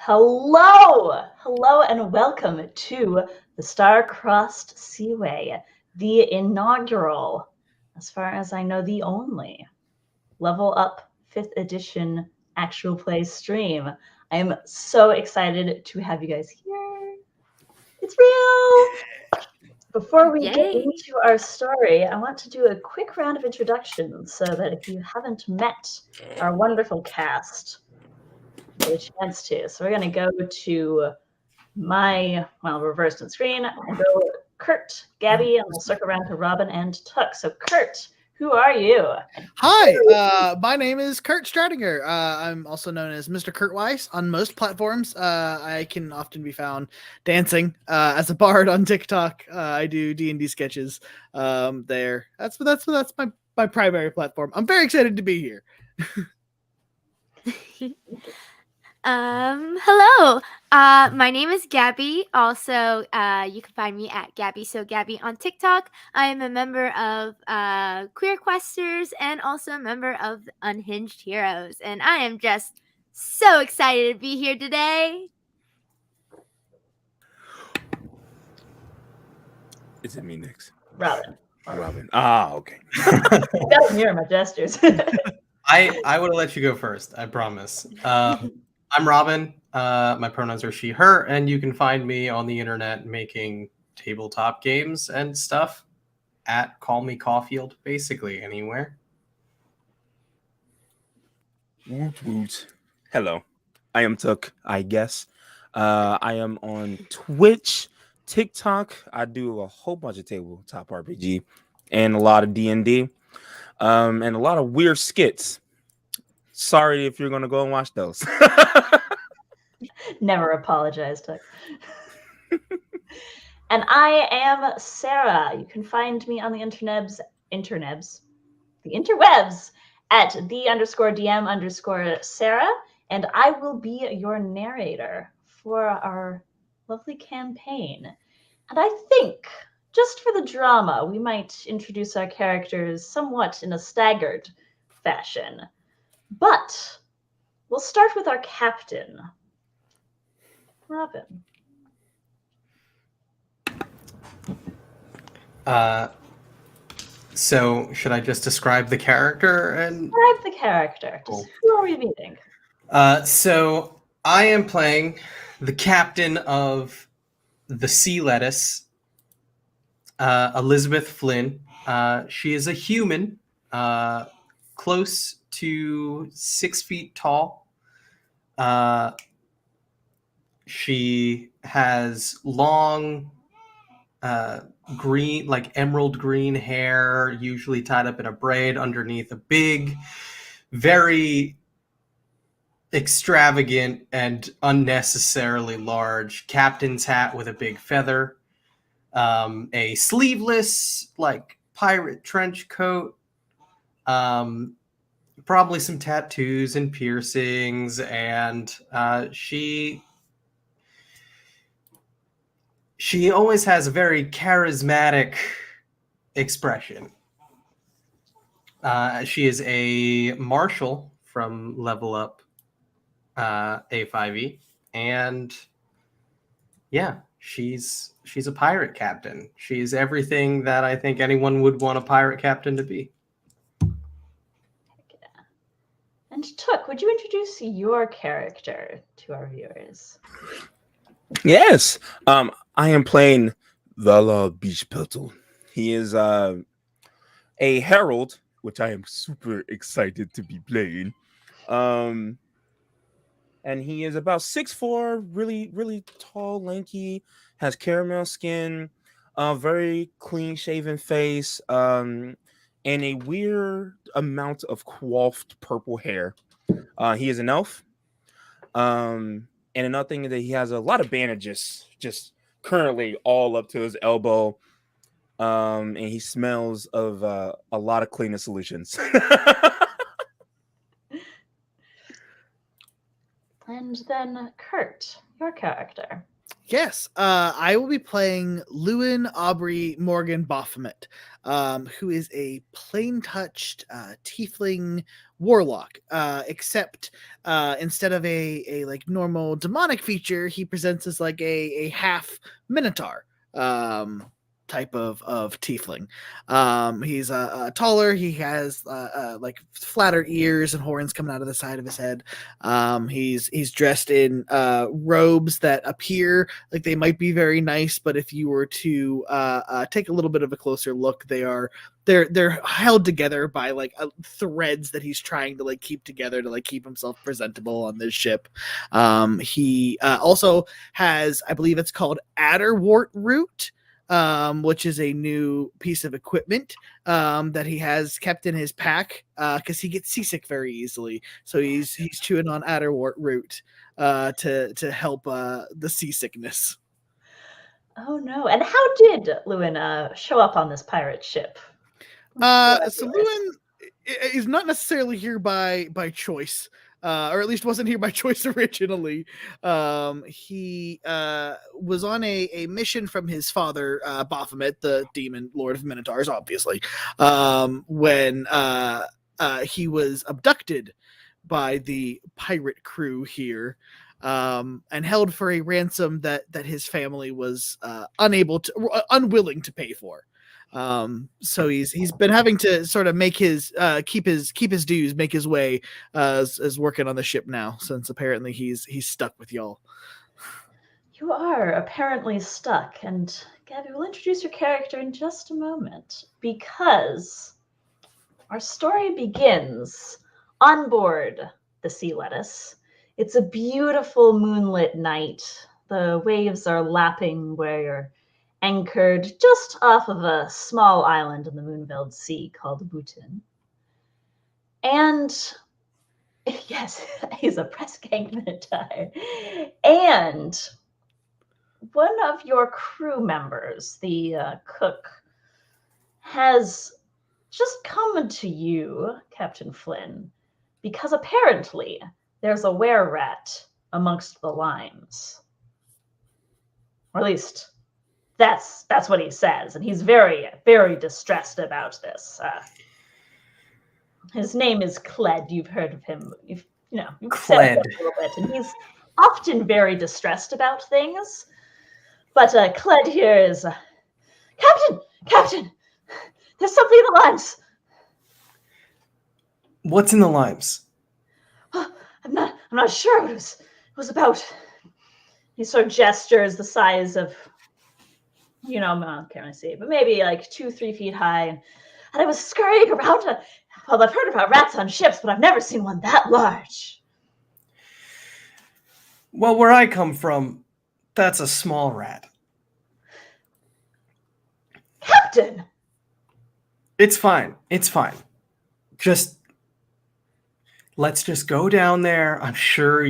Hello, and welcome to the Star-Crossed Seaway, the inaugural, as far as I know, the only Level Up 5th edition actual play stream. I am so excited to have you guys here. It's real! Before we get Yay. into our story, I want to do a quick round of introductions so that if you haven't met our wonderful cast, get a chance to. So we're going to go to reversed on screen. We'll go Kurt, Gabby, and we'll circle around to Robin and Tuck. So Kurt, who are you? Hi, my name is Kurt Stradinger. I'm also known as Mr. Kurt Weiss on most platforms. I can often be found dancing as a bard on TikTok. I do D&D sketches there. That's my primary platform. I'm very excited to be here. Hello. My name is Gabby. Also, you can find me at Gabby So Gabby on TikTok. I am a member of Queer Questers and also a member of Unhinged Heroes. And I am just so excited to be here today. Is it me next? Robin. Robin. Okay. I gotta mirror my gestures. I would have let you go first, I promise. I'm Robin. My pronouns are she, her, and you can find me on the internet making tabletop games and stuff at Call Me Caulfield, basically anywhere. Woot woot. Hello. I am Took, I guess. I am on Twitch, TikTok. I do a whole bunch of tabletop RPG and a lot of D&D, and a lot of weird skits. Sorry if you're gonna go and watch those. Never apologize, Tuck. And I am Sarah. You can find me on the interwebs at _DM_Sarah, and I will be your narrator for our lovely campaign. And I think, just for the drama, we might introduce our characters somewhat in a staggered fashion. But we'll start with our captain, Robin. So should I just describe the character and Describe the character. Cool. Just who are we meeting? So I am playing the captain of the Sea Lettuce, Elizabeth Flynn. She is a human, close to 6 feet tall. She has long green, like emerald green hair, usually tied up in a braid underneath a big, very extravagant and unnecessarily large captain's hat with a big feather, a sleeveless like pirate trench coat, probably some tattoos and piercings, and she always has a very charismatic expression. She is a marshal from Level Up A5E, and yeah, she's a pirate captain. She's everything that I think anyone would want a pirate captain to be. And Took, would you introduce your character to our viewers? Yes. I am playing Vala Beachpetal. He is a herald, which I am super excited to be playing. And he is about 6'4", really, really tall, lanky, has caramel skin, very clean shaven face, and a weird amount of coiffed purple hair. He is an elf. And another thing is that he has a lot of bandages, just currently all up to his elbow. And he smells of a lot of cleaning solutions. And then Kurt, your character. Yes, I will be playing Lewin Aubrey Morgan Baphomet, who is a plain-touched tiefling warlock. Except instead of a like normal demonic feature, he presents as like a half minotaur type of tiefling. He's taller. He has like flatter ears and horns coming out of the side of his head. He's dressed in robes that appear like they might be very nice, but if you were to take a little bit of a closer look, they're held together by like threads that he's trying to like keep together to like keep himself presentable on this ship. He also has, I believe it's called adderwort root, which is a new piece of equipment that he has kept in his pack because he gets seasick very easily. So he's chewing on adderwort root to help the seasickness. Oh no! And how did Lewin show up on this pirate ship? So Lewin is not necessarily here by choice. Or at least wasn't here by choice originally. He was on a mission from his father, Baphomet, the demon lord of Minotaurs, obviously, when he was abducted by the pirate crew here, and held for a ransom that his family was unwilling to pay for. So he's been having to sort of make his keep his dues, make his way as working on the ship now, since apparently he's stuck with y'all. You are apparently stuck, and Gabby will introduce your character in just a moment, because our story begins on board the Sea Lettuce. It's a beautiful moonlit night. The waves are lapping where you're anchored just off of a small island in the moon-veiled sea called Bhutan. And yes, he's a press gang minotaur. And one of your crew members, the cook, has just come to you, Captain Flynn, because apparently there's a were-rat amongst the limes. Or at least that's what he says, and he's very, very distressed about this. His name is Cled. You've heard of him. You've said Cled. a little bit, and he's often very distressed about things. But Cled here is, Captain, there's something in the limes. What's in the limes? I'm not sure what it was about. He sort of gestures the size of, I can't really see it, but maybe like 2-3 feet high. And I was scurrying around. Well, I've heard about rats on ships, but I've never seen one that large. Well, where I come from, that's a small rat. Captain! It's fine. Let's just go down there. I'm sure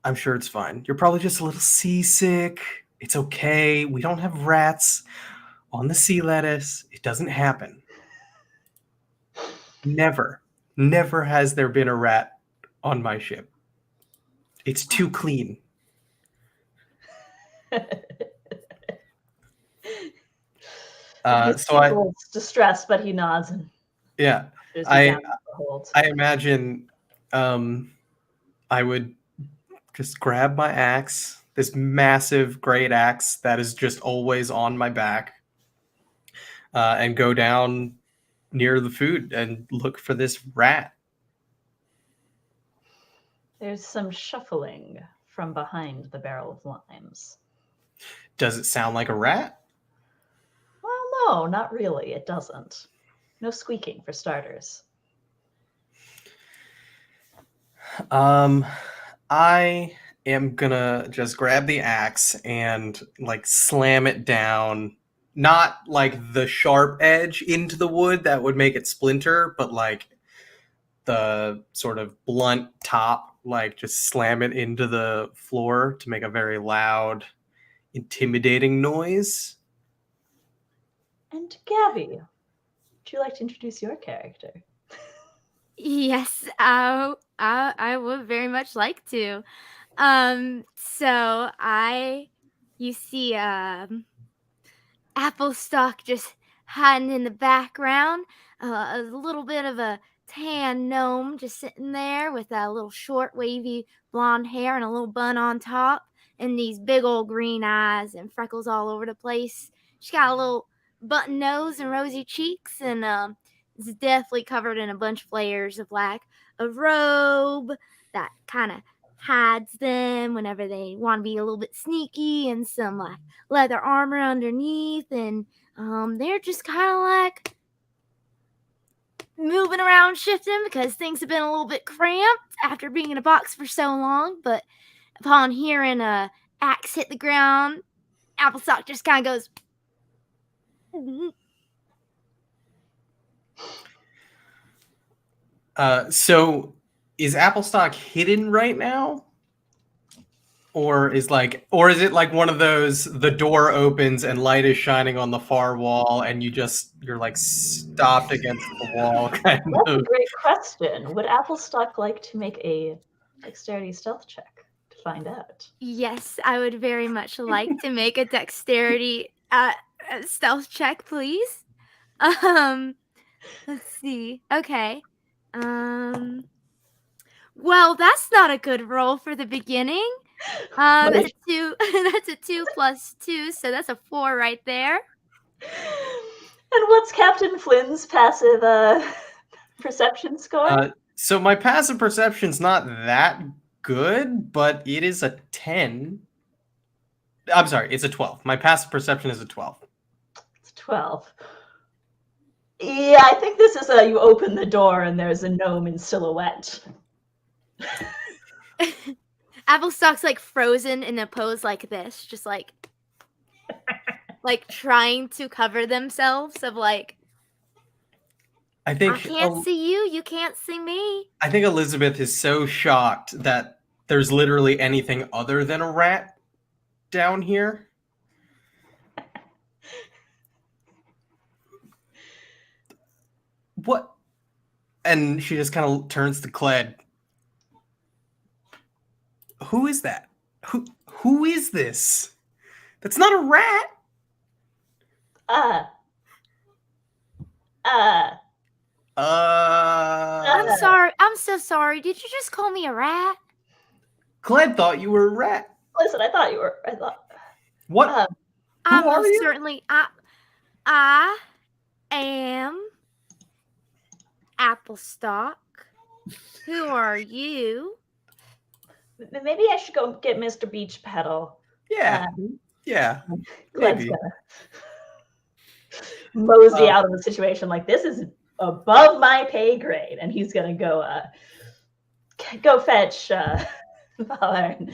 it's fine. You're probably just a little seasick. It's okay. We don't have rats on the sea lettuce. It doesn't happen. Never has there been a rat on my ship. It's too clean. So I distressed, but he nods and yeah. I imagine I would just grab my axe, this massive great axe that is just always on my back, and go down near the food and look for this rat. There's some shuffling from behind the barrel of limes. Does it sound like a rat? Well, no, not really. It doesn't. No squeaking, for starters. I am gonna just grab the axe and like slam it down, not like the sharp edge into the wood that would make it splinter, but like the sort of blunt top, like just slam it into the floor to make a very loud, intimidating noise. And Gabby, would you like to introduce your character? Yes, I would very much like to. So you see, Applestock just hiding in the background. A little bit of a tan gnome just sitting there with a little short, wavy blonde hair and a little bun on top, and these big old green eyes and freckles all over the place. She's got a little button nose and rosy cheeks, and is definitely covered in a bunch of layers of like a robe that kind of hides them whenever they want to be a little bit sneaky, and some like leather armor underneath, and they're just kind of like moving around, shifting because things have been a little bit cramped after being in a box for so long. But upon hearing a axe hit the ground, Applestock just kind of goes. So is Applestock hidden right now? Or is it like one of those, the door opens and light is shining on the far wall and you're like stopped against the wall kind That's of? a great question. Would Applestock like to make a dexterity stealth check to find out? Yes, I would very much like to make a dexterity stealth check, please. Let's see. Okay. Well, that's not a good roll for the beginning. That's a 2. That's a 2 plus 2, so that's a 4 right there. And what's Captain Flynn's passive perception score? So my passive perception's not that good, but it is a 10. I'm sorry, it's a 12. My passive perception is a 12. It's 12. Yeah, I think this is you open the door and there's a gnome in silhouette. Applestock's like frozen in a pose like this, just like trying to cover themselves of like, I think I can't see you, you can't see me. I think Elizabeth is so shocked that there's literally anything other than a rat down here. What? And she just kind of turns to Cled. Who is that? Who is this? That's not a rat. I'm sorry. I'm so sorry. Did you just call me a rat? Cled thought you were a rat. Listen, I thought. What? Who are you? Certainly. I am Applestock. Who are you? Maybe I should go get Mr. Beach Petal. Yeah. Yeah. Cled's Maybe. gonna mosey out of the situation like, this is above my pay grade, and he's gonna go fetch Valerian.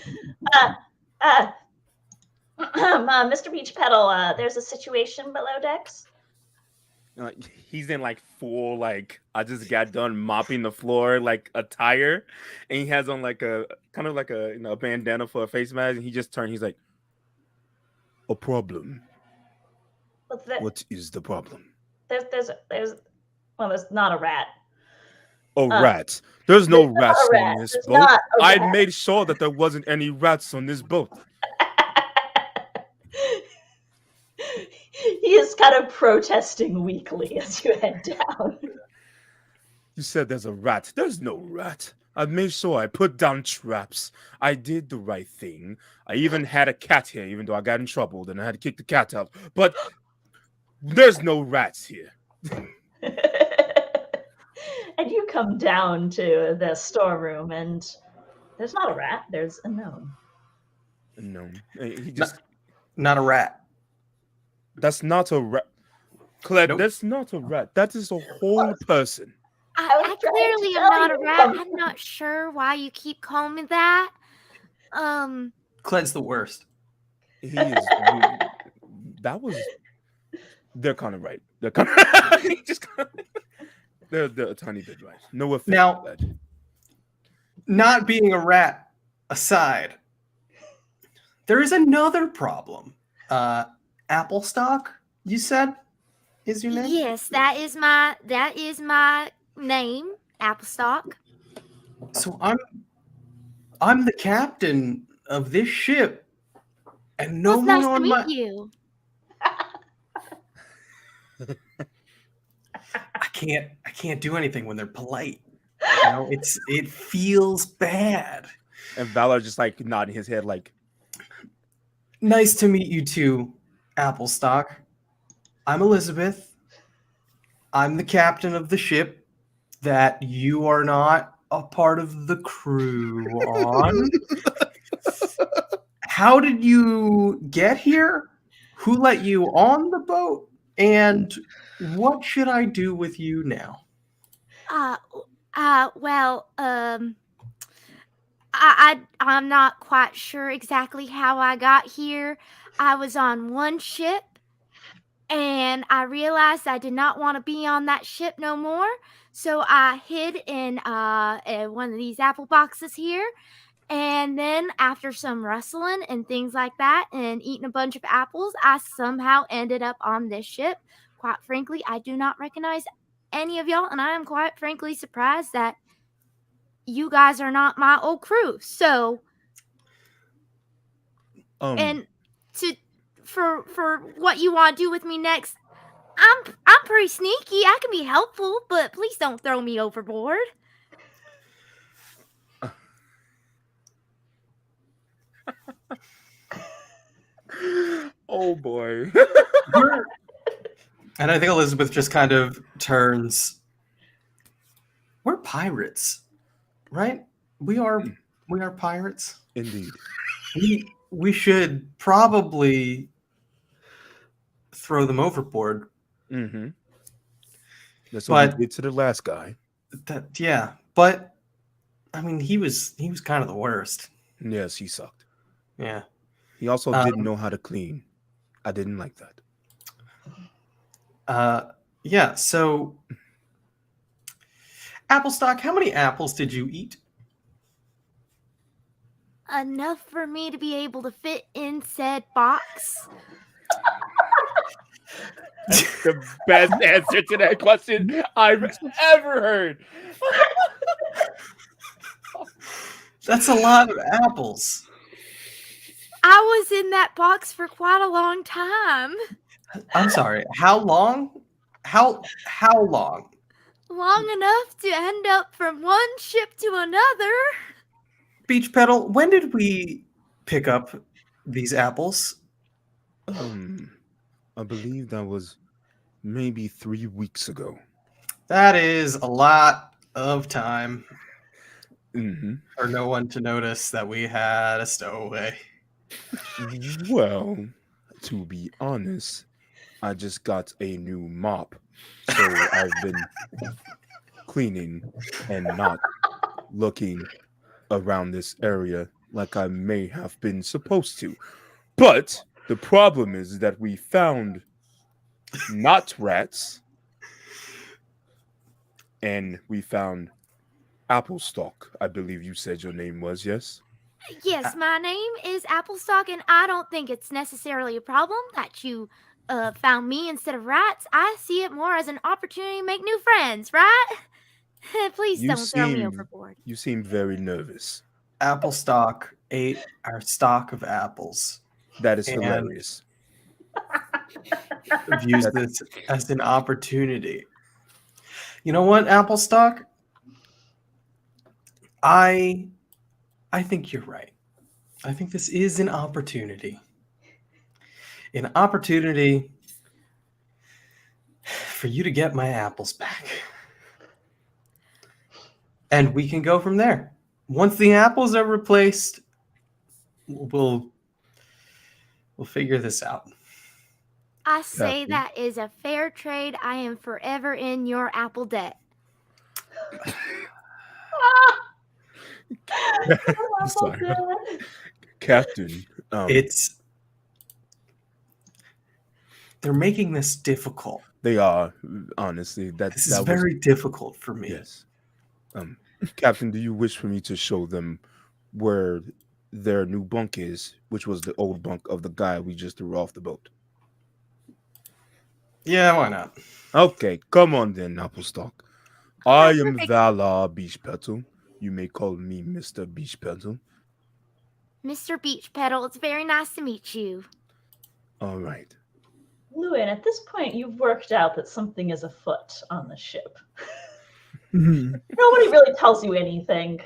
Mr. Beach Petal, there's a situation below decks. He's in like full, like, I just got done mopping the floor, like attire, and he has on like a kind of like a bandana for a face mask, and he just turned. He's like, a problem. What is the problem? There's not a rat. Oh, rats! There's no rats rat. on this There's boat. not a I rat. made sure that there wasn't any rats on this boat. He is kind of protesting weakly as you head down. You said there's a rat. There's no rat. I made sure I put down traps. I did the right thing. I even had a cat here, even though I got in trouble. Then I had to kick the cat out. But there's no rats here. And you come down to the storeroom, and there's not a rat. There's a gnome. A gnome. He just Not a rat. That's not a rat. Cled, Nope. That's not a rat. That is a whole person. I clearly am not a rat. I'm not sure why you keep calling me that. Cled's the worst. He is. That was. They're kind of right. They're kind of. They're a tiny bit right. No offense. Now- Cled. Not being a rat aside, there is another problem. Applestock, you said, is your name? Yes, that is my name, Applestock. So I'm the captain of this ship, and no Well, it's one nice to on meet my. you. I can't do anything when they're polite. You know, it feels bad. And Valor just like nodding his head, like, Nice to meet you too, Applestock. I'm Elizabeth. I'm the captain of the ship that you are not a part of the crew on. How did you get here? Who let you on the boat? And what should I do with you now? Well, I'm not quite sure exactly how I got here. I was on one ship and I realized I did not want to be on that ship no more. So I hid in one of these apple boxes here. And then after some rustling and things like that and eating a bunch of apples, I somehow ended up on this ship. Quite frankly, I do not recognize any of y'all, and I am quite frankly surprised that you guys are not my old crew. So, and to for what you want to do with me next, I'm pretty sneaky. I can be helpful, but please don't throw me overboard. oh boy. And I think Elizabeth just kind of turns. We're pirates, right? We are pirates. Indeed. We should probably throw them overboard. Mm-hmm. That's what we did to the last guy. But I mean, he was kind of the worst. Yes, he sucked. Yeah. He also didn't know how to clean. I didn't like that. Yeah. So, Applestock, how many apples did you eat? Enough for me to be able to fit in said box. That's the best answer to that question I've ever heard. That's a lot of apples. I was in that box for quite a long time. I'm sorry. How long? How long? Long enough to end up from one ship to another. Beach Pedal, when did we pick up these apples? I believe that was maybe 3 weeks ago. That is a lot of time for no one to notice that we had a stowaway. Well, to be honest, I just got a new mop, so I've been cleaning and not looking around this area like I may have been supposed to. But the problem is that we found not rats, and we found Applestock. I believe you said your name was, yes? Yes, my name is Applestock, and I don't think it's necessarily a problem that you found me instead of rats. I see it more as an opportunity to make new friends, right? Please don't throw me overboard. You seem very nervous. Applestock ate our stock of apples. That is hilarious. Views this as an opportunity. You know what, Applestock? I think you're right. I think this is an opportunity. An opportunity for you to get my apples back. And we can go from there. Once the apples are replaced, we'll figure this out. I say that is a fair trade. I am forever in your apple debt. Sorry. Captain. They're making this difficult. They are, honestly. This is very difficult for me. Yes. Captain, do you wish for me to show them where their new bunk is, which was the old bunk of the guy we just threw off the boat? Yeah, why not? Okay, come on then, Applestock. I am Valar Beach Petal. You may call me Mr. Beach Pencil. Mr. Beach Pedal, it's very nice to meet you. All right. Lewin, at this point, you've worked out that something is afoot on the ship. Mhm. Nobody really tells you anything,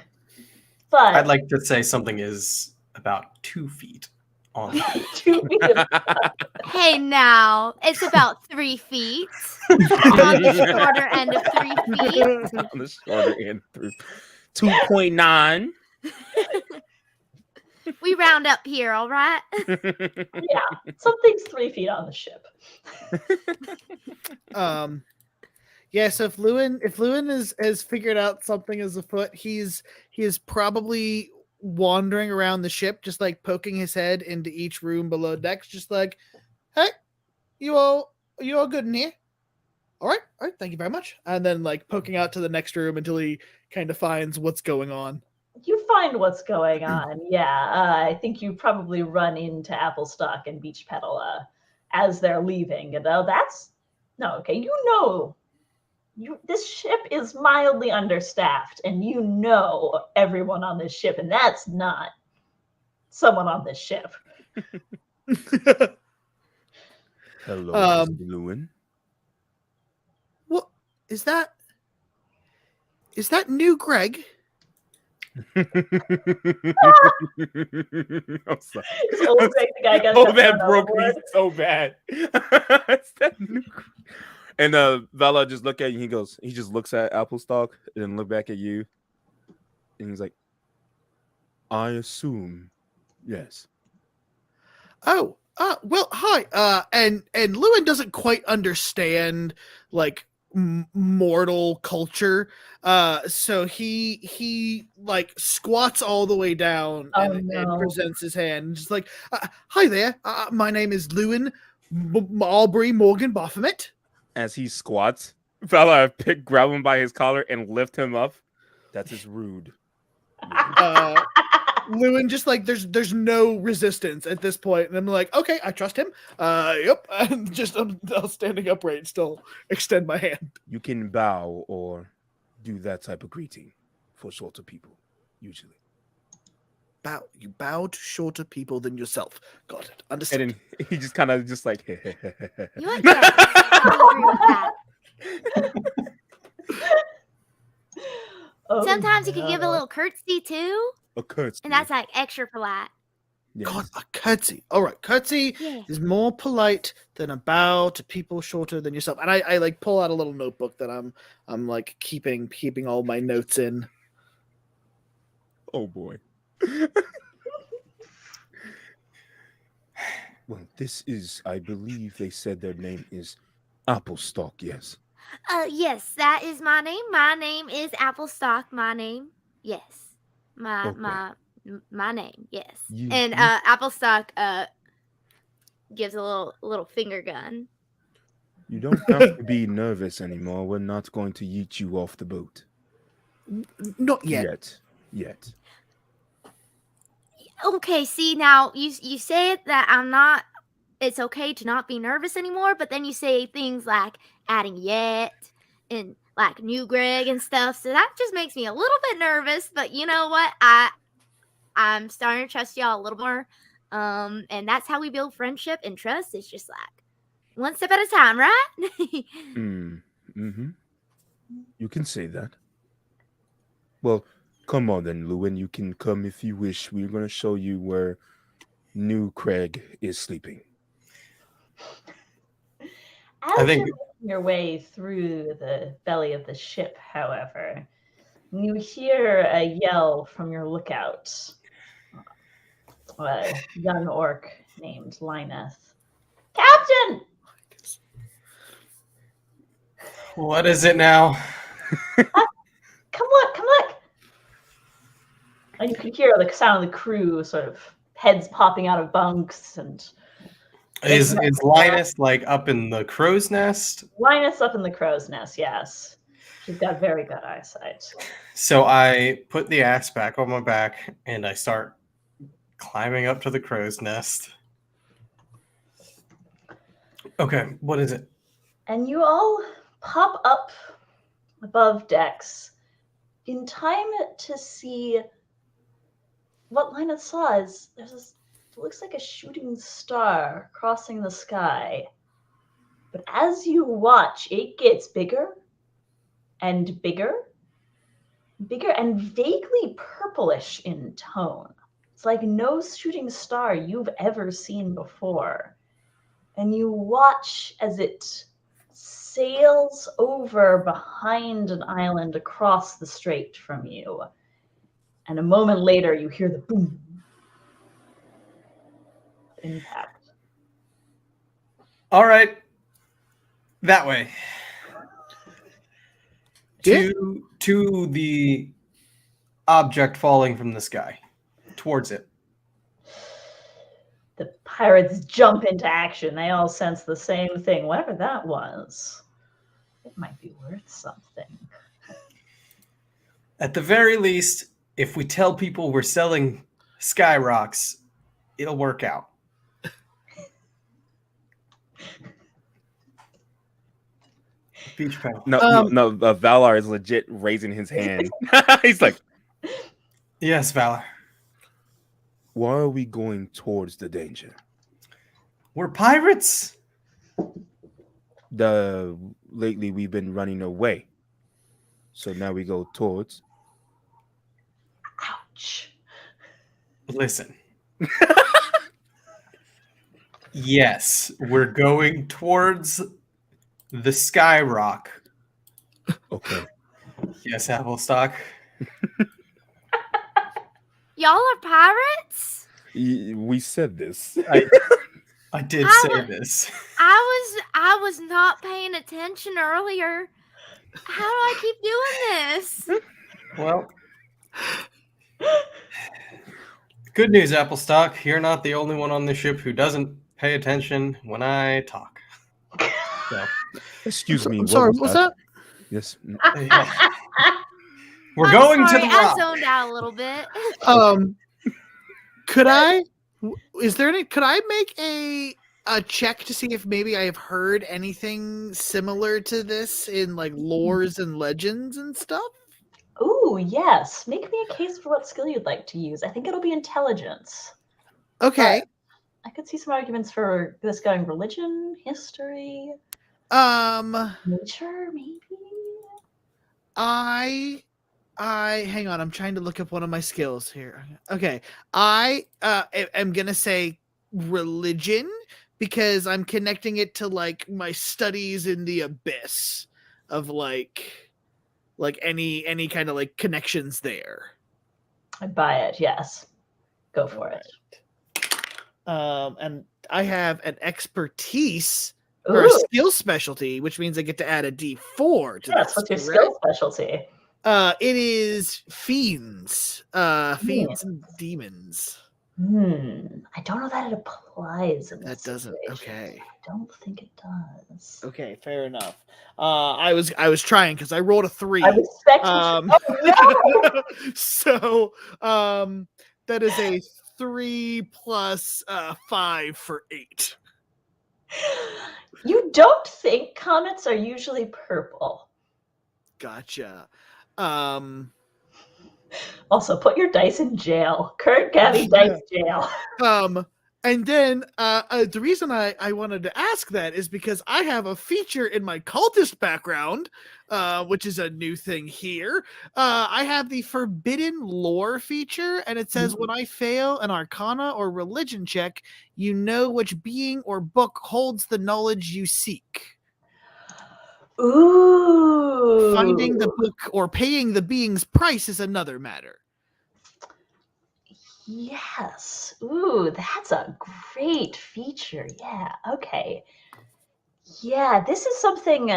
but I'd like to say something is about 2 feet on the ship. 2 feet of Hey now, it's about 3 feet. On the shorter end of 3 feet. On the shorter end, 2.9. We round up here, all right? something's 3 feet on the ship. Yeah, so if Lewin has figured out something is afoot, he is probably wandering around the ship, just like poking his head into each room below decks, just like, hey, you all good in here? All right, thank you very much. And then like poking out to the next room until he kind of finds what's going on. You find what's going on. Yeah, I think you probably run into Applestock and Beach Pedal as they're leaving. And this ship is mildly understaffed, and you know everyone on this ship, and that's not someone on this ship. Hello, Mr. Lewin. What is that? Is that new Greg? I'm sorry. It's old Greg, the guy got Oh, that thrown broke me overboard. so bad. It's that new... And Vala just look at you. He just looks at Applestock and then look back at you. And he's like, I assume, yes. Oh, well, hi. And Lewin doesn't quite understand like mortal culture. So he like squats all the way down and presents his hand, and just like, hi there. My name is Lewin Marbury Morgan Baphomet. As he squats, Vala grab him by his collar and lift him up. That's just rude. Lewin just like there's no resistance at this point, and I'm like, okay, I trust him. Yep, and just I'm standing upright and still extend my hand. You can bow or do that type of greeting for shorter people, usually. You bow to shorter people than yourself. Got it. Understand. And then he just kind of just like. You know what? Yes, I agree with that. Sometimes you can give a little curtsy too. A curtsy. And that's like extra polite. Yes. God, a curtsy. All right, curtsy is more polite than a bow to people shorter than yourself. And I like pull out a little notebook that I'm like keeping all my notes in. Oh boy. Well, this is, I believe they said their name is Applestock, yes. Yes, that is my name. My name is Applestock. My name, yes. My name, yes. And Applestock gives a little finger gun. You don't have to be nervous anymore. We're not going to yeet you off the boat. Not yet. Yet. Okay, see, now you say that I'm not, it's okay to not be nervous anymore, but then you say things like adding yet and like new Greg and stuff, so that just makes me a little bit nervous, but you know what, I'm starting to trust y'all a little more, and that's how we build friendship and trust. It's just like one step at a time, right? Mm-hmm. You can say that. Well, come on then, Lewin. You can come if you wish. We're going to show you where new Craig is sleeping. As you're making your way through the belly of the ship, however, you hear a yell from your lookout. A young orc named Linus. Captain! What is it now? Come look! And you can hear the sound of the crew, sort of heads popping out of bunks, and Is Linus like up in the crow's nest? Linus up in the crow's nest, yes. She's got very good eyesight. So I put the axe back on my back and I start climbing up to the crow's nest. Okay, what is it? And you all pop up above decks, in time to see what Lina saw is there's this, it looks like a shooting star crossing the sky. But as you watch, it gets bigger and bigger, bigger and vaguely purplish in tone. It's like no shooting star you've ever seen before. And you watch as it sails over behind an island across the strait from you. And a moment later, you hear the boom impact. All right. That way. Yeah. To the object falling from the sky. Towards it. The pirates jump into action. They all sense the same thing. Whatever that was, it might be worth something. At the very least, if we tell people we're selling sky rocks, it'll work out. Beach pen. No, Valar is legit raising his hand. He's like, Yes, Valor. why are we going towards the danger? We're pirates. Lately we've been running away. So now we go towards. Ouch. Listen. Yes, we're going towards the sky rock. Okay. Yes, Applestock. Y'all are pirates? We said this. I did say this. I was not paying attention earlier. How do I keep doing this? Well, good news, Applestock. You're not the only one on the ship who doesn't pay attention when I talk. So, Excuse me. I'm sorry, what's that? Yes. yeah. We're I'm going sorry, to the I rock. zoned out a little bit. Could I make a check to see if maybe I have heard anything similar to this in like lores and legends and stuff? Ooh, yes. Make me a case for what skill you'd like to use. I think it'll be intelligence. Okay. I could see some arguments for this going religion, history, nature, maybe. I hang on, I'm trying to look up one of my skills here. Okay. I am gonna say religion because I'm connecting it to like my studies in the abyss of like any kind of like connections there. I'd buy it, yes. Go for it. And I have an expertise or a Ooh, skill specialty, which means I get to add a D4 to yes, this. what's your correct? skill specialty? It is fiends. Fiends and demons. I don't know that it applies in this That doesn't. situation. Okay. I don't think it does. Okay, fair enough. I was trying because I rolled a 3. I respect oh, no! So that is a 3 plus 5 for 8. You don't think comets are usually purple. Gotcha. Also, put your dice in jail. Kurt, Gabby, dice jail. And then the reason I wanted to ask that is because I have a feature in my cultist background, which is a new thing here. I have the forbidden lore feature, and it says when I fail an arcana or religion check, you know which being or book holds the knowledge you seek. Ooh. Finding the book or paying the being's price is another matter. Yes. Ooh, that's a great feature. Yeah. Okay. Yeah, this is something,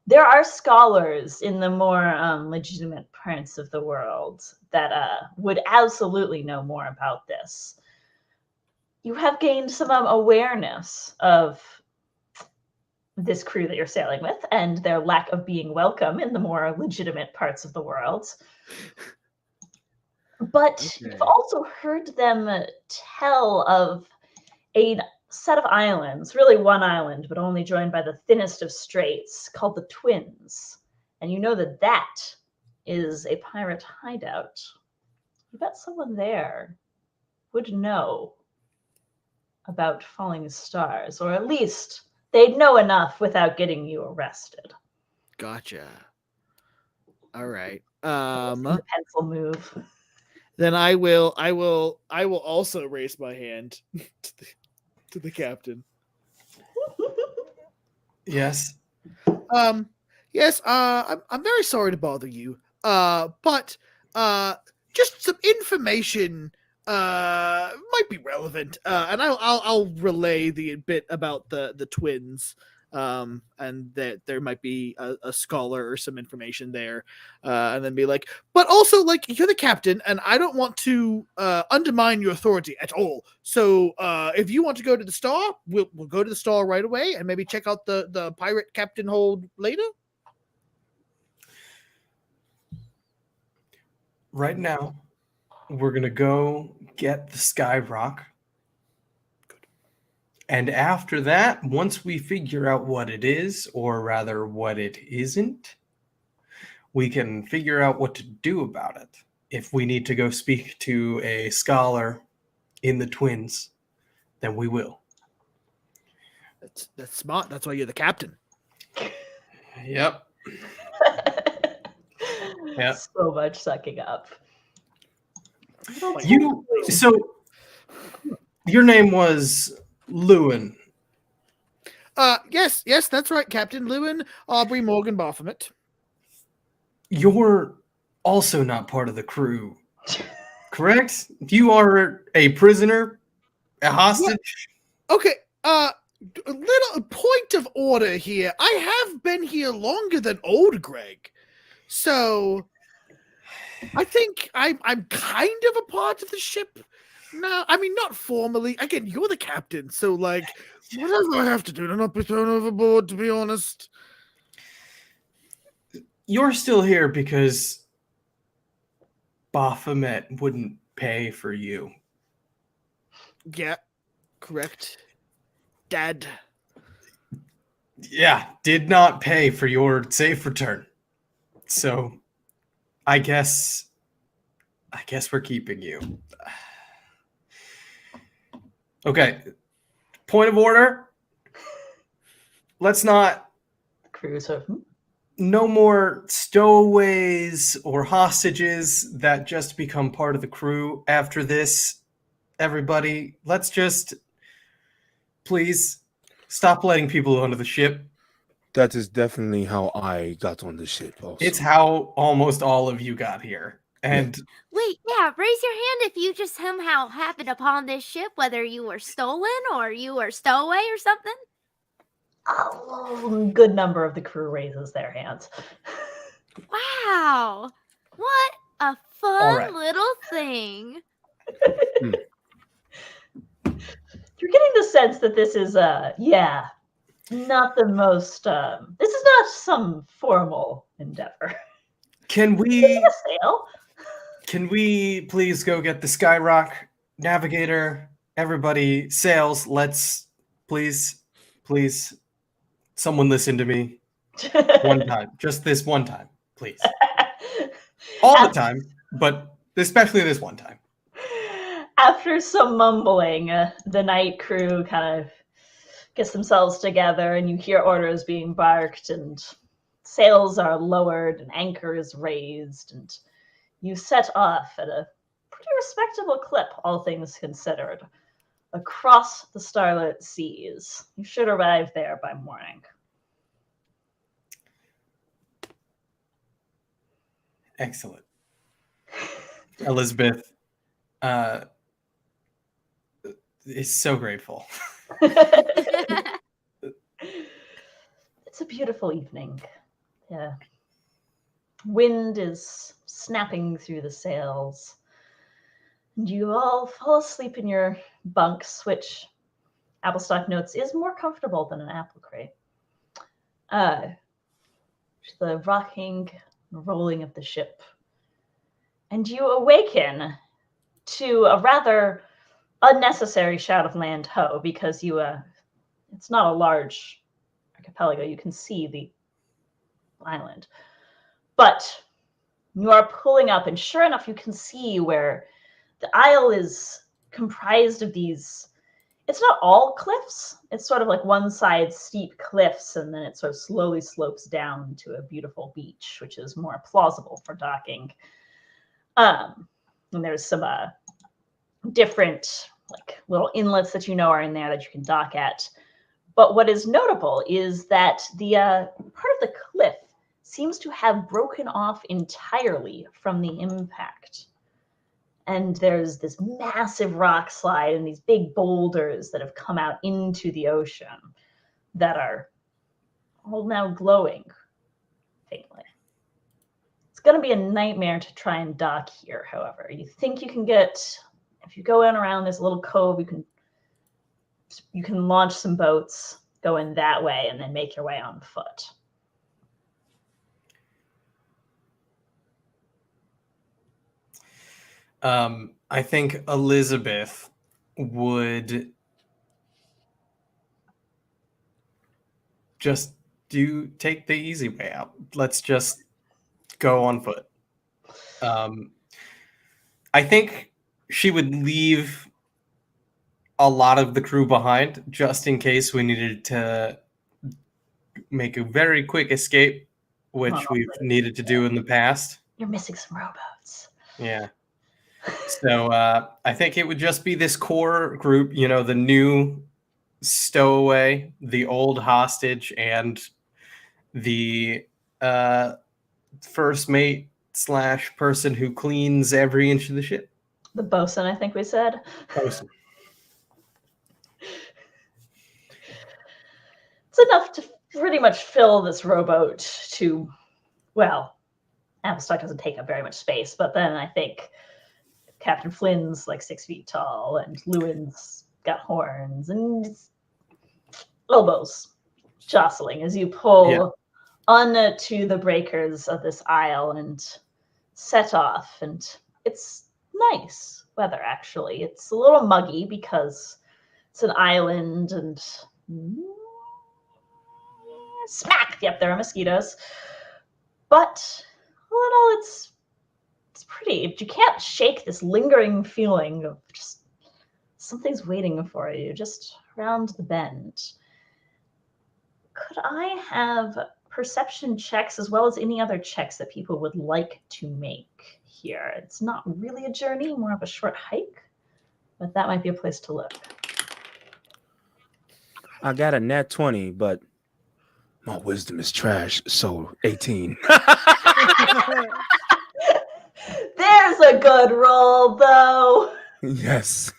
there are scholars in the more legitimate parts of the world that would absolutely know more about this. You have gained some awareness of this crew that you're sailing with and their lack of being welcome in the more legitimate parts of the world. But you've also heard them tell of a set of islands, really one island, but only joined by the thinnest of straits, called the Twins. and you know that that is a pirate hideout. You bet someone there would know about falling stars, or at least they'd know enough without getting you arrested. Gotcha. All right. The pencil move. Then I will also raise my hand to the captain. Yes. Yes, I'm very sorry to bother you. But just some information might be relevant. And I'll relay the bit about the twins. And that there might be a scholar or some information there, and then be like, but also, like, you're the captain, and I don't want to undermine your authority at all. So if you want to go to the Star, we'll go to the Star right away, and maybe check out the pirate captain hold later. Right now, we're gonna go get the Skyrock. And after that, once we figure out what it is, or rather what it isn't, we can figure out what to do about it. If we need to go speak to a scholar in the twins, then we will. That's smart. That's why you're the captain. Yep. Yep. So much sucking up. So your name was Lewin. Yes, that's right, Captain Lewin Aubrey Morgan Baphomet. You're also not part of the crew, correct? You are a prisoner, a hostage. Okay, little point of order here. I have been here longer than old Greg, so I think I'm kind of a part of the ship. No, I mean, not formally. Again, you're the captain, so, like, whatever I have to do to not be thrown overboard, to be honest. You're still here because Baphomet wouldn't pay for you. Yeah, correct. Dad. Yeah, did not pay for your safe return. So, I guess we're keeping you. Okay. Point of order. Let's not. Cruiser. No more stowaways or hostages that just become part of the crew after this. Everybody, let's just please stop letting people onto the ship. That is definitely how I got on the ship also. It's how almost all of you got here. And Wait, yeah, raise your hand if you just somehow happened upon this ship, whether you were stolen or you were stowaway or something. Oh, good number of the crew raises their hands. Wow, what a fun right. little thing. You're getting the sense that this is, not the most, this is not some formal endeavor. Can we sail? Can we please go get the Skyrock navigator? Everybody sails. Let's please, someone listen to me. One time. Just this one time, please. All the time, but especially this one time. After some mumbling, the night crew kind of gets themselves together, and you hear orders being barked, and sails are lowered, and anchor is raised, and you set off at a pretty respectable clip, all things considered, across the starlit seas. You should arrive there by morning. Excellent. Elizabeth is so grateful. It's a beautiful evening. Yeah. Wind is snapping through the sails. And you all fall asleep in your bunks, which Applestock notes is more comfortable than an apple crate. The rocking and rolling of the ship. And you awaken to a rather unnecessary shout of land ho, because it's not a large archipelago. You can see the island. But you are pulling up, and sure enough, you can see where the isle is comprised of these. It's not all cliffs. It's sort of like one side steep cliffs, and then it sort of slowly slopes down to a beautiful beach, which is more plausible for docking. And there's some different like little inlets that you know are in there that you can dock at. But what is notable is that the part of the cliff seems to have broken off entirely from the impact. And there's this massive rock slide and these big boulders that have come out into the ocean that are all now glowing faintly. It's going to be a nightmare to try and dock here, however. You think you can get, if you go in around this little cove, you can launch some boats, go in that way, and then make your way on foot. I think Elizabeth would just take the easy way out. Let's just go on foot. I think she would leave a lot of the crew behind just in case we needed to make a very quick escape, which we've needed to do in the past. You're missing some rowboats. Yeah. So I think it would just be this core group, the new stowaway, the old hostage, and the first mate / person who cleans every inch of the ship. The bosun, I think we said. Bosun. It's enough to pretty much fill this rowboat to, well, Avalstock doesn't take up very much space, but then I think Captain Flynn's like 6 feet tall, and Lewin's got horns, and elbows jostling as you pull onto the breakers of this isle and set off. And it's nice weather, actually. It's a little muggy because it's an island, and smack! Yep, there are mosquitoes. But all in all, it's pretty. You can't shake this lingering feeling of just something's waiting for you just around the bend. Could I have perception checks as well as any other checks that people would like to make here? It's not really a journey, more of a short hike, but that might be a place to look. I got a nat 20, but my wisdom is trash, so 18. There's a good roll, though. Yes.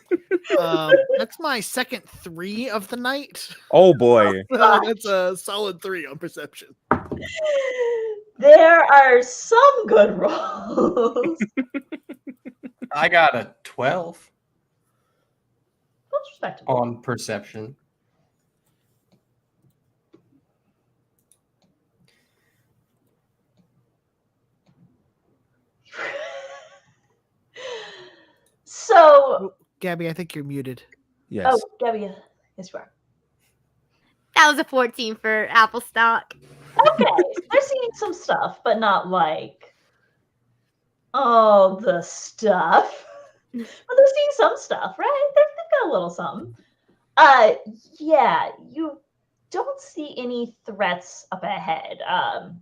That's my second 3 of the night. Oh boy. That's a solid 3 on perception. There are some good rolls. I got a 12 That's respectable. on perception. So, Gabby, I think you're muted. Yes. oh, Gabby, yes, you are. That was a 14 for Apple stock. Okay, they're seeing some stuff, but not like all the stuff. But they're seeing some stuff, right? They've got a little something. Yeah, you don't see any threats up ahead.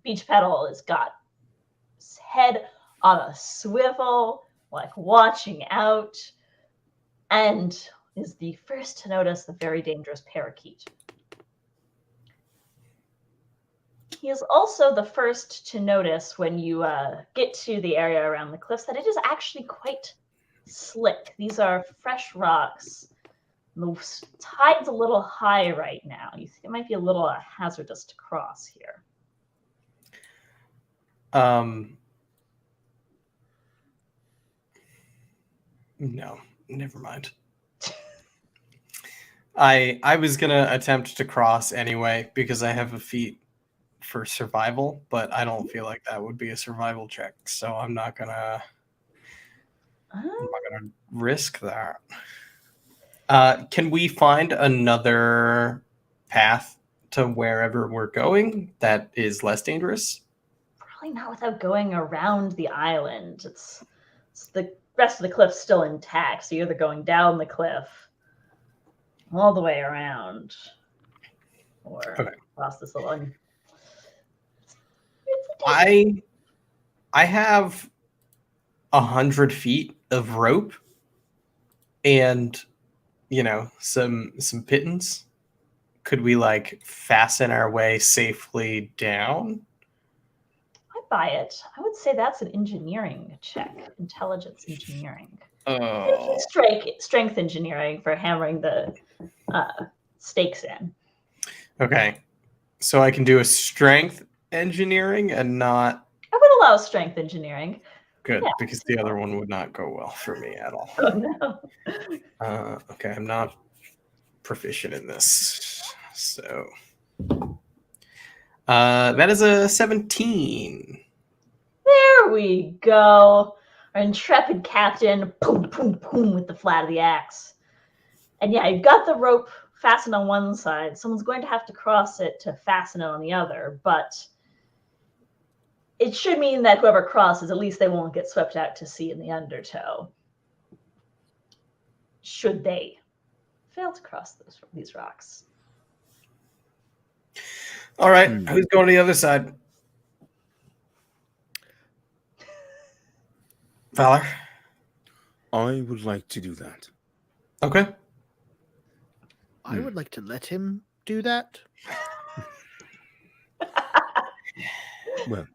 Beach Petal has got his head on a swivel, like watching out, and is the first to notice the very dangerous parakeet. He is also the first to notice when you get to the area around the cliffs that it is actually quite slick. These are fresh rocks. The tide's a little high right now. You think it might be a little hazardous to cross here. No, never mind. I was gonna attempt to cross anyway because I have a feat for survival, but I don't feel like that would be a survival check, so I'm not gonna risk that. Can we find another path to wherever we're going that is less dangerous? probably not without going around the island. It's the rest of the cliff's still intact, so you're either going down the cliff all the way around or across this little. I have 100 feet of rope and some pittance. Could we like fasten our way safely down? I buy it. I would say that's an engineering check, intelligence engineering. Oh, Strength engineering for hammering the stakes in. okay. So I can do a strength engineering and not. I would allow strength engineering. Good, because the other one would not go well for me at all. Oh no. Okay, I'm not proficient in this. So that is a 17. There we go. Our intrepid captain, boom, boom, boom, with the flat of the axe. And yeah, you've got the rope fastened on one side. Someone's going to have to cross it to fasten it on the other, but it should mean that whoever crosses, at least they won't get swept out to sea in the undertow. Should they fail to cross these rocks. All right, who's going to the other side? Valor? I would like to do that. Okay. I would like to let him do that. Well,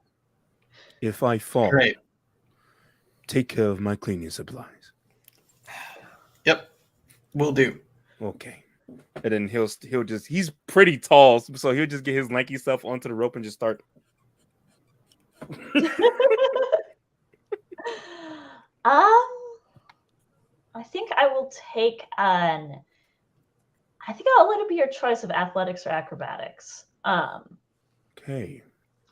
if I fall, Great. take care of my cleaning supplies. Yep. Will do. Okay. And then he's pretty tall, so he'll just get his lanky stuff onto the rope and just start. I think I will take I think I'll let it be your choice of athletics or acrobatics. Okay.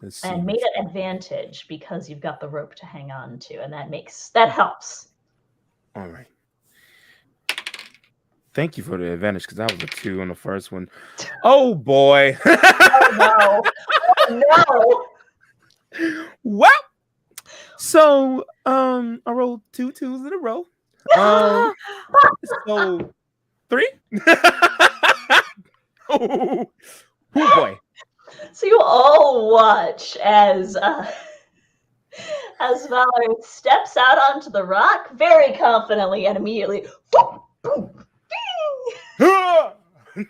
Let's see. And made it advantage because you've got the rope to hang on to, and that helps. All right. Thank you for the advantage, because that was a 2 on the first one. Oh boy. Oh no. Oh no. Well, so I rolled 2 2s in a row. So 3. Oh boy. So you all watch as Valor steps out onto the rock very confidently and immediately boom, boom, bing!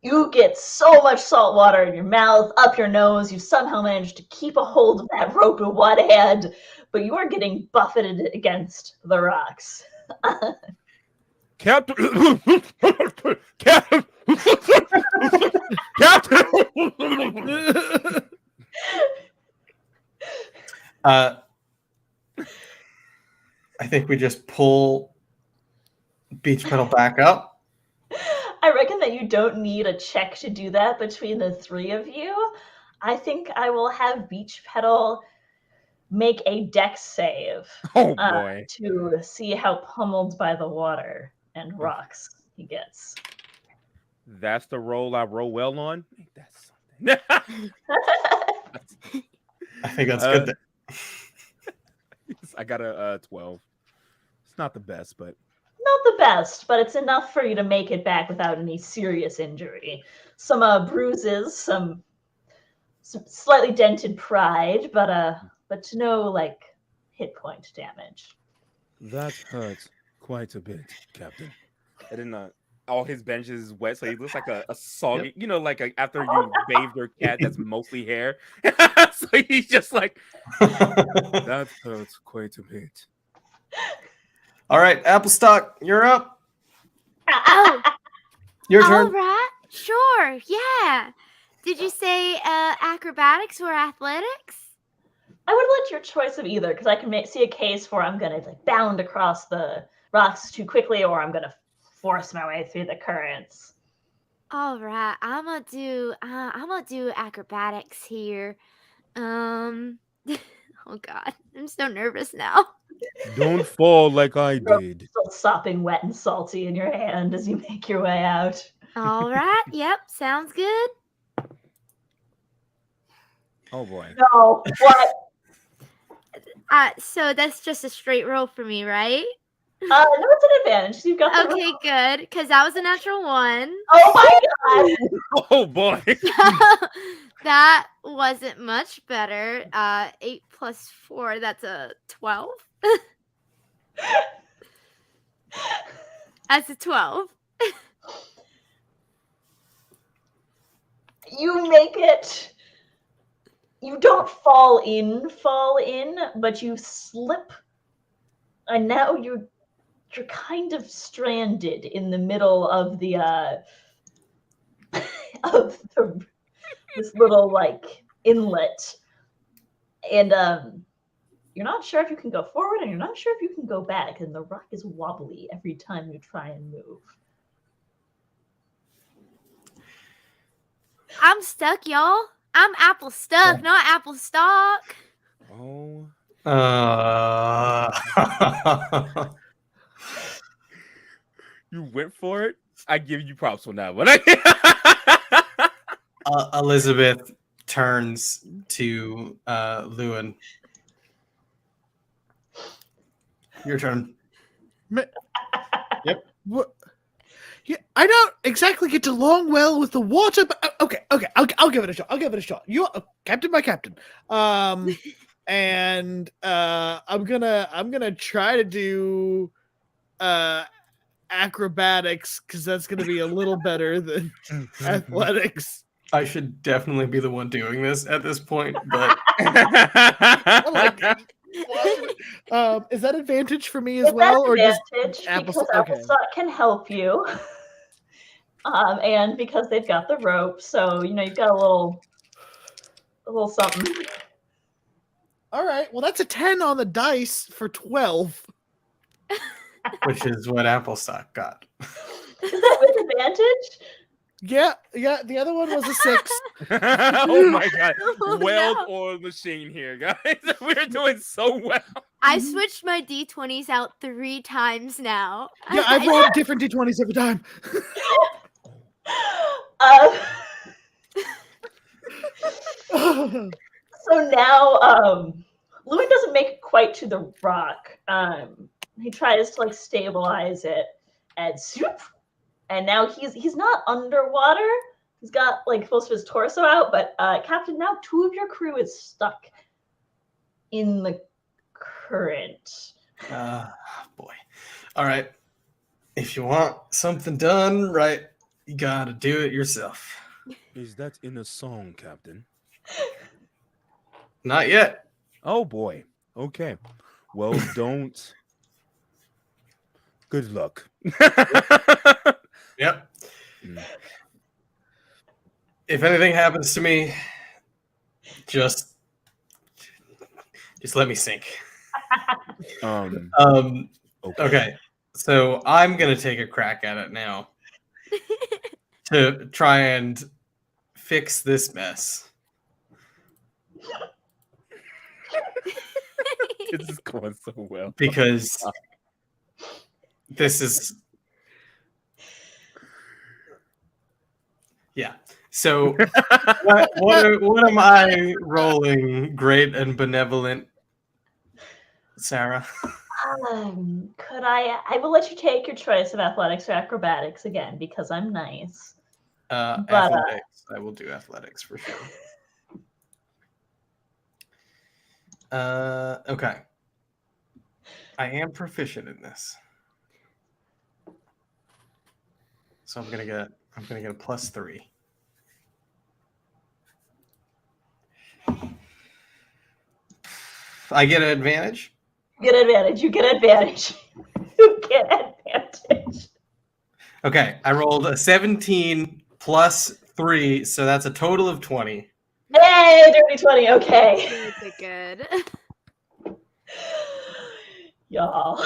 You get so much salt water in your mouth, up your nose. You somehow manage to keep a hold of that rope in one hand, but you are getting buffeted against the rocks. Captain. Captain. Captain. I think we just pull beach pedal back up. I reckon that you don't need a check to do that between the three of you. I think I will have Beach Pedal make a dex save Oh boy. to see how pummeled by the water and rocks he gets. That's the roll I roll well on. That's something. I think that's good. I got a 12. It's not the best, but Not the best, but it's enough for you to make it back without any serious injury. Some bruises, some slightly dented pride, but no like hit point damage. that hurts quite a bit, Captain. And then all his bench is wet, so he looks like a soggy, like after you bathed your cat that's mostly hair. So he's just like, that hurts quite a bit. All right, Applestock, you're up. Oh, Your all turn. right. Sure. Yeah. Did you say acrobatics or athletics? I would let your choice of either, because I can see a case for I'm gonna like bound across the rocks too quickly, or I'm gonna force my way through the currents. All right. I'm gonna do acrobatics here. Oh God, I'm so nervous now. Don't fall like I did. Still sopping wet and salty in your hand as you make your way out. All right. Yep. Sounds good. Oh boy. No, what? So that's just a straight roll for me, right? No, it's an advantage. You've got the Okay, good, because that was a natural 1. Oh my god! Oh boy. That wasn't much better. 8 plus 4, that's a 12. That's a 12. You make it. You don't fall in, but you slip, and now you're kind of stranded in the middle of the this little like inlet, and you're not sure if you can go forward, and you're not sure if you can go back, and the rock is wobbly every time you try and move. I'm stuck, y'all. I'm apple stuck, not apple stock. Oh. You went for it. I give you props on that one. Elizabeth turns to Lewin. Your turn. Yep. What? Yeah, I don't exactly get along well with the water, but okay, I'll give it a shot. You, Captain, my captain. And I'm gonna try to do acrobatics because that's gonna be a little better than athletics. I should definitely be the one doing this at this point, but Is that advantage for me as well, or just because Applestock can help you, and because they've got the rope, so you've got a little something. All right, well that's a 10 on the dice for 12, which is what Applestock got. Is that with advantage? Yeah, the other one was a 6. Oh my god. Oh, Well-oiled machine here, guys. We're doing so well. I switched my D20s out 3 times now. Yeah, I've rolled different D20s every time. So now, Lewin doesn't make it quite to the rock. He tries to stabilize it, and swoop. And now he's not underwater. He's got most of his torso out, but Captain, now 2 of your crew is stuck in the current. Boy. All right. If you want something done right, you gotta do it yourself. Is that in a song, Captain? Not yet. Oh boy. Okay. Well, don't. Good luck. Yep. If anything happens to me, just let me sink. Okay. So I'm gonna take a crack at it now to try and fix this mess. This is going so well. Because this is... Yeah. So what am I rolling? Great and benevolent, Sarah? Could I will let you take your choice of athletics or acrobatics again, because I'm nice. Athletics. I will do athletics for sure. Okay. I am proficient in this. So I'm gonna get a +3. I get an advantage? You get advantage. You get advantage. You get advantage. Okay, I rolled a 17 plus 3, so that's a total of 20. Hey, dirty 20. Okay. Good. Y'all.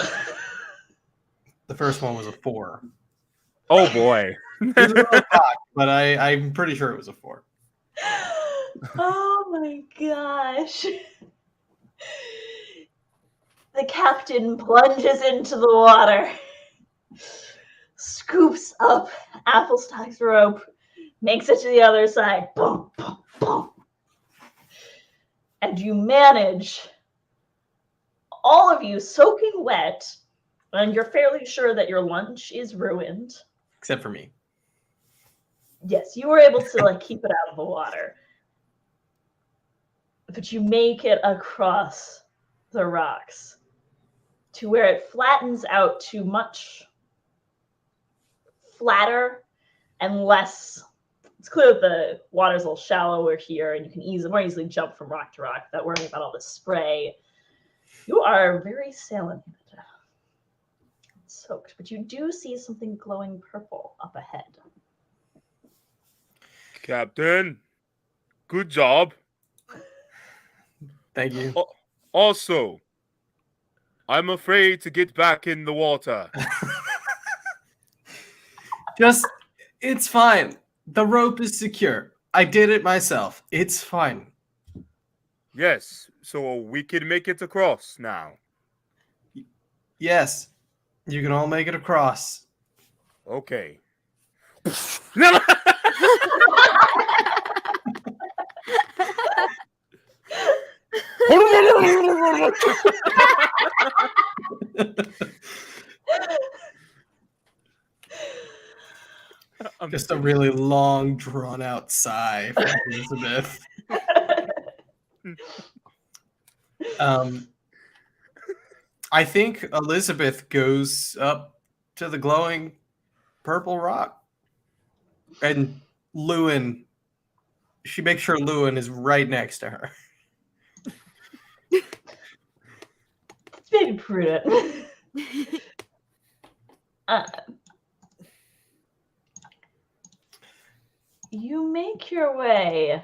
The first one was a 4. Oh boy. It was a little cocked, but I'm pretty sure it was a 4. Oh my gosh. The captain plunges into the water, scoops up Applestock's rope, makes it to the other side. Boom, boom, boom. and you manage, all of you soaking wet, and you're fairly sure that your lunch is ruined. Except for me. Yes, you were able to keep it out of the water. But you make it across the rocks to where it flattens out to much flatter and less. It's clear that the water's a little shallower here, and you can more easily jump from rock to rock without worrying about all the spray. You are very salinated, soaked, but you do see something glowing purple up ahead. Captain, good job. Thank you. Also, I'm afraid to get back in the water. It's fine. The rope is secure. I did it myself. It's fine. Yes, so we can make it across now. Yes, you can all make it across. Okay. Just a really long, drawn-out sigh from Elizabeth. I think Elizabeth goes up to the glowing purple rock. And Lewin, she makes sure Lewin is right next to her. It's very prudent. You make your way.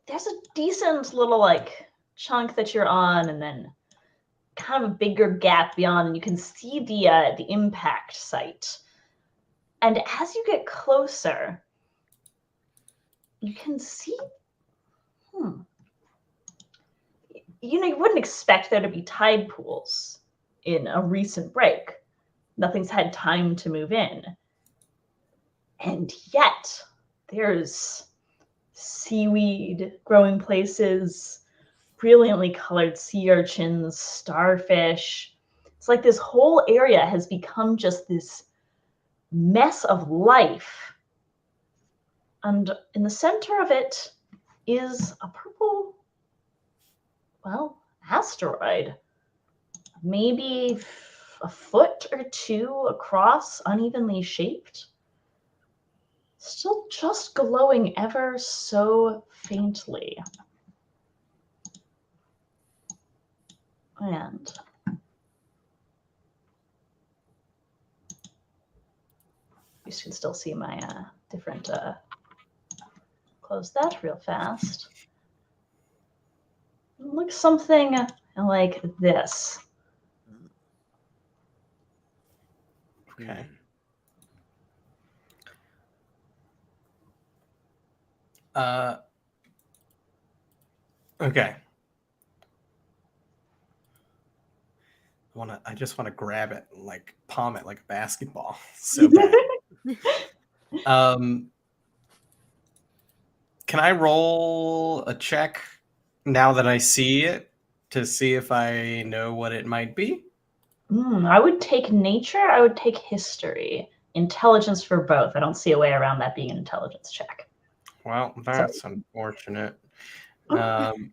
There's a decent little chunk that you're on, and then kind of a bigger gap beyond, and you can see the impact site. And as you get closer, you can see, you wouldn't expect there to be tide pools in a recent break. Nothing's had time to move in. And yet, there's seaweed growing places, brilliantly colored sea urchins, starfish. It's like this whole area has become just this mess of life. And in the center of it is a purple, asteroid. Maybe a foot or two across, unevenly shaped. Still just glowing ever so faintly. And you can still see my different, close that real fast. It looks something like this. Okay. Okay. I just want to grab it and palm it like a basketball. So bad. Can I roll a check now that I see it to see if I know what it might be? I would take nature. I would take history. Intelligence for both. I don't see a way around that being an intelligence check. Well, that's unfortunate. I'm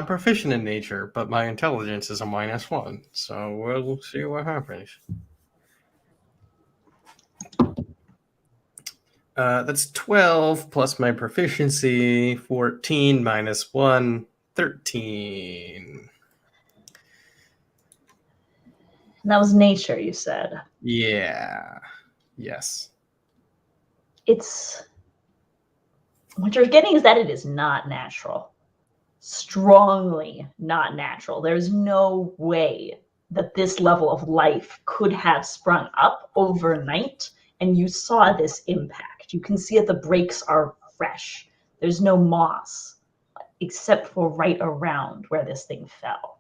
proficient in nature, but my intelligence is a -1, so we'll see what happens. That's 12 plus my proficiency, 14 -1, 13. And that was nature, you said. Yeah. Yes. What you're getting is that it is not natural. Strongly not natural. There's no way that this level of life could have sprung up overnight, and you saw this impact. You can see that the breaks are fresh. There's no moss, except for right around where this thing fell.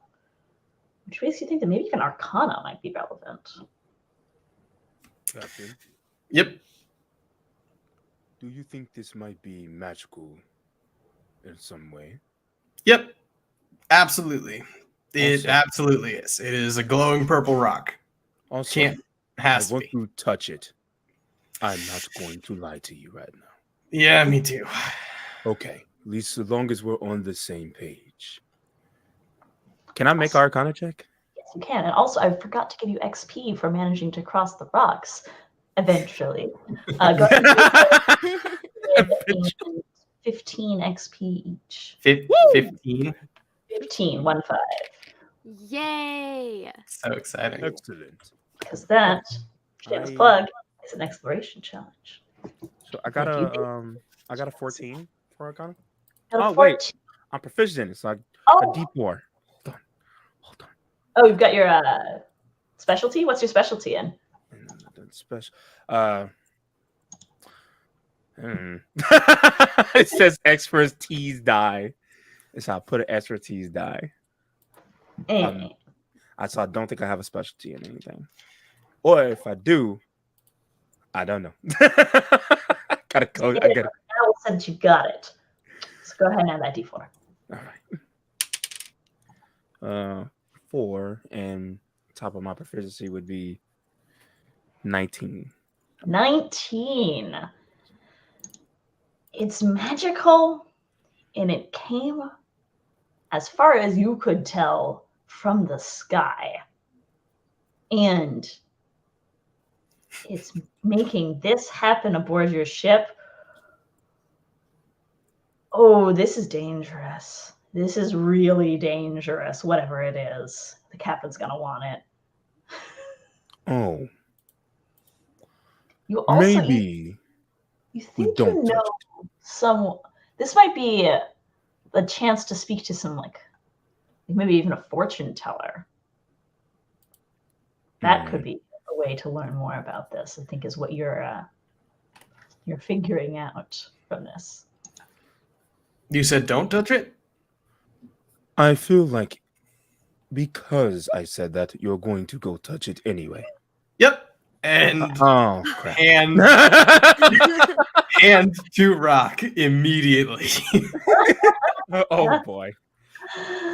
Which makes you think that maybe even Arcana might be relevant. Captain. Yep. Do you think this might be magical in some way? Yep, absolutely. It Awesome. absolutely is. It is a glowing purple rock. Also, Can't I has to want be. to touch it. I'm not going to lie to you right now. Yeah, me too. Okay, at least as long as we're on the same page. Can I make an Arcana check? Yes, you can. And also, I forgot to give you XP for managing to cross the rocks eventually. Go ahead and 15 XP each. 15. 15, 1 5. Yay! So exciting. Excellent. Because that, shameless I- plug, is an exploration challenge. So I got Thank a 14 for Arcana. Got a Oh, wait. 14. I'm proficient in it, so a Oh, D4. Hold on. oh, you've got your specialty? What's your specialty in? Special. It says expertise die. So I put an expertise die. Eh. So I don't think I have a specialty in anything. Or if I do, I don't know. Gotta go. I gotta. Al said that you got it. So go ahead and add that D4. All right. 4 and top of my proficiency would be 19. 19. It's magical, and it came, as far as you could tell, from the sky. And it's making this happen aboard your ship. Oh, this is dangerous. This is really dangerous, whatever it is. The captain's going to want it. Oh, You also, maybe you we think don't you know touch some. This might be a chance to speak to some, like maybe even a fortune teller. That could be a way to learn more about this, I think, is what you're figuring out from this. You said don't touch it? I feel like because I said that, you're going to go touch it anyway. Yep. And Oh, crap. and to rock immediately. Oh, boy.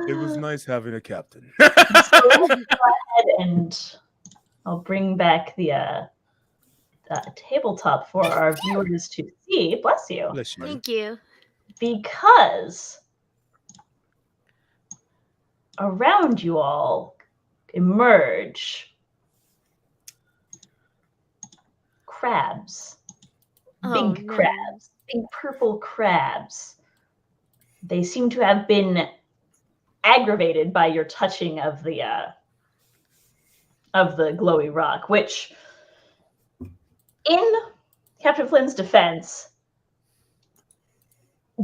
It was nice having a captain. So let's go ahead and I'll bring back the tabletop for our viewers to see. Bless you. Bless you. Thank you. Because around you all emerge crabs. Oh, Big no. crabs. Big purple crabs. They seem to have been aggravated by your touching of the glowy rock, which, in Captain Flynn's defense,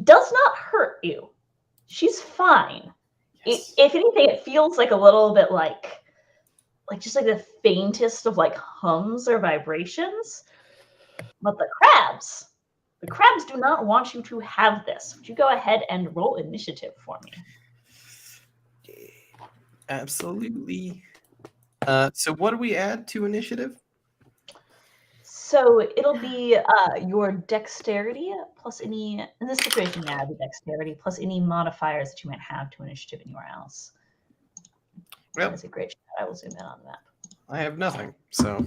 does not hurt you. She's fine. Yes. If anything, it feels like a little bit like just like the faintest of like hums or vibrations. But the crabs do not want you to have this. Would you go ahead and roll initiative for me? Absolutely. So what do we add to initiative? So it'll be your dexterity plus any, in this situation, yeah, the dexterity plus any modifiers that you might have to initiative anywhere else. Well, That's a great shot. I will zoom in on the map. I have nothing, so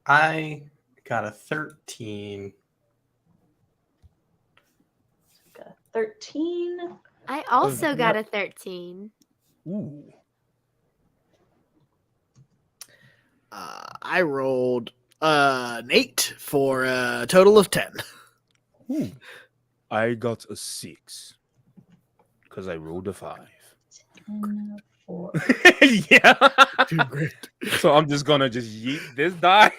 I got a 13. Got a 13. I also got yep. a 13. Ooh. I rolled an 8 for a total of 10. Ooh. I got a 6 because I rolled a 5. 10, 4. Yeah. Too great. So I'm just gonna just yeet this die.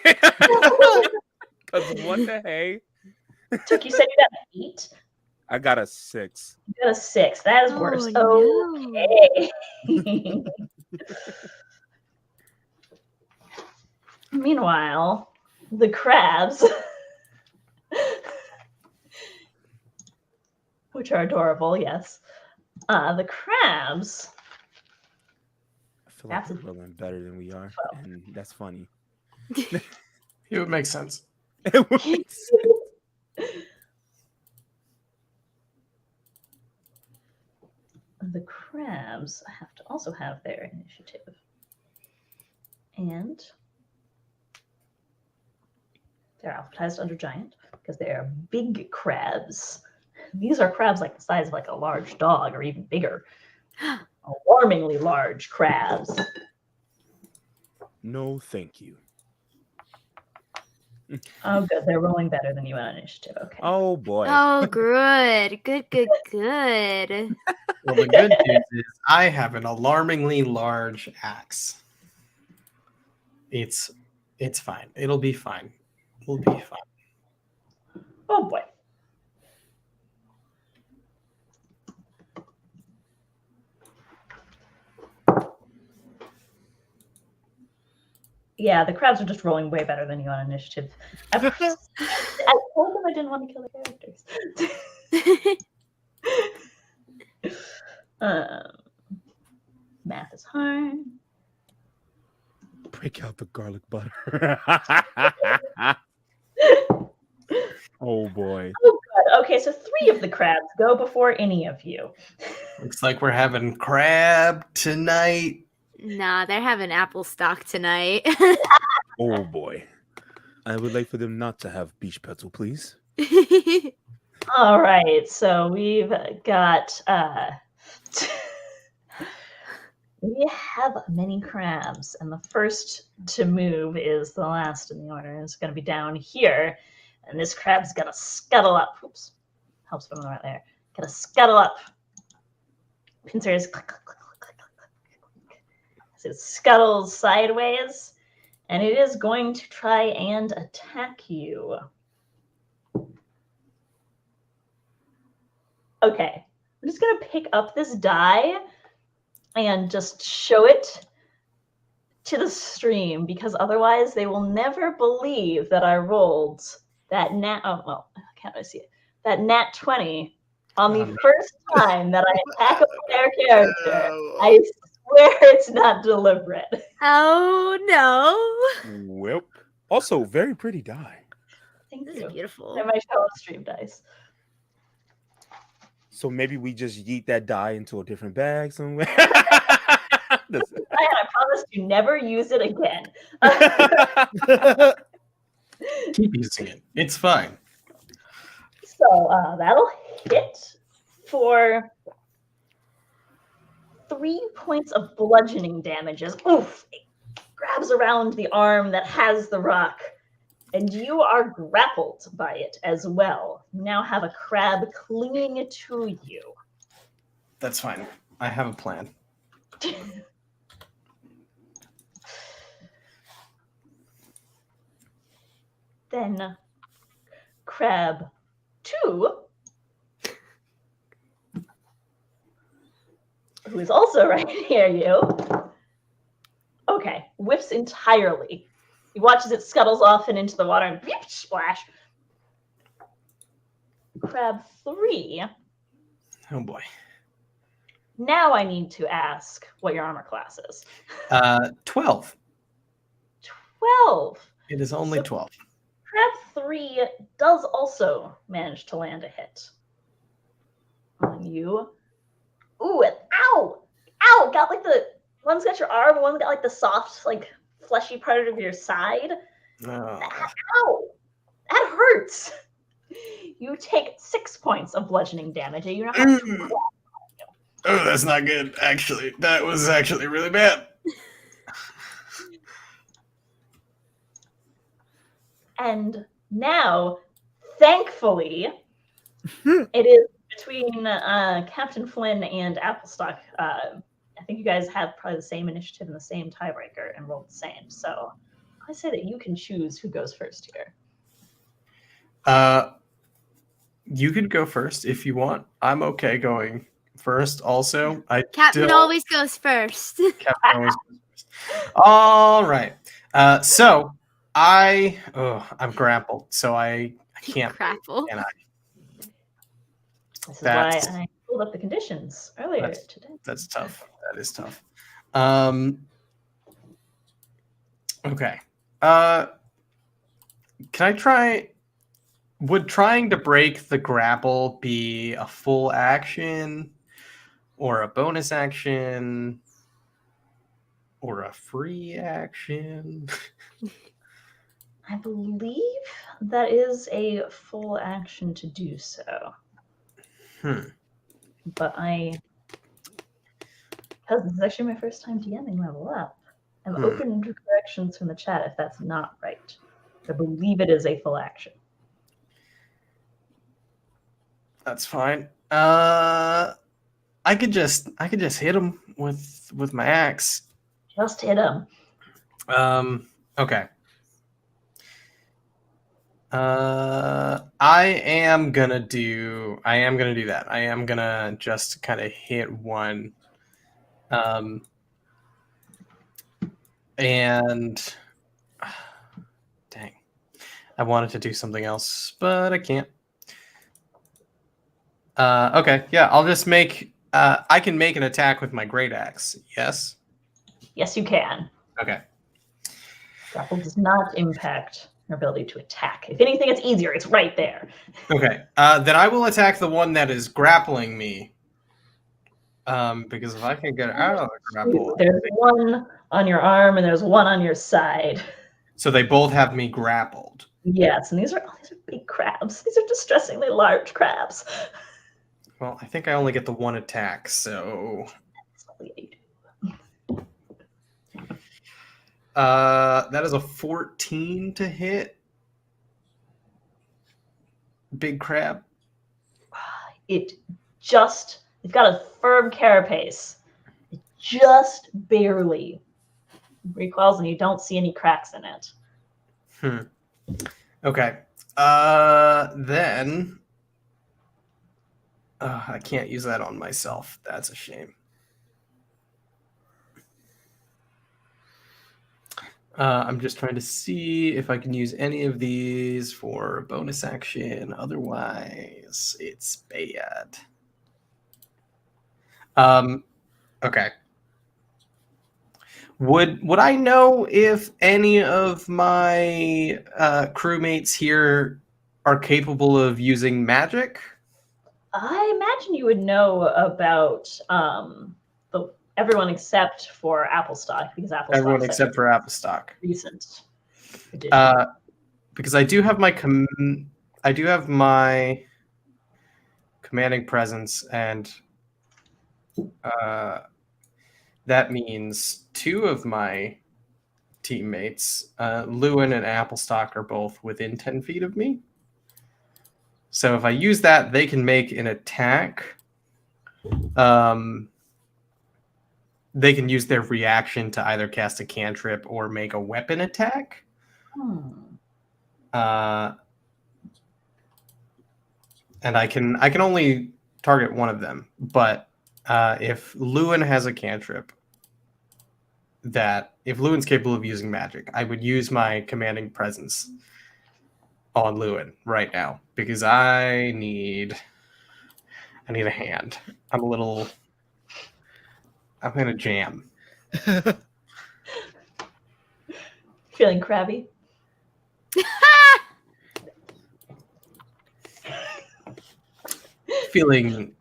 Cause what the hey? Took, you said you got an 8? I got a 6. You got a 6. That is worse. Oh, no. Okay. Meanwhile, the crabs, which are adorable, yes. The crabs. I feel like That's we're rolling better than we are, and that's funny. It would make sense. It would make sense. The crabs have to also have their initiative. And they're alphabetized under giant because they are big crabs. These are crabs like the size of like a large dog or even bigger. Alarmingly large crabs. No, thank you. Oh, good. They're rolling better than you on initiative. Okay. Oh boy. Oh, good. Good. Well, the good news is I have an alarmingly large axe. It's fine. It'll be fine. We'll be fine. Oh boy. Yeah, the crabs are just rolling way better than you on initiative. I told them I didn't want to kill the characters. Math is hard. Break out the garlic butter. Oh boy. Oh, good. Okay, so 3 of the crabs go before any of you. Looks like we're having crab tonight. Nah, they're having apple stock tonight. Oh boy. I would like for them not to have beach pretzel, please. All right, so we've got we have many crabs, and the first to move is the last in the order. It's going to be down here, and this crab's going to scuttle up. Oops, helps from the right there. Going to scuttle up. Pincers click, click, click, click, click, click, click. As it scuttles sideways, and it is going to try and attack you. Okay, I'm just going to pick up this die and just show it to the stream, because otherwise they will never believe that I rolled that nat. Oh, well, can't I see it? That nat 20 on the first time that I attack a player character. I swear it's not deliberate. Oh no! Well, also very pretty die. Thank This is you. beautiful. I might show off stream dice. So maybe we just yeet that die into a different bag somewhere. And I promise to never use it again. Keep using it. It's fine. So that'll hit for 3 points of bludgeoning damages. Oof! It grabs around the arm that has the rock, and you are grappled by it as well. You now have a crab clinging to you. That's fine. I have a plan. Then crab 2, who is also right near you, okay, whiffs entirely. He watches it scuttles off and into the water and beep, splash. Crab 3. Oh boy. Now I need to ask what your armor class is. 12. 12. It is only So- 12. Crab 3 does also manage to land a hit on you. Ooh, and ow! Ow! Got like the one's got your arm, one's got like the soft, like fleshy part of your side. Ow! That hurts. You take 6 points of bludgeoning damage. You now have 12. Oh, that's not good, actually. That was actually really bad. And now, thankfully, it is between Captain Flynn and Applestock. I think you guys have probably the same initiative and the same tiebreaker and rolled the same. So I say that you can choose who goes first here. You could go first if you want. I'm okay going first. Also, Captain always goes first. Captain always goes first. All right. So I'm grappled, so I can't. Grapple. Can I? This is That's- why I pulled up the conditions earlier today. That's tough. That is tough. Okay. Can I try? Would trying to break the grapple be a full action, or a bonus action, or a free action? I believe that is a full action to do so. But because this is actually my first time DMing Level Up, I'm open to corrections from the chat if that's not right. I believe it is a full action. That's fine. I could just hit him with my axe. Just hit him. Okay. I am gonna do that. I am gonna just kind of hit one. And dang, I wanted to do something else, but I can't. Okay, yeah, I'll just make. I can make an attack with my great axe. Yes. Yes, you can. Okay. Grapple does not impact your ability to attack. If anything, it's easier. It's right there. Okay. Then I will attack the one that is grappling me. Because if I can get out of the grapple, there's one on your arm and there's one on your side. So they both have me grappled. Yes, and these are big crabs. These are distressingly large crabs. Well, I think I only get the one attack, so that is a 14 to hit. Big crab. It's got a firm carapace. It just barely recoils, and you don't see any cracks in it. Okay. Then I can't use that on myself. That's a shame. I'm just trying to see if I can use any of these for a bonus action. Otherwise, it's bad. Okay. Would I know if any of my crewmates here are capable of using magic? I imagine you would know about everyone except for Applestock, because Applestock. Everyone except for Applestock. Recent addition. Because I do have my commanding presence, and that means two of my teammates, Lewin and Applestock, are both within 10 feet of me. So if I use that, they can make an attack. They can use their reaction to either cast a cantrip or make a weapon attack. And I can only target one of them. But if Lewin has a cantrip, if Lewin's capable of using magic, I would use my commanding presence on Lewin right now, because I need a hand. I'm gonna jam. Feeling crabby? Feeling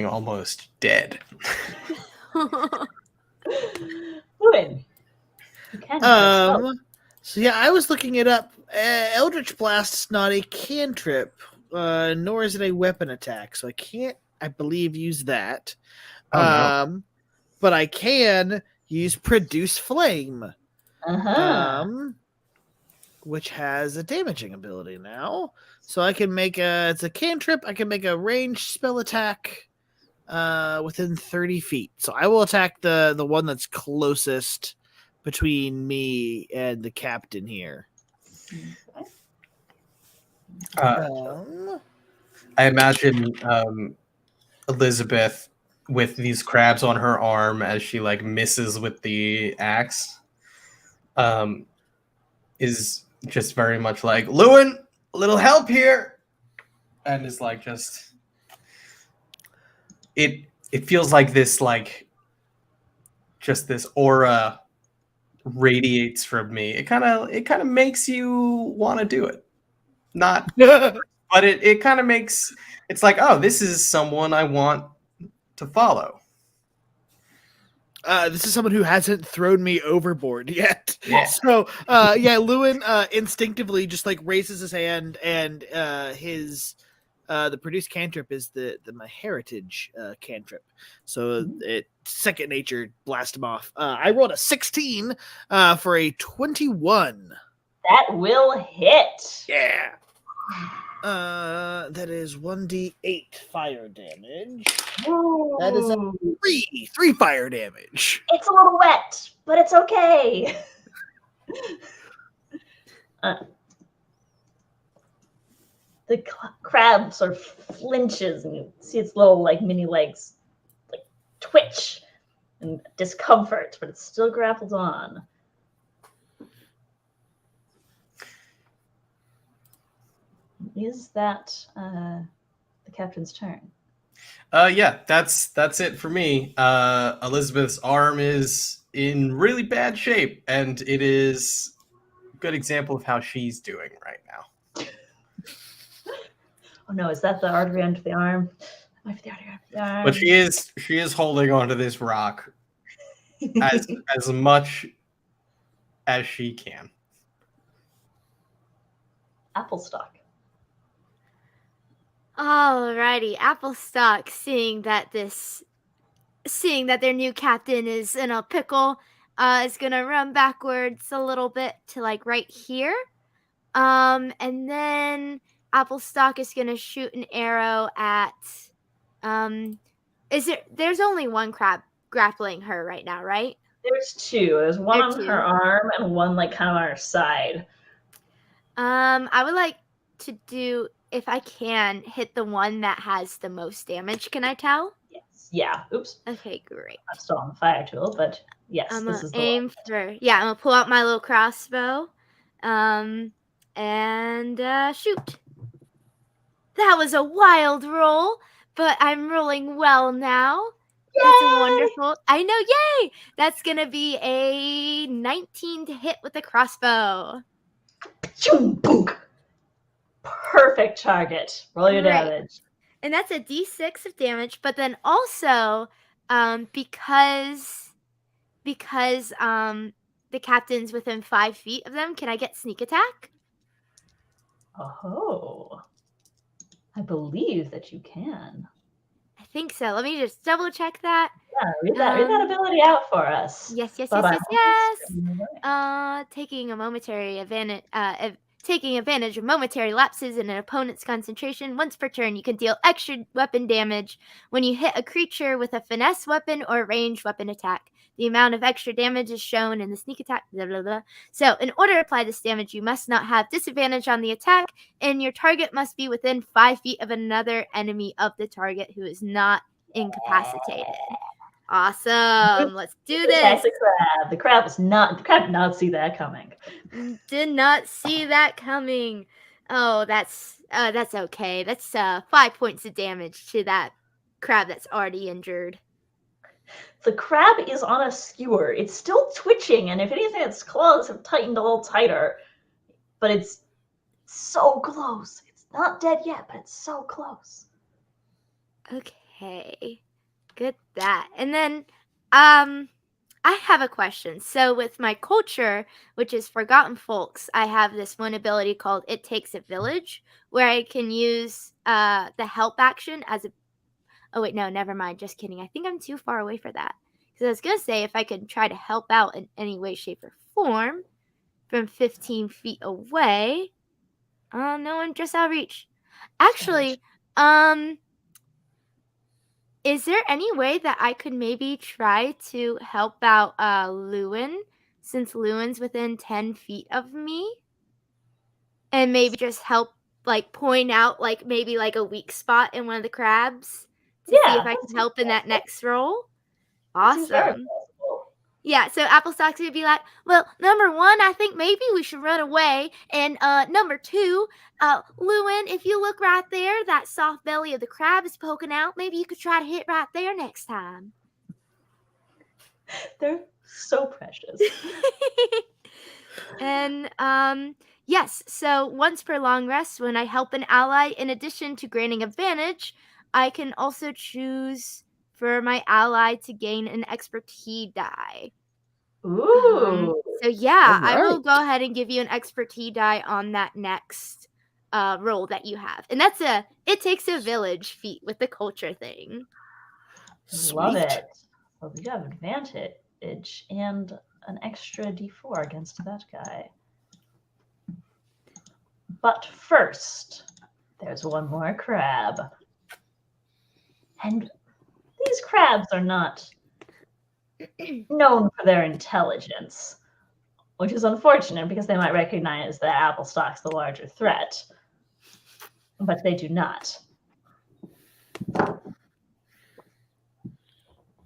almost dead. Lewin, you can. So yeah, I was looking it up. Eldritch Blast is not a cantrip, nor is it a weapon attack, so I can't, I believe, use that. No. But I can use Produce Flame, which has a damaging ability now. So I can make it's a cantrip. I can make a ranged spell attack within 30 feet. So I will attack the one that's closest between me and the captain here. I imagine Elizabeth with these crabs on her arm as she misses with the axe, is just very much like, Lewin, a little help here, and is it feels like this just this aura radiates from me. It kind of makes you want to do it. Not, but it kind of makes it's like, oh, this is someone I want to follow. This is someone who hasn't thrown me overboard yet. Yeah. So, Lewin instinctively just like raises his hand, and his the produce cantrip is the my heritage cantrip. So it second nature blast him off. I rolled a 16 for a 21. That will hit. Yeah. That is 1d8 fire damage. Ooh. That is a 3 fire damage. It's a little wet, but it's okay. The crab sort of flinches, and you see its little like mini legs like twitch in discomfort, but it's still grappled on. Is that the captain's turn? Yeah, that's it for me. Elizabeth's arm is in really bad shape, and it is a good example of how she's doing right now. Oh no, is that the artery under the arm? That might be the artery under the arm. But she is holding onto this rock as much as she can. Applestock. Alrighty, Applestock, seeing that their new captain is in a pickle, is gonna run backwards a little bit to like right here. And then Applestock is gonna shoot an arrow at there's only one crab grappling her right now, right? There's two. There's one There's on two. her arm and one like kind of on her side. I would like to do, if I can, hit the one that has the most damage. Can I tell? Yes. Yeah. Oops. Okay, great. I'm still on the fire tool, but yes, I'm this gonna is the aim one. for, yeah, I'm gonna pull out my little crossbow, and shoot. That was a wild roll, but I'm rolling well now. Yay! That's wonderful. I know, yay! That's gonna be a 19 to hit with the crossbow. Choom, boonk. Perfect target. Roll your Great. damage. And that's a d6 of damage, but then also, because the captain's within 5 feet of them, can I get sneak attack? Oh, I believe that you can. I think so. Let me just double check that. Yeah, read that ability out for us. Yes. Taking advantage of momentary lapses in an opponent's concentration once per turn, you can deal extra weapon damage when you hit a creature with a finesse weapon or ranged weapon attack. The amount of extra damage is shown in the sneak attack, blah, blah, blah. So, in order to apply this damage, you must not have disadvantage on the attack, and your target must be within 5 feet of another enemy of the target who is not incapacitated. Awesome. Let's do this. The crab. The crab did not see that coming. Did not see that coming. Oh, that's okay. That's 5 points of damage to that crab that's already injured. The crab is on a skewer. It's still twitching, and if anything, its claws have tightened a little tighter. But it's so close. It's not dead yet, but it's so close. Okay. Good that. And then I have a question. So with my culture, which is Forgotten Folks, I have this one ability called It Takes a Village, where I can use the help action as a... Oh, wait, no, never mind. Just kidding. I think I'm too far away for that. Because I was going to say if I could try to help out in any way, shape, or form from 15 feet away. No, I'm just out of reach. Actually, is there any way that I could maybe try to help out Lewin, since Lewin's within 10 feet of me? And maybe just help, like, point out, like, maybe, like, a weak spot in one of the crabs to see if I can help in that next roll? Awesome. Yeah, so Applestock's gonna be like, well, number one, I think maybe we should run away. And number two, Lewin, if you look right there, that soft belly of the crab is poking out. Maybe you could try to hit right there next time. They're So precious. And yes, so once per long rest, when I help an ally, in addition to granting advantage, I can also choose for my ally to gain an expertise die. Ooh. So yeah, I will Alright. go ahead and give you an expertise die on that next roll that you have. And that's it takes a village feat with the culture thing. Love Sweet. it. So you have advantage and an extra d4 against that guy. But first, there's one more crab. And these crabs are not known for their intelligence, which is unfortunate because they might recognize that Applestock's the larger threat, but they do not.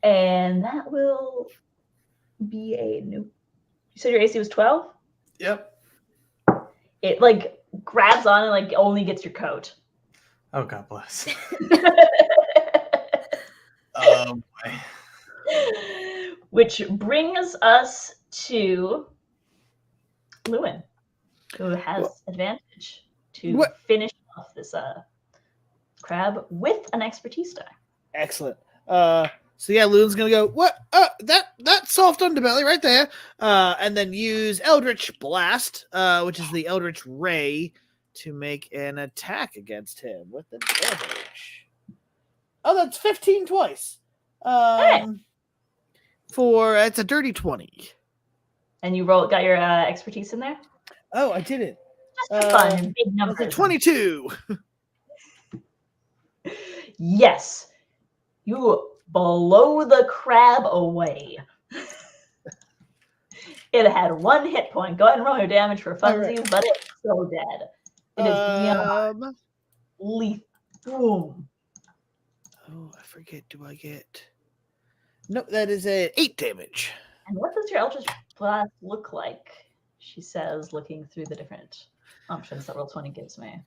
And that will be a new. You said your AC was 12? Yep. It like grabs on and like only gets your coat. Oh, God bless. Oh, boy. Which brings us to Lewin, who has advantage to finish off this crab with an expertise die. Excellent. So yeah, Loon's gonna go, what? That soft underbelly right there. And then use Eldritch Blast, which is the Eldritch Ray, to make an attack against him with advantage. Oh, that's 15 twice. It's a dirty 20. And you got your expertise in there? Oh, I did it. Just for fun, big That's numbers. a 22. Yes. You blow the crab away. It had 1 hit point. Go ahead and roll your damage for funsies, but it's so dead. It is beyond lethal. Boom. Oh, I forget. Do I get? No, that is a 8 damage. And what does your Eldritch Blast look like? She says, looking through the different options that Roll20 gives me.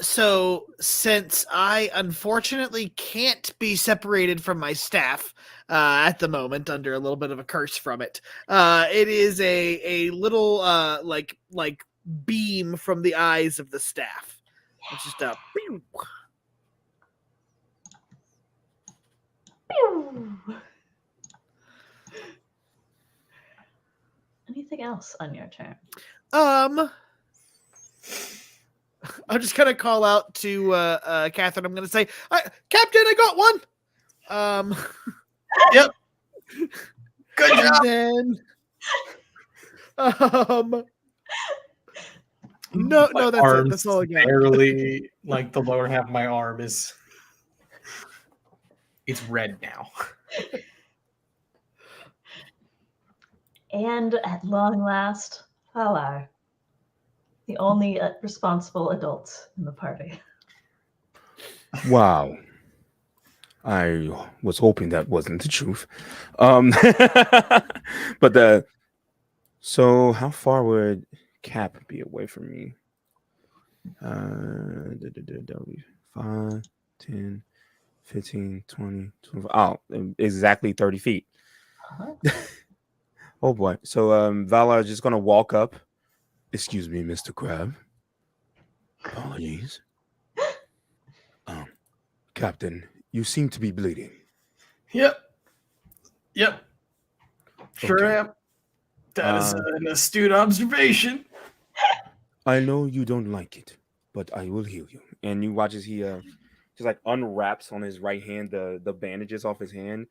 So since I unfortunately can't be separated from my staff at the moment, under a little bit of a curse from it, it is a little like beam from the eyes of the staff. It's just a pew. Pew. Anything else on your turn? I'm just gonna call out to Catherine. I'm gonna say, Captain, I got one. Yep. Good job. Then, no, that's it. That's all I got. Barely, like the lower half of my arm is. It's red now. And at long last, Valar, the only responsible adult in the party. Wow. I was hoping that wasn't the truth. But so how far would Cap be away from me? 5, 10, 15, 20, 25. Oh, exactly 30 feet. Uh-huh. Oh boy. So Valar is just gonna walk up. Excuse me, Mr. Crab. Apologies. Captain, you seem to be bleeding. Yep. Sure Okay. am. That is an astute observation. I know you don't like it, but I will heal you. And you watch as he just like unwraps on his right hand the bandages off his hand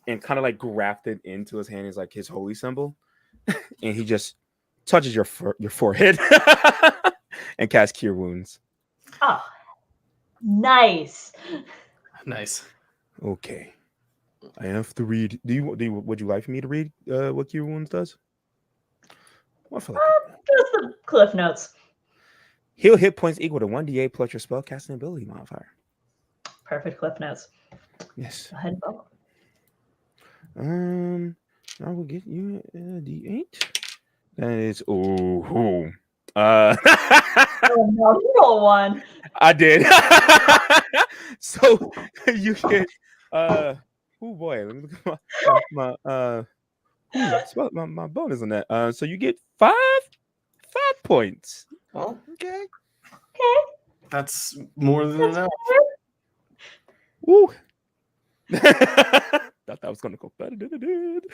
and kind of like grafted into his hand is like his holy symbol. And he just touches your forehead and casts Cure Wounds. Oh, nice. Nice. Okay. I have to read. Would you like for me to read what Cure Wounds does? Well, I feel like Just the cliff notes. heal hit points equal to 1d8 plus your spell casting ability modifier. Perfect cliff notes. Yes. Go ahead, Bo. I will get you a d8. That is Oh no, you roll 1. I did. So you get oh boy, let me look at my Ooh, I spelled my bonus on that. So you get 5 points. Well, Okay. that's more than That's enough. Woo. Thought that was gonna go better than it did.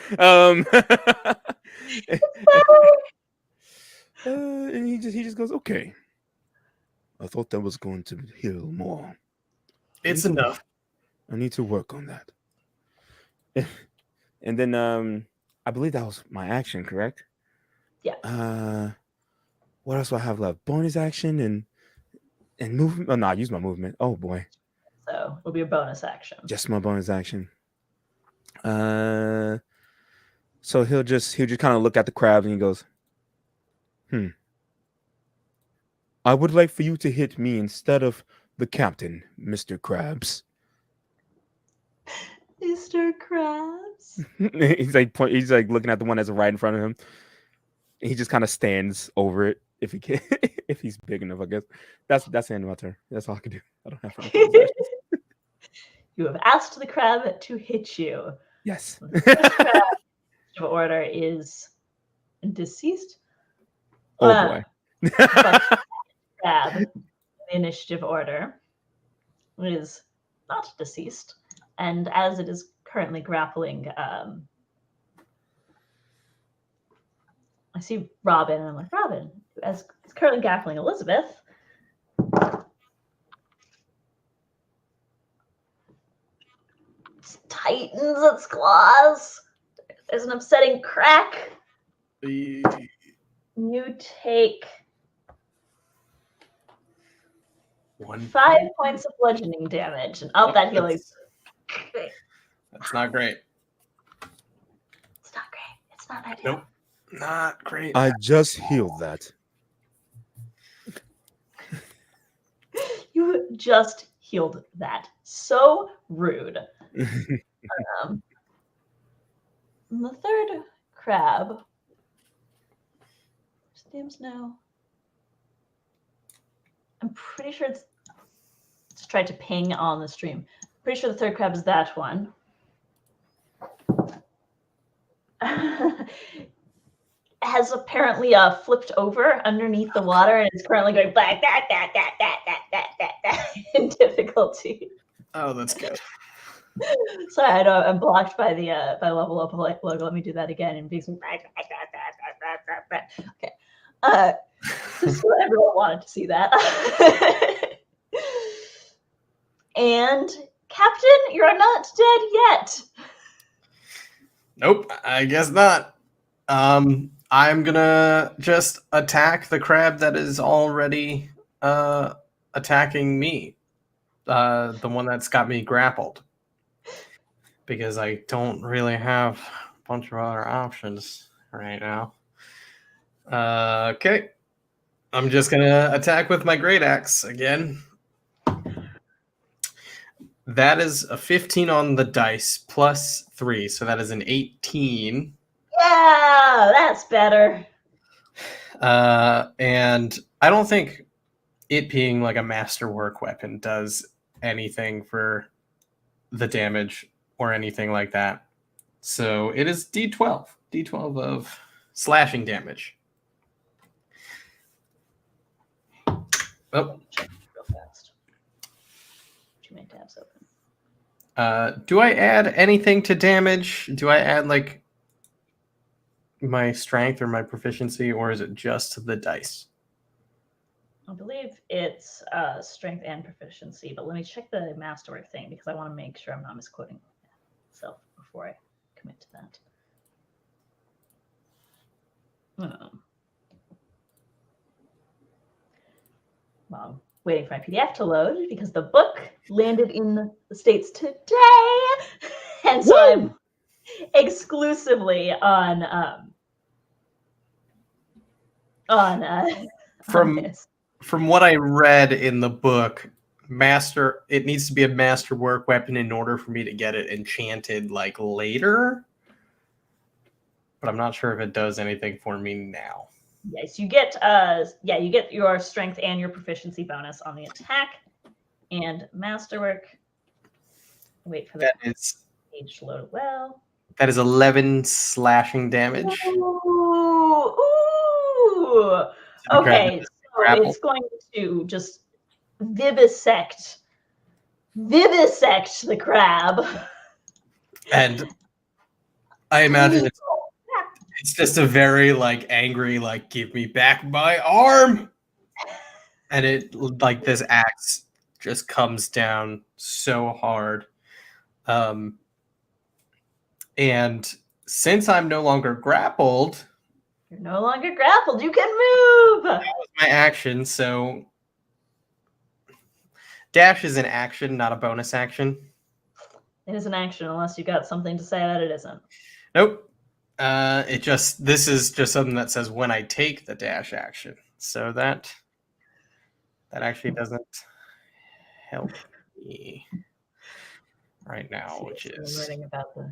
And he just goes, okay. I thought that was going to heal more. It's enough. I need to work on that. And then I believe that was my action, correct? Yeah. What else do I have left? Bonus action and movement. Oh no, I used my movement. Oh boy. So it'll be a bonus action. Just my bonus action. So he'll just kind of look at the crab and he goes, I would like for you to hit me instead of the captain, Mr. Krabs. Mr. Krabs. He's like looking at the one that's right in front of him. He just kind of stands over it if he can, if he's big enough, I guess. That's the end of my turn. That's all I can do. I don't have any actions. You have asked the crab to hit you. Yes. The first crab of order is deceased. Oh boy. Crab in the initiative order is not deceased, and as it is currently grappling, I see Robin, and I'm like, Robin, as it's currently grappling Elizabeth. It tightens its claws. There's an upsetting crack. You take 5 points of bludgeoning damage, and that healing. That's not great. It's not great. It's not ideal. Nope. Not great. I just healed that. You just healed that. So rude. The third crab. His name's now. I'm pretty sure it's tried to ping on the stream. Pretty sure the third crab is that one. Has apparently flipped over underneath the water and is currently going back in difficulty. Oh, that's good. Sorry, I know I'm blocked by the by level up logo. Let me do that again and be some. Okay, just so everyone wanted to see that. And Captain, you're not dead yet. Nope, I guess not. I'm gonna just attack the crab that is already attacking me. The one that's got me grappled. Because I don't really have a bunch of other options right now. Okay. I'm just gonna attack with my great axe again. That is a 15 on the dice plus 3, so that is an 18. Yeah, that's better. And I don't think it being like a masterwork weapon does anything for the damage or anything like that. So it is D12 of slashing damage. Oh. Check real fast. Too many tabs open. Do I add anything to damage? Do I add like my strength or my proficiency, or is it just the dice? I believe it's strength and proficiency, but let me check the masterwork thing because I want to make sure I'm not misquoting myself before I commit to that. Well, I'm waiting for my PDF to load because the book landed in the States today, and so I'm exclusively on this. From what I read in the book, it needs to be a masterwork weapon in order for me to get it enchanted like later. But I'm not sure if it does anything for me now. Yes, you get you get your strength and your proficiency bonus on the attack and masterwork. Wait for the page to load well. That is 11 slashing damage. Ooh, ooh. The crab Okay, is so grappled. it's going to just vivisect the crab. And I imagine it's just a very like angry, like, give me back my arm. And it like this axe just comes down so hard. And since I'm no longer grappled, You're no longer grappled. You can move. that was my action. So dash is an action, not a bonus action. It is an action unless you got something to say that it isn't. Nope. This is just something that says when I take the dash action. So that actually doesn't help me right now, which is learning about the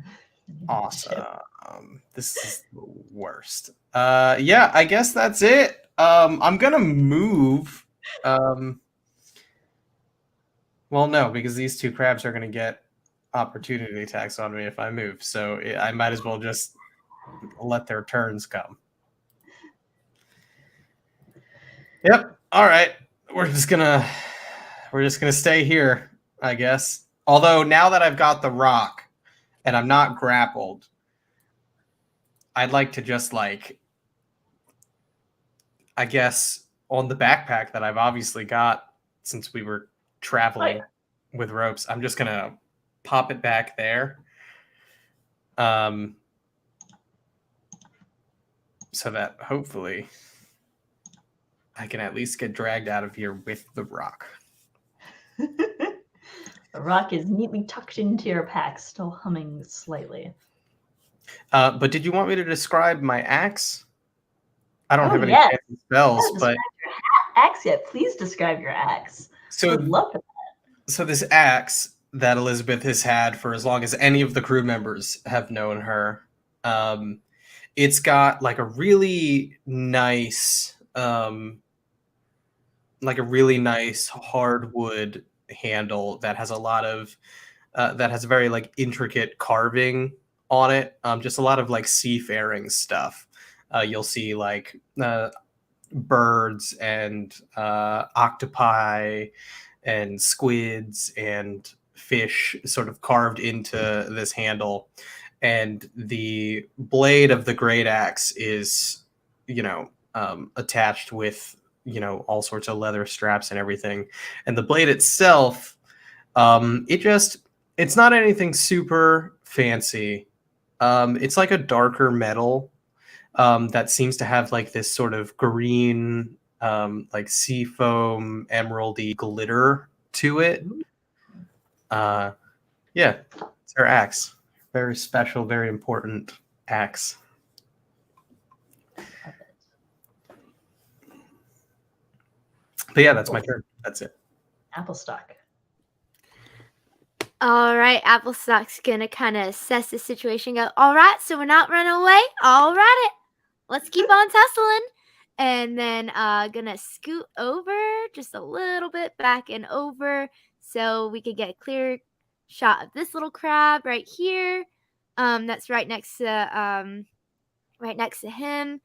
awesome. This is the worst. Yeah, I guess that's it. I'm gonna move. Well, no, because these two crabs are gonna get opportunity attacks on me if I move. So I might as well just let their turns come. Yep. All right. We're just gonna stay here, I guess. Although now that I've got the rock and I'm not grappled, I'd like to just like, I guess, on the backpack that I've obviously got since we were traveling with ropes, I'm just gonna pop it back there. So that hopefully I can at least get dragged out of here with the rock. The rock is neatly tucked into your pack, still humming slightly. But did you want me to describe my axe? I don't have any yes. fancy spells, but your axe yet. Please describe your axe. So I would love that. So this axe that Elizabeth has had for as long as any of the crew members have known her, it's got like a really nice, hardwood handle that has a lot of that has very like intricate carving on it. Just a lot of like seafaring stuff. You'll see like birds and octopi and squids and fish sort of carved into this handle. And the blade of the great axe is, attached with, all sorts of leather straps and everything. And the blade itself, it's not anything super fancy. It's like a darker metal that seems to have like this sort of green, like sea foam, emeraldy glitter to it. Yeah, it's her axe. Very special, very important axe. But yeah, that's my turn. That's it. Applestock. All right, Applestock's gonna kind of assess the situation. Go, all right, so we're not running away. All right, let's keep on tussling. And then gonna scoot over just a little bit back and over so we could get a clear shot of this little crab right here. That's right next to him.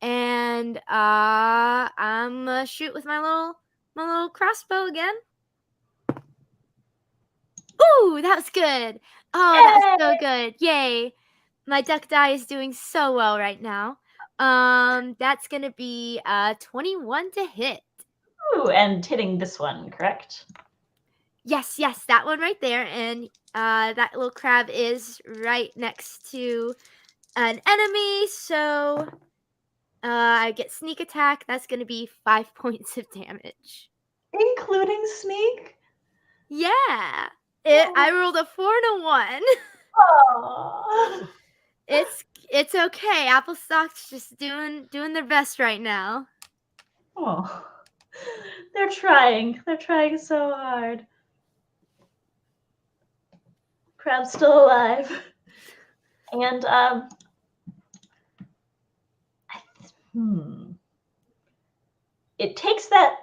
And I'm gonna shoot with my little crossbow again. Ooh, that was good. Oh, that was so good. Yay. My duck die is doing so well right now. That's going to be 21 to hit. Ooh, and hitting this one, correct? Yes, that one right there. And that little crab is right next to an enemy. So I get sneak attack. That's going to be 5 points of damage. Including sneak? Yeah. I rolled a 4 and a 1. Aww. It's okay. Applestock's just doing their best right now. Oh, they're trying. They're trying so hard. Crab's still alive. And it takes that.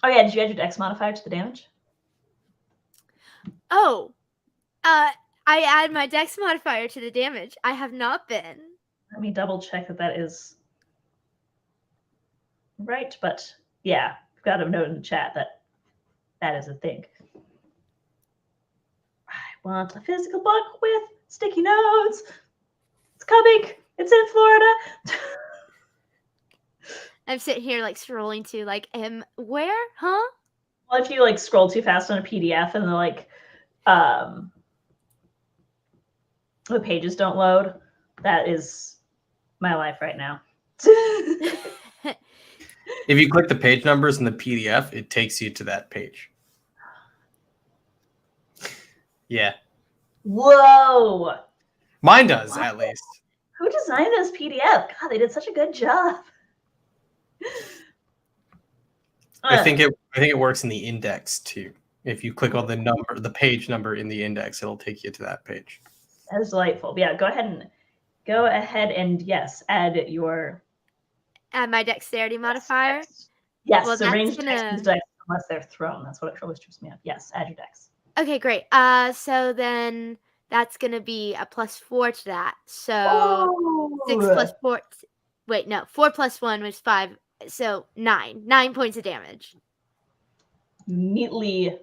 Oh yeah, did you add your dex modifier to the damage? Oh, I add my dex modifier to the damage. I have not been. Let me double check that is right, but yeah, I've got a note in the chat that is a thing. I want a physical book with sticky notes. It's coming. It's in Florida. I'm sitting here like scrolling to like, where? Huh? Well, if you like scroll too fast on a PDF and the pages don't load, that is my life right now. If you click the page numbers in the PDF, it takes you to that page. Yeah. Whoa! Mine does, at least. Who designed this PDF? God, they did such a good job. I think it works in the index too. If you click on the page number in the index, it'll take you to that page. That is delightful. Yeah, go ahead and yes, add my dexterity modifier. Yes, Well, so that's ranged gonna- attacks use dex unless they're thrown. That's what always trips me up. Yes, add your dex. Okay, great. So then that's gonna be a +4 to that. So Oh! 6 plus 4. Wait, no, 4 plus 1 was 5. So 9. 9 points of damage. You neatly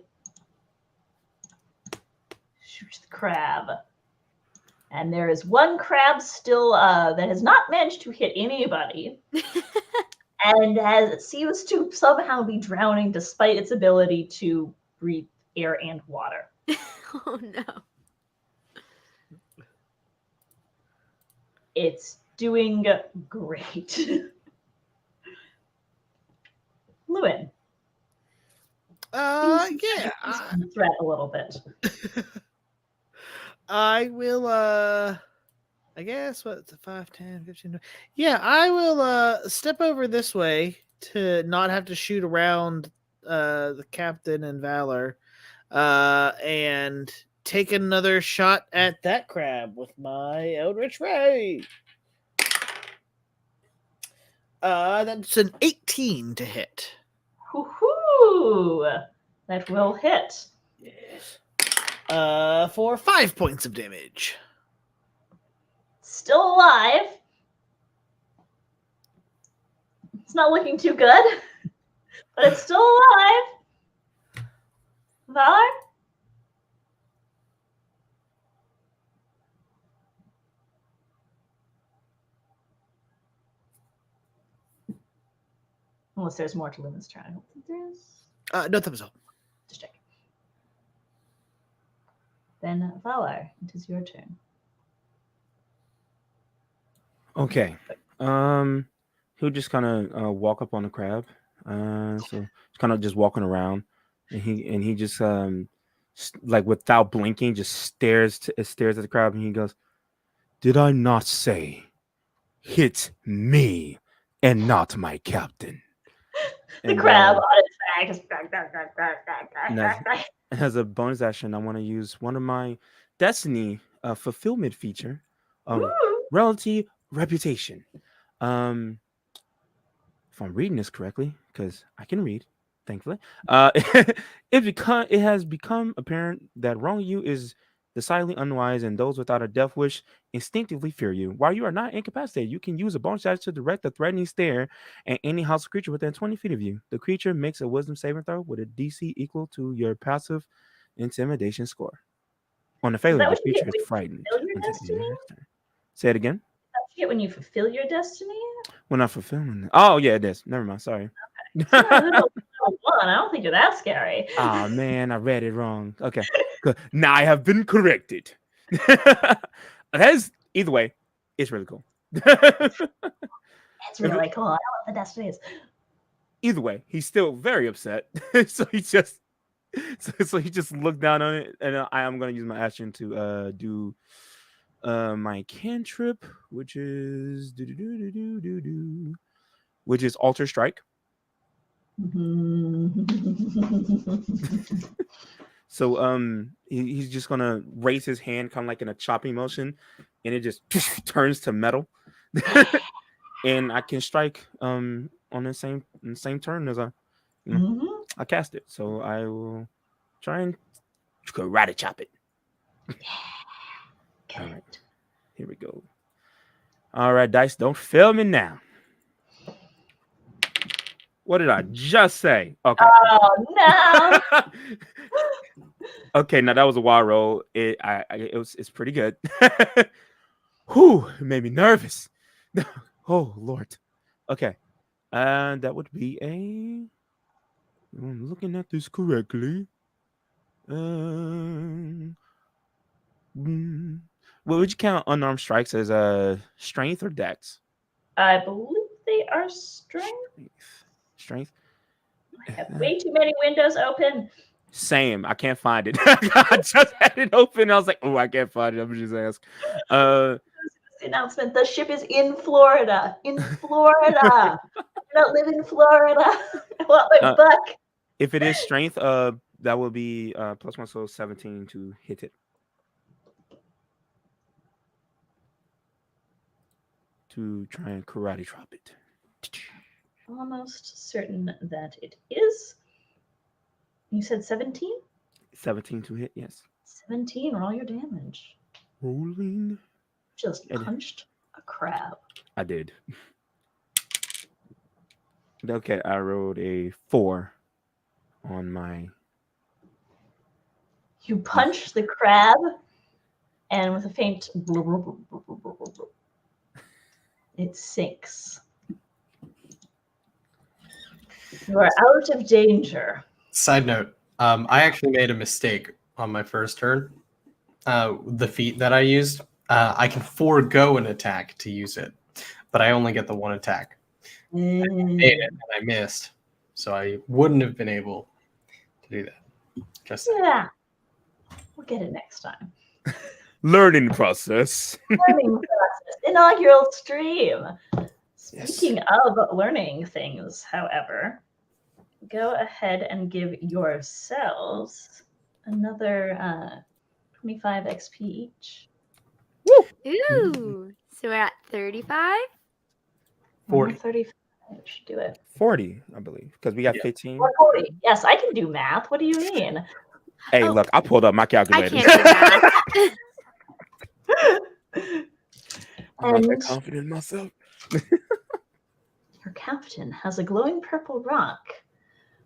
shoot the crab. And there is one crab still that has not managed to hit anybody. And seems to somehow be drowning despite its ability to breathe air and water. Oh no. It's doing great. Lewin. Yeah. Threat a little bit. I will I guess what's 5, 10, 15. Yeah, I will step over this way to not have to shoot around the captain and Valor and take another shot at that crab with my Eldritch Ray. That's an 18 to hit. Hoo-hoo! That will hit. Yes. For 5 points of damage. Still alive. It's not looking too good, but it's still alive. Valor? Unless there's more to Luna's turn. I don't think there is. No thumbs up. Just check. Then Valar, it is your turn. Okay. He'll just kind of walk up on the crab. So it's kind of just walking around, and he just like without blinking, just stares at the crab, and he goes, "Did I not say, hit me and not my captain?" The crab on its back. As a bonus action, I want to use one of my Destiny fulfillment feature, relative reputation. If I'm reading this correctly, because I can read, thankfully, it has become apparent that wronging you is decidedly unwise, and those without a death wish instinctively fear you. While you are not incapacitated, you can use a bonus action to direct a threatening stare at any hostile creature within 20 feet of you. The creature makes a wisdom saving throw with a DC equal to your passive intimidation score. On the failure, the creature is frightened. Say it again. That's it when you fulfill your destiny? When I fulfilling it. Oh, yeah, it is. Never mind. Sorry. Okay. I don't think you're that scary. Oh, man, I read it wrong. Okay. Good. Now I have been corrected. That is, either way, it's really cool. It's really cool. I know what the destiny is. Either way, he's still very upset. So he just looked down on it, and I am going to use my action to do my cantrip, which is Alter Strike. So he's just gonna raise his hand kind of like in a chopping motion, and it just turns to metal. And I can strike on the same turn as I cast it. So I will try and karate chop it. Get All it. right. Here we go. All right, dice, don't fail me now. What did I just say? Okay. Oh no! Okay, now that was a wild roll. It's pretty good. Whew, it made me nervous. Oh Lord. Okay. And that would be a. I'm looking at this correctly. Um, what would you count unarmed strikes as a strength or dex? I believe they are strength. Strength. I have way too many windows open. Same. I can't find it. I just had it open. I was like, oh, I can't find it. I'm just ask. The announcement: the ship is in Florida. In Florida. I don't live in Florida. I want my buck. If it is strength, that will be +1, so 17 to hit it. To try and karate chop it. Almost certain that it is. You said 17? 17 to hit, yes. 17, roll your damage. Rolling. Just punched a crab. I did. Okay, I rolled a 4 on my. You punch the crab, and with a faint it sinks. You are out of danger. Side note, I actually made a mistake on my first turn. The feat that I used, I can forego an attack to use it, but I only get the one attack. I made it and I missed, so I wouldn't have been able to do that. Just saying. Yeah. We'll get it next time. Learning process. Learning process. Inaugural stream. Yes. Speaking of learning things, however, go ahead and give yourselves another 25 XP each. Ooh. So we're at 35? 40. 35 should do it. 40, I believe, because we got Yeah. 15. Or 40. Yes, I can do math. What do you mean? Hey, Oh. look, I pulled up my I calculator. can't do that. I'm not that And confident in myself. your captain has a glowing purple rock.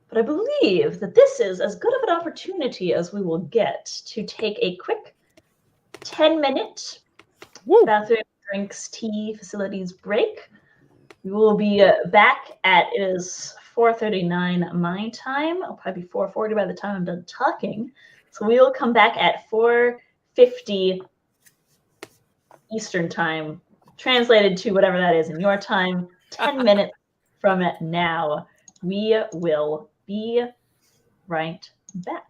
But I believe that this is as good of an opportunity as we will get to take a quick 10-minute bathroom, drinks, tea, facilities break. We will be back at, it is 4:39 my time. It'll probably be 4:40 by the time I'm done talking. So we will come back at 4:50 Eastern time, translated to whatever that is in your time. 10 minutes from now, we will be right back.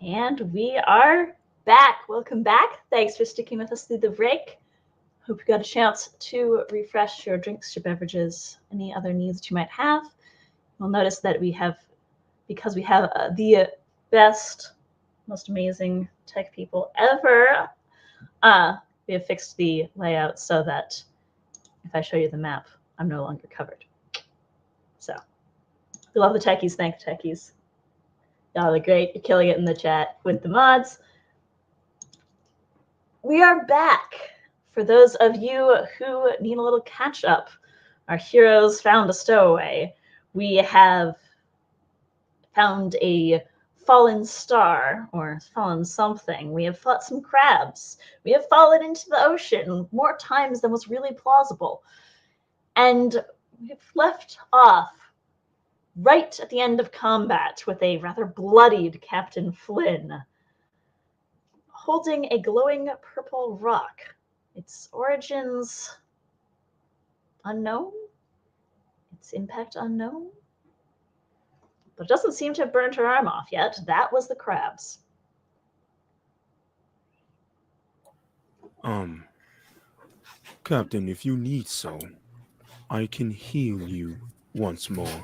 And we are back. Welcome back. Thanks for sticking with us through the break. Hope you got a chance to refresh your drinks, your beverages, any other needs that you might have. You'll notice that because we have the best, most amazing tech people ever, we have fixed the layout so that if I show you the map, I'm no longer covered. So, we love the techies. Thank the techies. Y'all are great. You're killing it in the chat with the mods. We are back. For those of you who need a little catch up, our heroes found a stowaway. We have found a fallen star or fallen something. We have fought some crabs. We have fallen into the ocean more times than was really plausible. And we've left off right at the end of combat with a rather bloodied Captain Flynn holding a glowing purple rock. Its origins unknown? Its impact unknown? But it doesn't seem to have burned her arm off yet. That was the crabs. Captain, if you need so, I can heal you once more.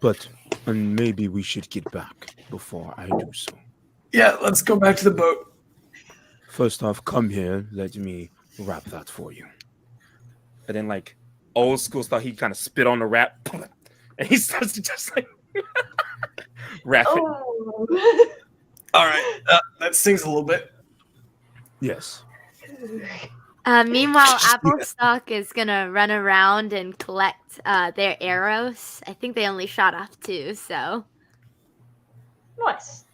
But maybe we should get back before I do so. Yeah, let's go back to the boat. First off, come here. Let me wrap that for you. And then, like, old school style, he kind of spit on the wrap. And he starts to just, like, wrap it. Oh. All right, that stings a little bit. Yes. Meanwhile, Applestock is gonna run around and collect their arrows. I think they only shot off 2, so. Nice.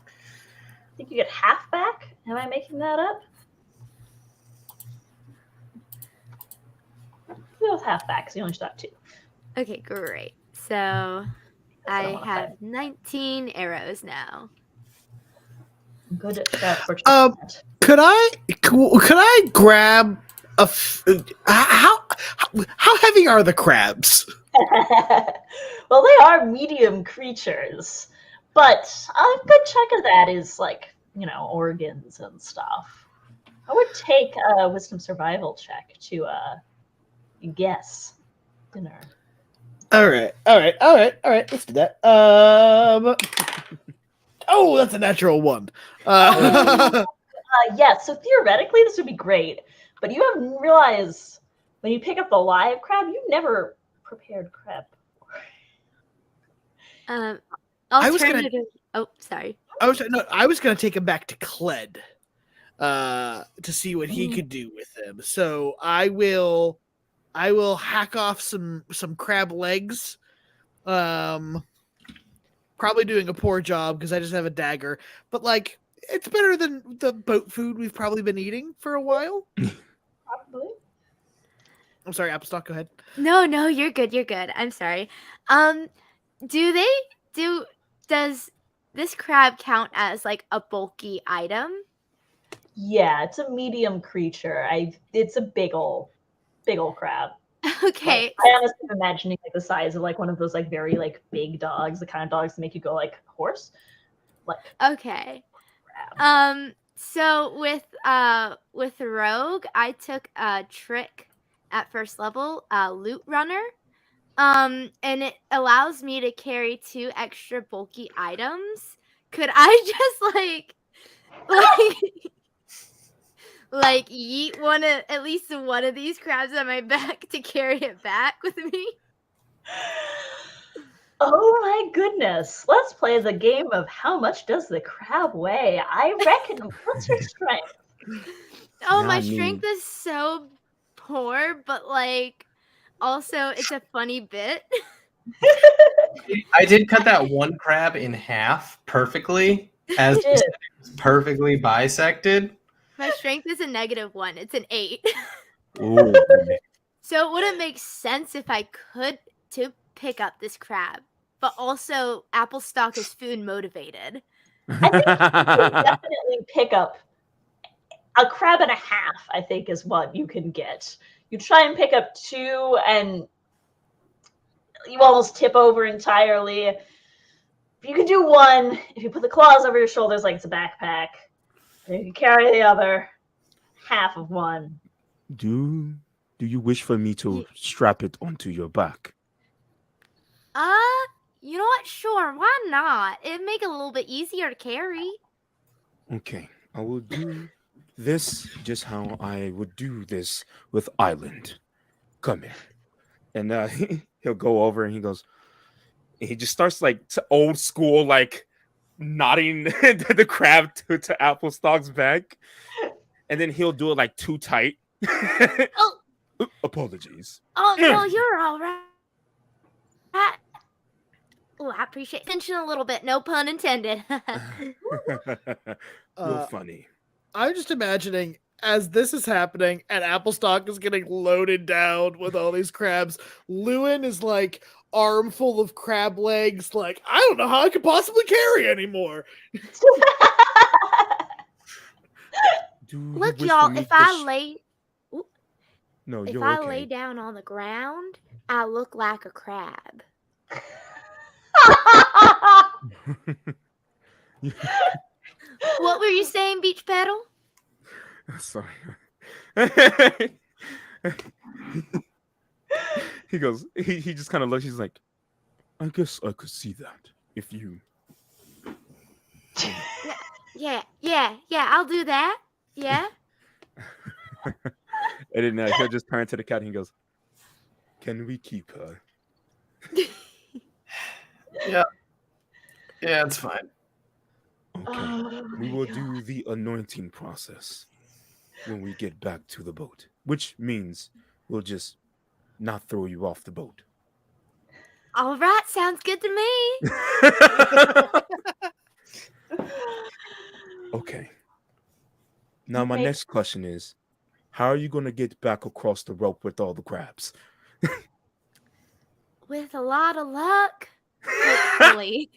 I think you get half back. Am I making that up? It was half back because you only shot 2. Okay, great. So I have 19 arrows now. Good job for Could I grab a? How heavy are the crabs? Well, they are medium creatures, but a good chunk of that is like, organs and stuff. I would take a wisdom survival check to guess dinner. All right. Let's do that. Oh, that's a natural 1. Yeah, so theoretically this would be great, but you have to realize when you pick up the live crab, you never prepared crab before. Alternative. Oh, sorry. I was gonna take him back to Kled to see what he could do with them. So I will hack off some crab legs. Probably doing a poor job because I just have a dagger, but like it's better than the boat food we've probably been eating for a while. Probably. I'm sorry, Applestock, go ahead. No, you're good. I'm sorry. Does this crab count as like a bulky item? Yeah, it's a medium creature. It's a big ol' crab. Okay. Like, I honestly am imagining like the size of like one of those like very like big dogs, the kind of dogs that make you go like horse. Like Okay. crab. So with Rogue, I took a trick at first level, Loot Runner. And it allows me to carry 2 extra bulky items. Could I just like yeet at least one of these crabs on my back to carry it back with me? Oh my goodness. Let's play the game of how much does the crab weigh? I reckon, what's your strength? Oh, my strength is so poor, but like also it's a funny bit. I did cut that one crab in half perfectly, as it was perfectly bisected. My strength is a -1. It's an 8. Ooh. So it wouldn't make sense if I could to pick up this crab, but also Applestock is food motivated. I think you can definitely pick up a crab and a half, I think, is what you can get. You try and pick up 2 and you almost tip over entirely. you can do one, if you put the claws over your shoulders like it's a backpack, and you can carry the other half of one. Do you wish for me to strap it onto your back? You know what? Sure, why not? It'd make it a little bit easier to carry. Okay, I will do this just how I would do this with Island. Come here. And he'll go over and he just starts like to old school, like nodding the crab to Applestock's back. And then he'll do it like too tight. Oh. Apologies. Oh, no, you're all right. Oh, I appreciate tension a little bit. No pun intended. You're funny. I'm just imagining as this is happening and Applestock is getting loaded down with all these crabs, Lewin is like armful of crab legs, like, I don't know how I could possibly carry anymore. Look, y'all, if I lay... No, if you're I okay. lay down on the ground, I look like a crab. What were you saying, Beach Petal? Sorry. He goes, he just kind of looks, he's like, I guess I could see that if you... Yeah, I'll do that. Yeah. And then he'll just turn to the cat and he goes, can we keep her? Yeah, it's fine. Okay, we will do the anointing process when we get back to the boat, which means we'll just not throw you off the boat. All right, sounds good to me. Okay. Now my next question is, how are you going to get back across the rope with all the crabs? With a lot of luck, hopefully.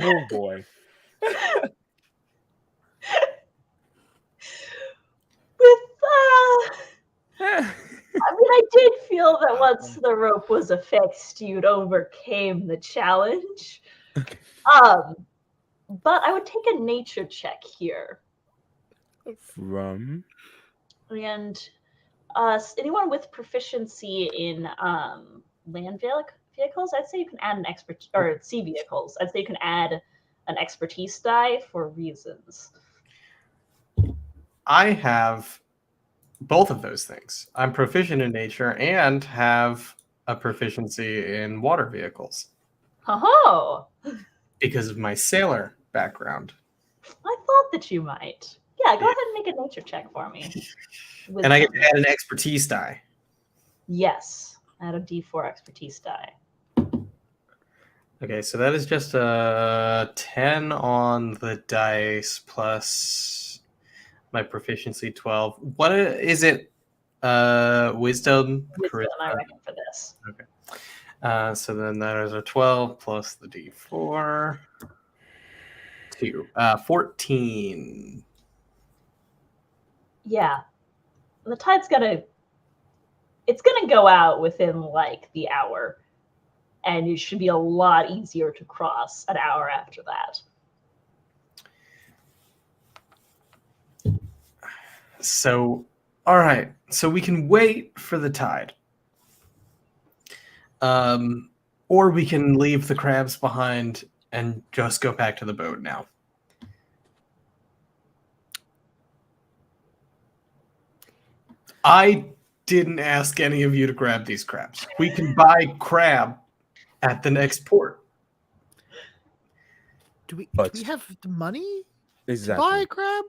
Oh boy. I did feel that once the rope was affixed, you'd overcame the challenge. Okay. But I would take a nature check here. From? And anyone with proficiency in land vehicles, I'd say you can add an or sea vehicles. I'd say you can add an expertise die for reasons. I have both of those things. I'm proficient in nature and have a proficiency in water vehicles. Oh, because of my sailor background. I thought that you might. Yeah, go ahead and make a nature check for me. And I get to add an expertise die. Yes, add a D4 expertise die. Okay, so that is just a 10 on the dice plus my proficiency 12. What is it? Wisdom? Wisdom, I reckon, for this. Okay. So then that is a 12 plus the D4. 14. Yeah. The tide's it's gonna go out within like the hour. And it should be a lot easier to cross an hour after that. So, all right. So we can wait for the tide. Or we can leave the crabs behind and just go back to the boat now. I didn't ask any of you to grab these crabs. We can buy crab at the next port. Do we have the money to buy crab?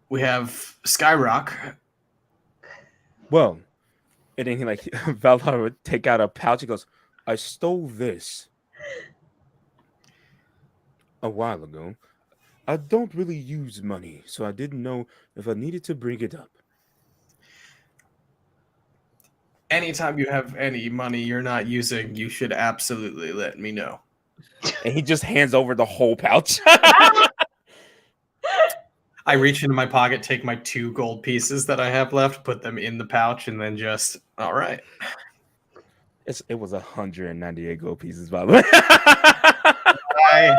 We have Skyrock. Well, and then he Valar would take out a pouch. He goes, I stole this a while ago. I don't really use money, so I didn't know if I needed to bring it up. Anytime you have any money you're not using, you should absolutely let me know. And he just hands over the whole pouch. I reach into my pocket, take my 2 gold pieces that I have left, put them in the pouch, and then just, all right. It was 198 gold pieces, by the way. I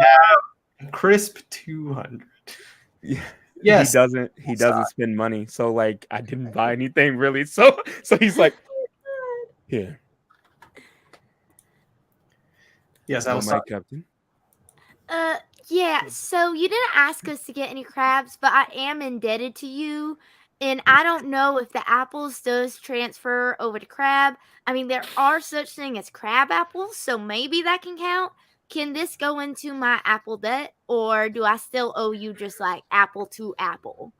have crisp 200. Yeah. Yes. He doesn't spend money. So like I didn't buy anything really. So he's like, here. Yes, I Oh was my captain. Yeah, so you didn't ask us to get any crabs, but I am indebted to you. And I don't know if the apples does transfer over to crab. I mean, there are such thing as crab apples, so maybe that can count. Can this go into my apple debt, or do I still owe you just like apple to apple?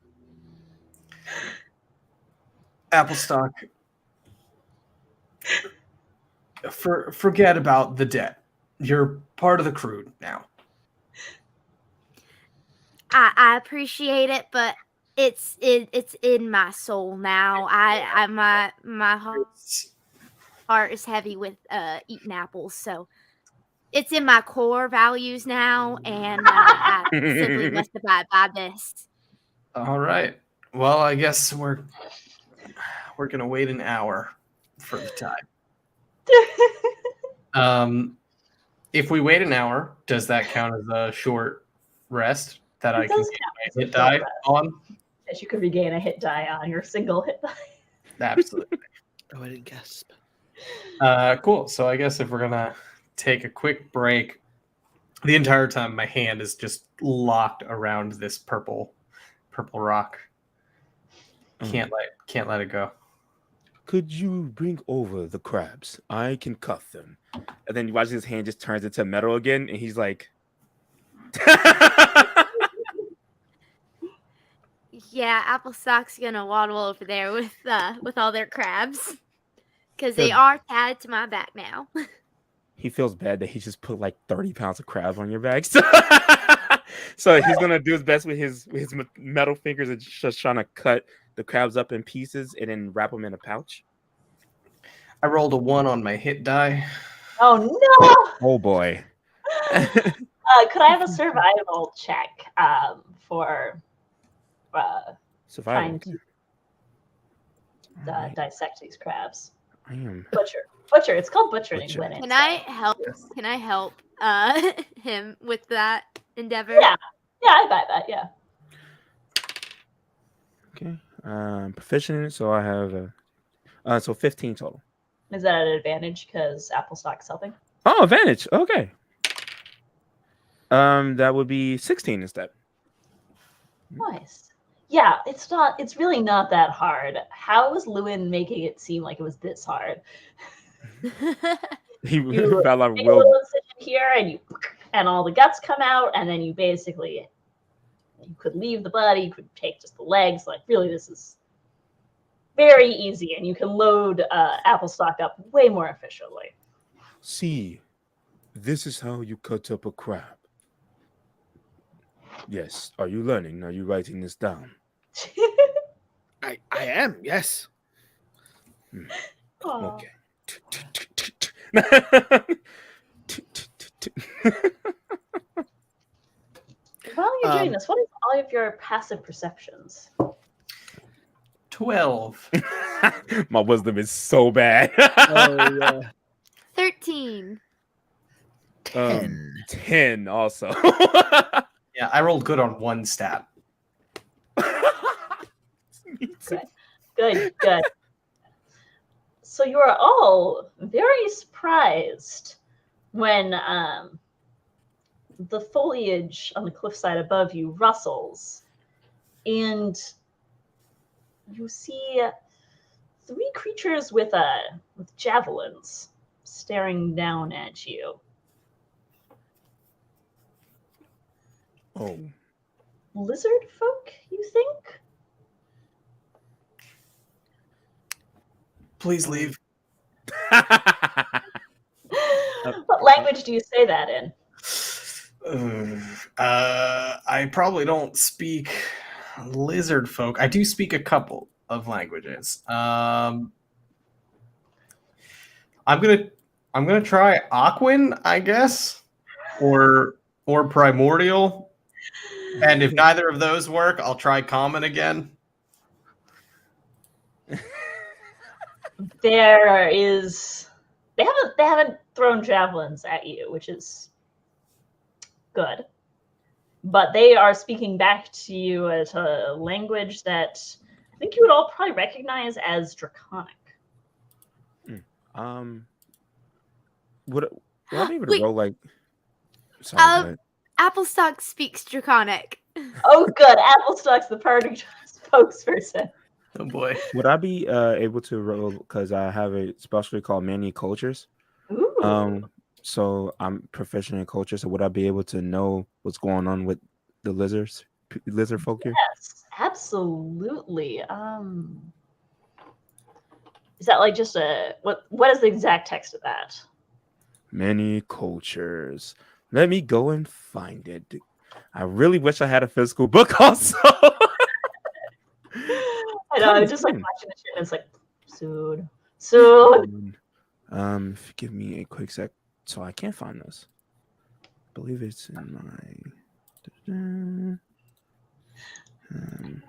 Apple stock. Forget about the debt. You're part of the crew now. I appreciate it, but it's in my soul now. My heart is heavy with eating apples, so it's in my core values now, and I simply must abide by this. All right. Well, I guess we're gonna wait an hour for the time. If we wait an hour, does that count as a short rest that It I can does get count my as a hit short die rest. on? Yes, you could regain a hit die on your single hit die. Absolutely. Oh, I didn't gasp. Cool. So I guess if we're gonna take a quick break, the entire time my hand is just locked around this purple rock. Can't let it go. Could you bring over the crabs? I can cut them. And then you watch his hand just turns into metal again, and he's like, Yeah, Applestock's gonna waddle over there with all their crabs, because they Good. are tied to my back now. he feels bad that he just put like 30 pounds of crabs on your back. So he's gonna do his best with his metal fingers and just trying to cut the crabs up in pieces and then wrap them in a pouch. I rolled a 1 on my hit die. Oh no! Oh boy. Could I have a survival check for Survival. trying to dissect these crabs? I am. Butcher. It's called butchering Butcher. when it's. Can I help? Can I help him with that endeavor? Yeah, I buy that. Yeah. Okay. Proficient in it, so I have so 15 total. Is that an advantage because Applestock's helping? Oh, advantage. Okay. That would be 16 instead. Nice. Yeah, it's really not that hard. How was Lewin making it seem like it was this hard? He You fell out of make a will. little incision here and all the guts come out, and then you could leave the body, you could take just the legs. Like really, this is very easy, and you can load Applestock up way more efficiently. See, this is how you cut up a crab. Yes. Are you learning? Are you writing this down? I am, yes. Aw. Okay. While you're doing this, what is all of your passive perceptions? 12. My wisdom is so bad. Oh, yeah. 13. 10 also. Yeah, I rolled good on one stat. Good. So you are all very surprised when the foliage on the cliffside above you rustles, and you see 3 creatures with javelins staring down at you. Oh. Lizard folk, you think? Please leave. What language do you say that in? I probably don't speak lizard folk. I do speak a couple of languages. I'm gonna try Aquan, I guess, or Primordial. And if neither of those work, I'll try Common again. There is They haven't thrown javelins at you, which is good. But they are speaking back to you as a language that I think you would all probably recognize as Draconic. Would I be able to Wait. roll like? Sorry, go ahead. Applestock speaks Draconic. Oh, good. Applestock's the party spokesperson. Oh boy. Would I be able to roll because I have a specialty called many cultures? Ooh. So I'm proficient in culture. So would I be able to know what's going on with the lizard folk here? Yes, absolutely. Is that like just what is the exact text of that? Many cultures. Let me go and find it. I really wish I had a physical book also. I know, I was just like watching the shit and it's like soon. Give me a quick sec. So I can't find this. I believe it's in my.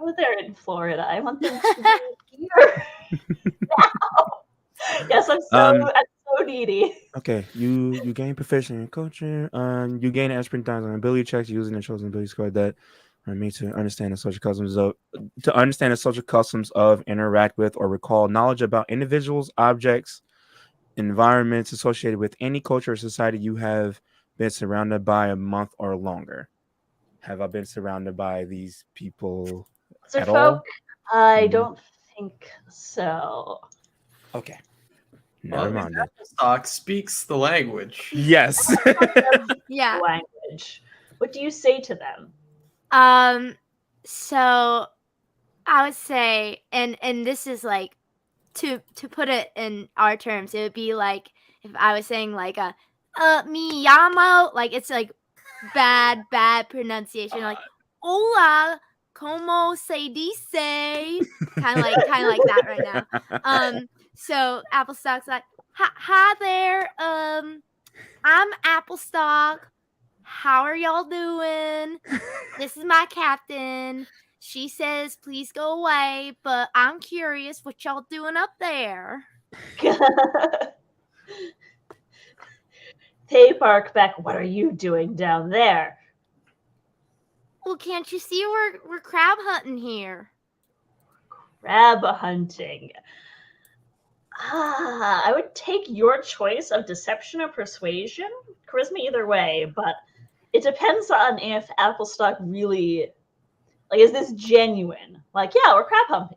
Oh, they're in Florida. I want them to be here now. Yes, I'm so needy. Okay, you gain proficient in culture. You gain extra times on ability checks using the chosen ability score that are made to understand the social customs of interact with or recall knowledge about individuals, objects, environments associated with any culture or society you have been surrounded by a month or longer. Have I been surrounded by these people at all? I don't think so. Okay. Never mind. Applestock speaks the language. Yes. Yeah. Language. What do you say to them? So I would say, and this is like to put it in our terms, it would be like if I was saying like mi llamo, like it's like bad pronunciation, like hola, como se dice, kind of like that right now. So Applestock's like, hi there, I'm Applestock. How are y'all doing? This is my captain. She says, please go away, but I'm curious what y'all doing up there. They bark back, what are you doing down there? Well, can't you see we're crab hunting here? Crab hunting. I would take your choice of deception or persuasion. Charisma either way, but it depends on if Applestock really, like, is this genuine? Like, yeah, we're crab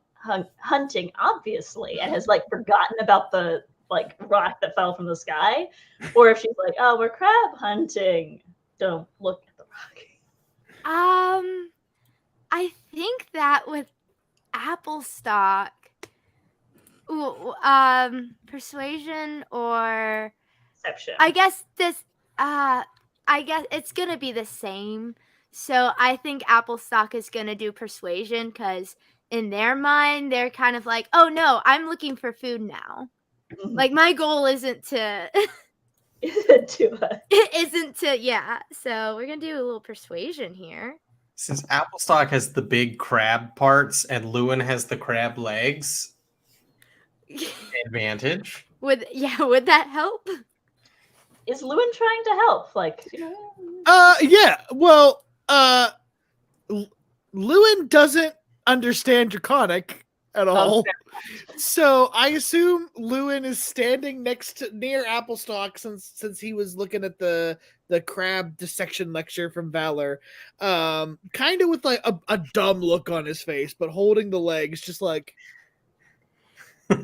hunting, obviously, and has, like, forgotten about the, like, rock that fell from the sky. Or if she's like, oh, we're crab hunting. Don't look at the rock. I think that with Applestock, persuasion or Deception. I guess it's gonna be the same. So I think Applestock is gonna do persuasion because in their mind they're kind of like, oh no, I'm looking for food now. Like my goal isn't to yeah. So we're gonna do a little persuasion here. Since Applestock has the big crab parts and Lewin has the crab legs, advantage. Would that help? Is Lewin trying to help? Like, yeah. Well, Lewin doesn't understand Draconic at all. So I assume Lewin is standing near Applestock since he was looking at the crab dissection lecture from Valor, kind of with like a dumb look on his face, but holding the legs, just like.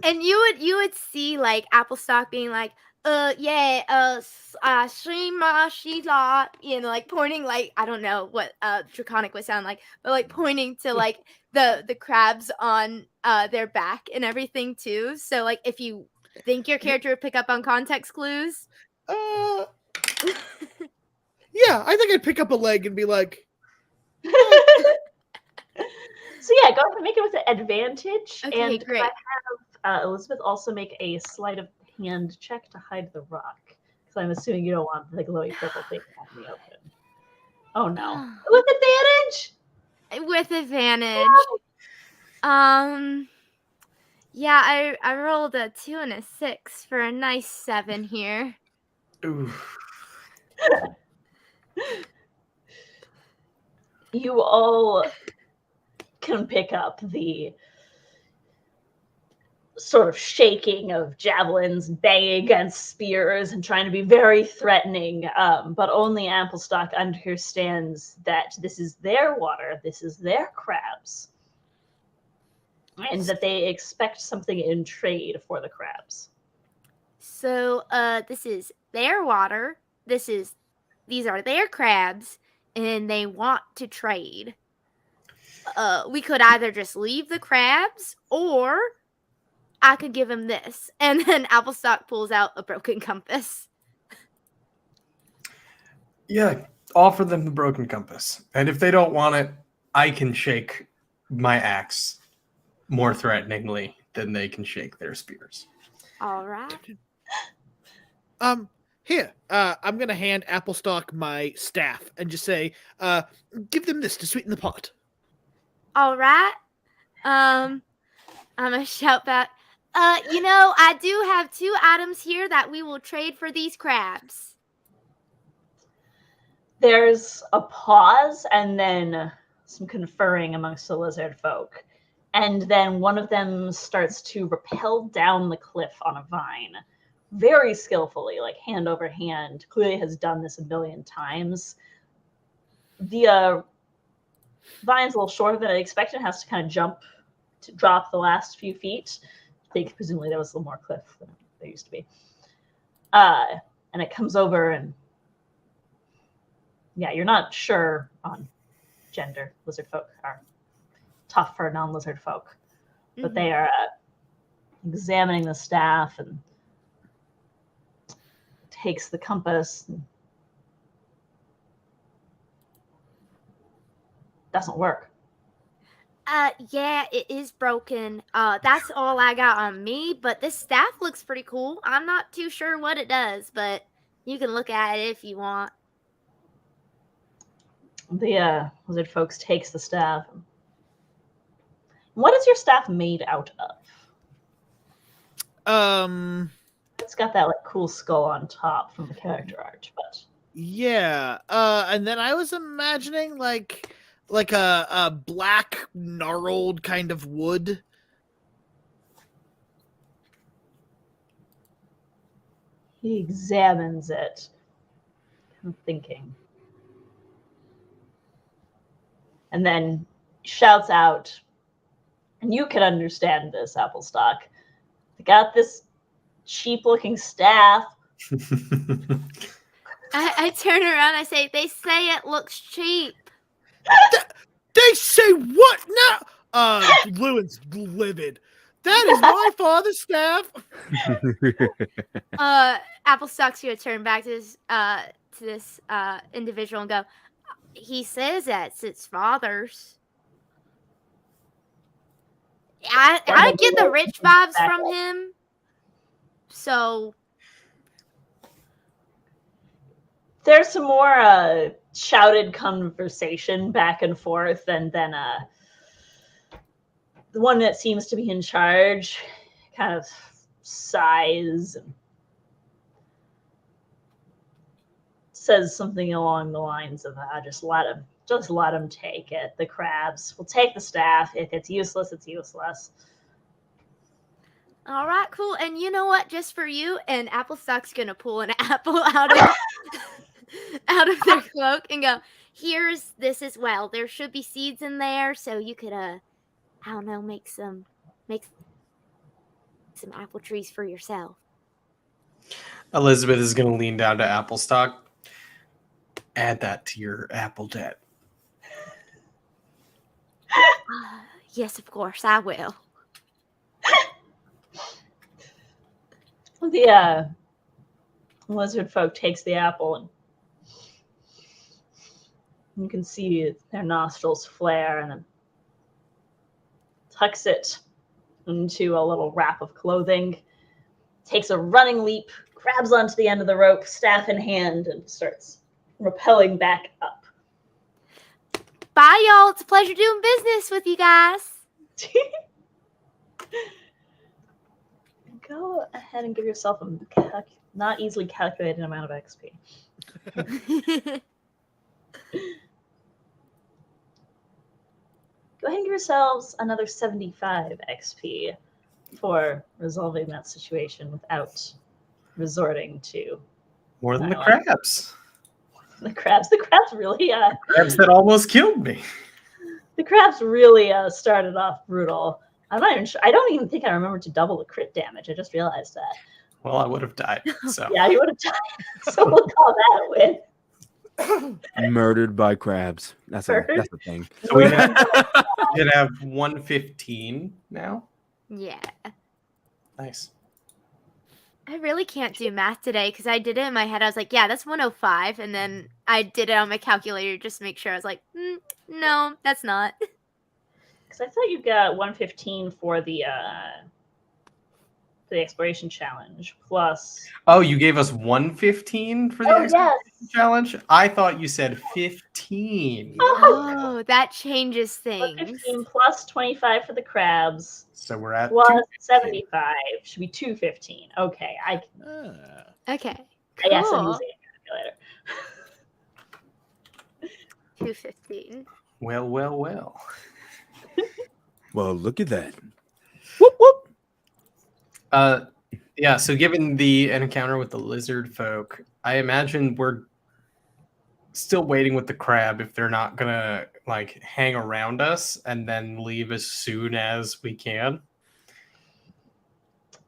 And you would see like Applestock being like, Shima Shila, like pointing, like I don't know what Draconic would sound like, but like pointing to like the crabs on their back and everything too. So like if you think your character would pick up on context clues, yeah, I think I'd pick up a leg and be like. So yeah, go ahead and make it with an advantage. Okay, and great. I have Elizabeth also make a sleight of hand check to hide the rock. Because I'm assuming you don't want the glowy purple thing out in the open. Oh no. With advantage? With advantage. Yeah, I rolled a 2 and a 6 for a nice 7 here. Ooh. You all can pick up the sort of shaking of javelins banging against spears and trying to be very threatening, but only Applestock understands that this is their water, this is their crabs, and that they expect something in trade for the crabs. So, this is their water. These are their crabs, and they want to trade. We could either just leave the crabs, or I could give him this. And then Applestock pulls out a broken compass. Yeah, offer them the broken compass. And if they don't want it, I can shake my axe more threateningly than they can shake their spears. All right. Here, I'm gonna hand Applestock my staff and just say, give them this to sweeten the pot. All right. I'm gonna shout back. I do have 2 items here that we will trade for these crabs. There's a pause and then some conferring amongst the lizard folk. And then one of them starts to rappel down the cliff on a vine very skillfully, like hand over hand. Clearly has done this a million times. The vine's a little shorter than I expected. It has to kind of jump to drop the last few feet. I think presumably there was a little more cliff than there used to be. And it comes over and yeah, you're not sure on gender. Lizard folk are tough for non-lizard folk, but they are examining the staff and takes the compass. And doesn't work. Yeah, it is broken. That's all I got on me, but this staff looks pretty cool. I'm not too sure what it does, but you can look at it if you want. The lizard folks takes the staff. What is your staff made out of? It's got that like cool skull on top from the character art, but yeah. And then I was imagining like a black gnarled kind of wood. he examines it, kind of thinking, and then shouts out, and you can understand this, Applestock. I got this cheap-looking staff. I turn around, I say, they say it looks cheap. They say what now? Lewin's livid. That is my father's staff. Applestock's gonna turn back to this individual and go, he says that's its father's. I get the rich vibes from him. So there's some more shouted conversation back and forth, and then the one that seems to be in charge kind of sighs and says something along the lines of just let him take it. The crabs will take the staff. If it's useless, it's useless. all right, cool. And you know what? Just for you, and Applestock's gonna pull an apple out of out of their cloak and go, here's this as well. There should be seeds in there, so you could I don't know, make some apple trees for yourself. Elizabeth is going to lean down to Applestock. Add that to your apple debt. Yes, of course, I will. The lizard folk takes the apple, and you can see their nostrils flare, and then tucks it into a little wrap of clothing, takes a running leap, grabs onto the end of the rope, staff in hand, and starts rappelling back up. Bye, y'all. It's a pleasure doing business with you guys. Go ahead and give yourself a not easily calculated amount of XP. Go ahead and give yourselves another 75 XP for resolving that situation without resorting to More than the violence. crabs. The crabs. The crabs really, Crabs that almost killed me. the crabs really started off brutal. I'm not even sure. I don't even think I remember to double the crit damage. I just realized that. Well, I would have died. So Yeah, you would have died. So we'll call that a win. Murdered by crabs. That's a thing. So we can have 115 now. Yeah. Nice. I really can't do math today because I did it in my head. I was like, yeah, that's 105. And then I did it on my calculator just to make sure. I was like, no, that's not. Because I thought you got 115 for the exploration challenge plus. Oh, you gave us 115 for the exploration challenge? I thought you said 15. Oh, that changes things. 115 plus 25 for the crabs. So we're at plus 75 should be 215. Okay, I can. Okay. Yes, I'm Cool. using a calculator. 215. Well. Well, look at that. Whoop whoop. Yeah, so given the encounter with the lizard folk, I imagine we're still waiting with the crab if they're not gonna like hang around us and then leave as soon as we can.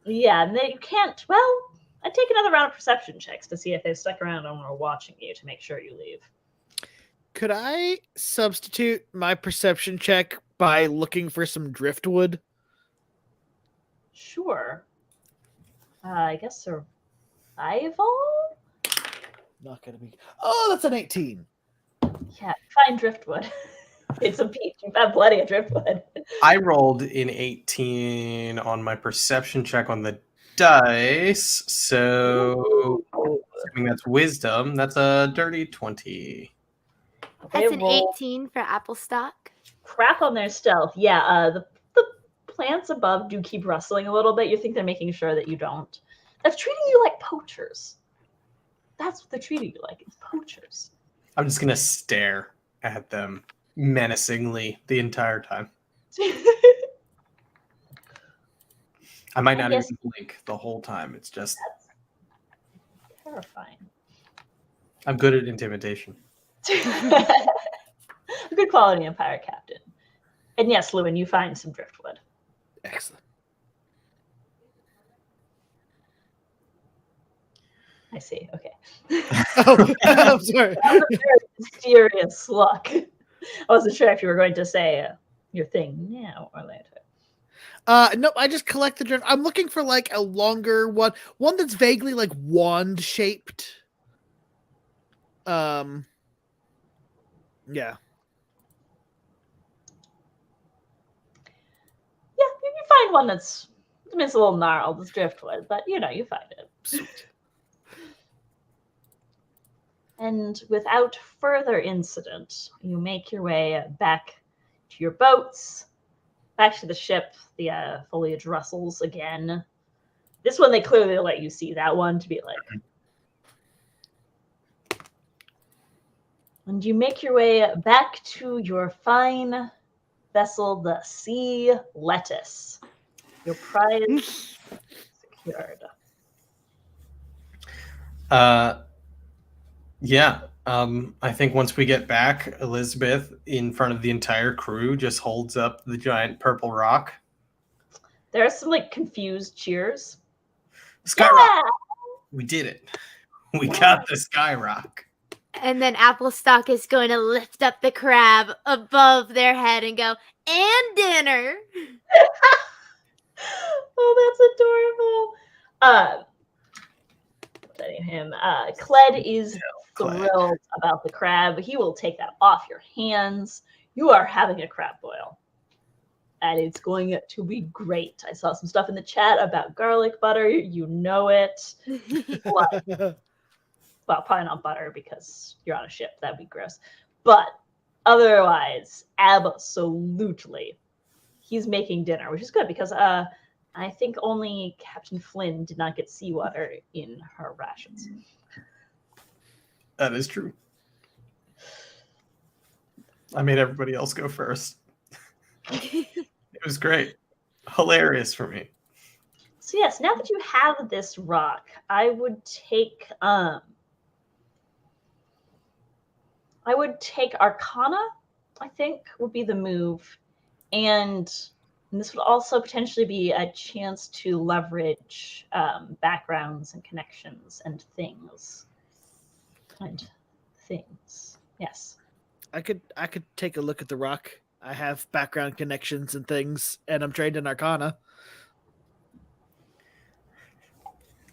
Yeah, and you can't. Well, I'd take another round of perception checks to see if they've stuck around and are watching you to make sure you leave. Could I substitute my perception check by looking for some driftwood? Sure. I guess survival? Not gonna be. Oh, that's an 18. Yeah, find driftwood. It's a beach. You've had plenty of driftwood. I rolled an 18 on my perception check on the dice, so assuming that's wisdom, that's a dirty 20. That's an 18 for apple stock. Crap on their stealth. Yeah, the plants above do keep rustling a little bit. You think they're making sure that you don't. They're treating you like poachers. That's what they're treating you like. It's poachers. I'm just gonna stare at them menacingly the entire time. I might not even blink the whole time. It's just terrifying. I'm good at intimidation. Good quality Empire captain. And yes, Lewin, you find some driftwood. Excellent. I see. Okay. Oh, I'm sorry. That was a very mysterious look. I wasn't sure if you were going to say your thing now or later. No, I just collect the drift. I'm looking for like a longer one that's vaguely like wand shaped. Yeah. Yeah, you find one that's a little gnarled, it's driftwood, but you find it. Sweet. And without further incident, you make your way back to your boats, back to the ship. The foliage rustles again. This one, they clearly let you see. That one to be like. And you make your way back to your fine vessel, the Sea Lettuce. Your prize secured. Yeah. I think once we get back, Elizabeth, in front of the entire crew, just holds up the giant purple rock. There are some like confused cheers. Skyrock! We did it. We got the Skyrock. And then Applestock is going to lift up the crab above their head and go, and dinner. Oh, that's adorable. Cled is thrilled about the crab. He will take that off your hands. You are having a crab boil. And it's going to be great. I saw some stuff in the chat about garlic butter. You know it. Well, probably not butter because you're on a ship. That'd be gross. But otherwise, absolutely. He's making dinner, which is good because I think only Captain Flynn did not get seawater in her rations. That is true. I made everybody else go first. It was great. Hilarious for me. So yes, now that you have this rock, I would take Arcana, I think, would be the move. And this would also potentially be a chance to leverage backgrounds and connections and things. Yes. I could take a look at the rock. I have background connections and things, and I'm trained in Arcana.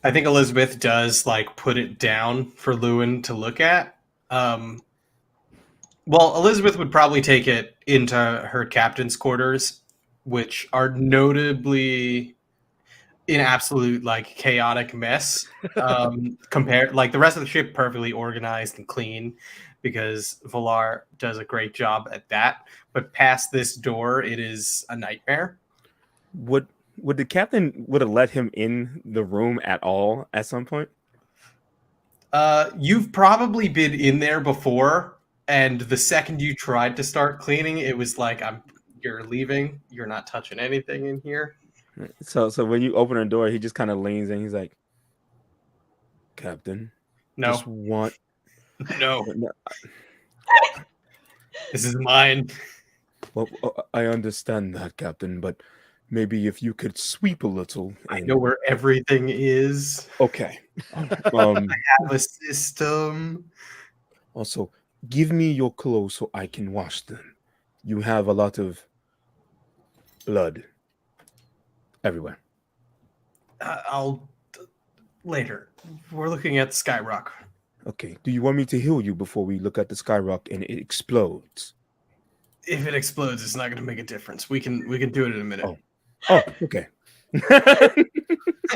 I think Elizabeth does like put it down for Lewin to look at. Well, Elizabeth would probably take it into her captain's quarters, which are notably in absolute like chaotic mess. Compared, like the rest of the ship, perfectly organized and clean, because Valar does a great job at that. But past this door, it is a nightmare. Would the captain would have let him in the room at all at some point? You've probably been in there before. And the second you tried to start cleaning, it was like, you're leaving. You're not touching anything in here. So when you open the door, he just kind of leans in. He's like, Captain, No, just want no. This is mine. Well, I understand that, Captain, but maybe if you could sweep a little. I know where everything is. Okay. I have a system. Also, give me your clothes so I can wash them. You have a lot of blood everywhere. I'll later. We're looking at Skyrock. Okay. Do you want me to heal you before we look at the Skyrock and it explodes? If it explodes, it's not going to make a difference. We can do it in a minute. Oh, okay. if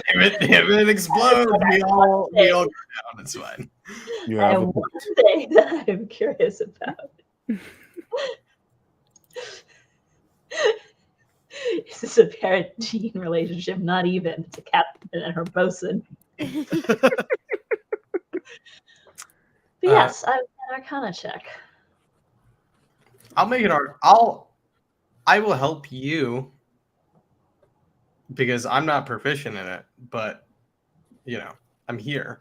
it explodes, we all go down. It's fine. You have a one point. thing that I'm curious about is this a parent-teen relationship? Not even. It's a captain and her bosun. But yes, I would an Arcana check. I'll make it hard. I will help you because I'm not proficient in it, but I'm here.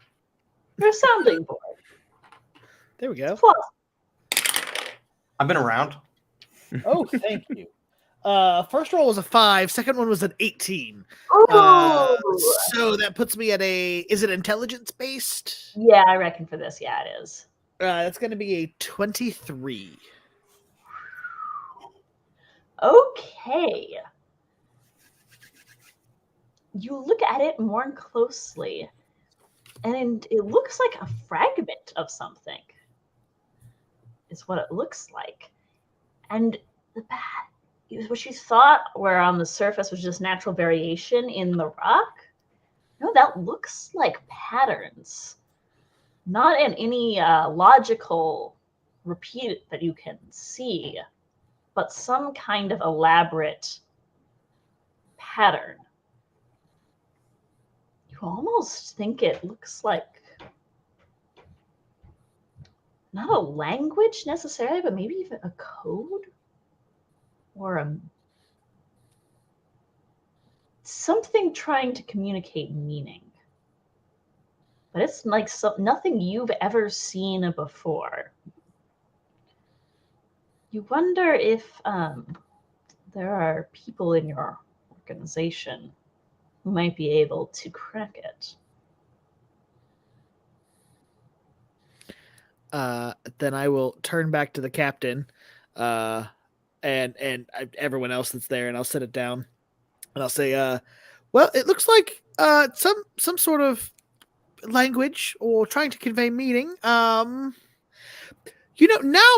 You're a sounding board. There we go. Plus, I've been around. Oh, thank you. First roll was a 5. Second one was an 18. ooh! So that puts me at is it intelligence based? Yeah, I reckon for this, yeah, it is. That's going to be a 23. Okay. You look at it more closely, and it looks like a fragment of something. Is what it looks like. And what you thought were on the surface was just natural variation in the rock. No, that looks like patterns. Not in any logical repeat that you can see, but some kind of elaborate pattern. You almost think it looks like not a language necessarily, but maybe even a code or something trying to communicate meaning. But it's like nothing you've ever seen before. You wonder if there are people in your organization who might be able to crack it. Then I will turn back to the captain and everyone else that's there, and I'll set it down. And I'll say, well, it looks like some sort of language or trying to convey meaning. Now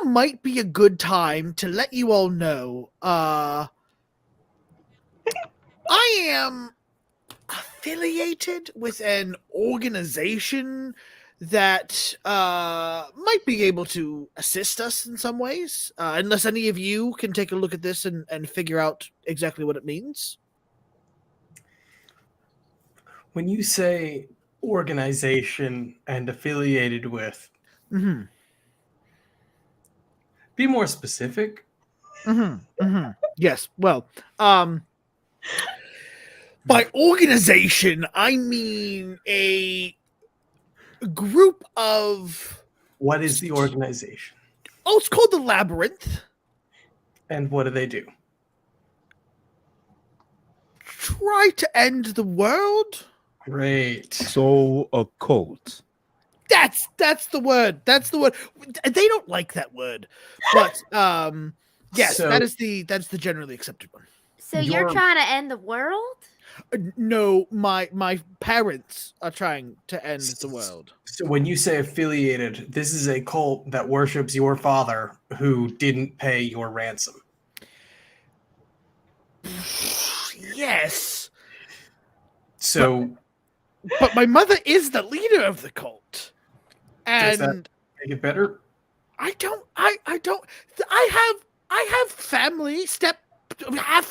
might be a good time to let you all know I am affiliated with an organization that might be able to assist us in some ways, unless any of you can take a look at this and figure out exactly what it means. When you say organization and affiliated with, Mm-hmm. be more specific. Mm-hmm. Mm-hmm. Yes. Well, by organization, I mean a group of. What is the organization? Oh, it's called the Labyrinth. And what do they do? Try to end the world. Great. So a cult. That's the word. That's the word. They don't like that word, but yes, So- that's the generally accepted one. So you're You're- trying to end the world? No, my parents are trying to end the world. So when you say affiliated, this is a cult that worships your father who didn't pay your ransom. Yes, So but my mother is the leader of the cult, Does that- and make it better. I don't. I have family,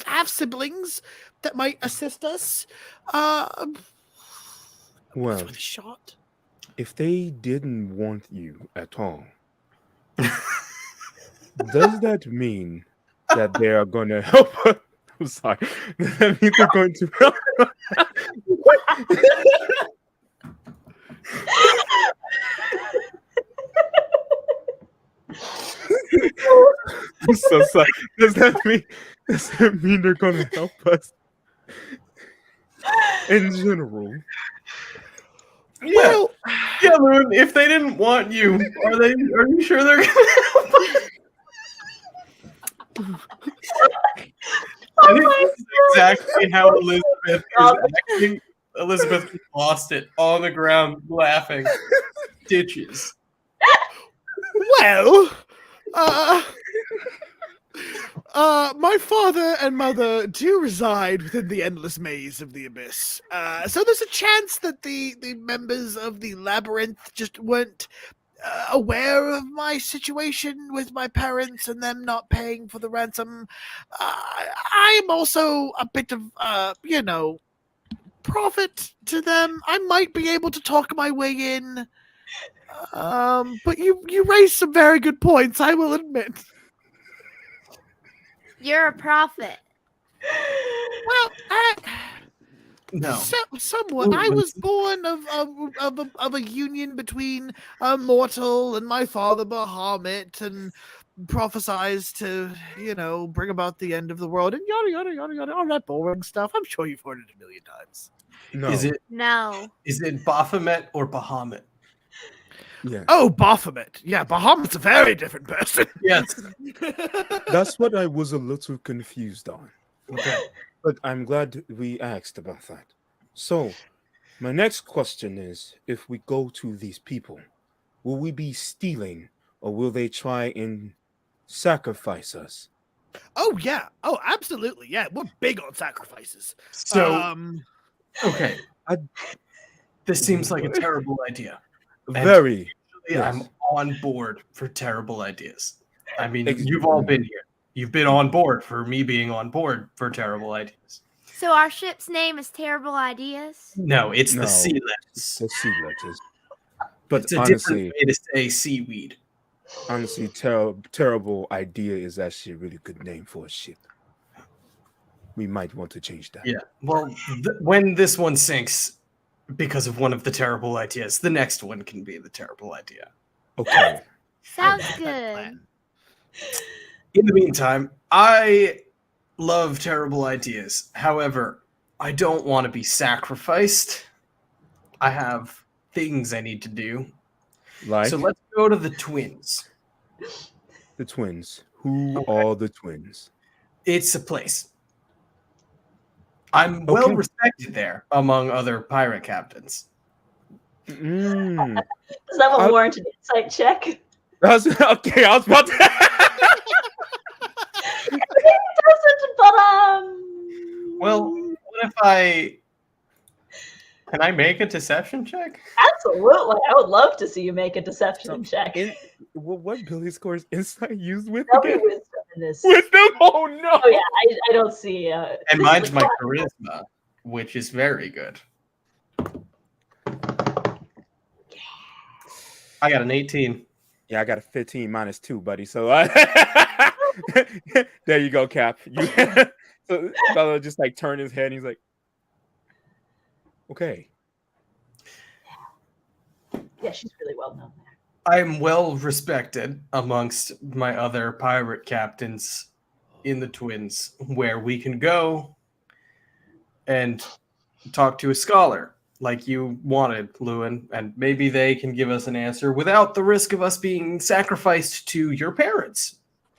half siblings that might assist us. Well, With a shot. if they didn't want you at all, does that mean that they are going to help us? I'm sorry. Does that mean they're going to help us? I'm so sorry. Does that mean they're going to help us in general? Yeah, Well, yeah, Moon. If they didn't want you, are you sure they're gonna help us? I think this is exactly how Elizabeth is acting. Elizabeth lost it on the ground, laughing, stitches. well, my father and mother do reside within the endless maze of the abyss. So there's a chance that the members of the labyrinth just weren't aware of my situation with my parents and them not paying for the ransom. I'm also a bit of, profit to them. I might be able to talk my way in. But you raised some very good points, I will admit. You're a prophet. Well, No, somewhat. I was born of a union between a mortal and my father Bahamut, and prophesized to bring about the end of the world and yada yada yada yada. All that boring stuff. I'm sure you've heard it a million times. No. No. is it Baphomet or Bahamut? Yeah. Oh, Baphomet. Yeah, Bahamut's a very different person. Yes. That's what I was a little confused on. Okay. But I'm glad we asked about that. So, my next question is, if we go to these people, will we be stealing or will they try and sacrifice us? Oh yeah. Oh, absolutely. Yeah, we're big on sacrifices. So okay, this seems like a terrible idea. Very. Usually Yes. I'm on board for terrible ideas. I mean, Ex- you've all been here. You've been on board for me being on board for terrible ideas. So our ship's name is Terrible Ideas? No, it's No. the sea lettuce. The sea letters. But It's a honestly, different way to say seaweed. terrible idea is actually a really good name for a ship. We might want to change that. Yeah. Well, when this one sinks because of one of the terrible ideas, the next one can be the terrible idea. Okay. Sounds That good. plan. In the meantime, I love terrible ideas. However, I don't want to be sacrificed. I have things I need to do. Like So let's go to the twins. the twins. Who Okay. are the twins? It's a place. I'm well Okay. respected there among other pirate captains. Mm. Does that one I- warrant an insight check? Okay, I was about to. It doesn't, but Well, what if I... Can I make a deception check? absolutely. I would love to see you make a deception check. What Billy scores insight used with That'll be again? wisdom in this. Wisdom? Oh no! Oh yeah, I don't see. And this is mine's a my class. charisma, which is very good. I got an 18. Yeah, I got a 15 minus 2, buddy. So there you go, Cap. So Bella just like turned his head and he's like, okay. Yeah, she's really well known there. I am well respected amongst my other pirate captains in the Twins, where we can go and talk to a scholar like you wanted, Lewin, and maybe they can give us an answer without the risk of us being sacrificed to your parents.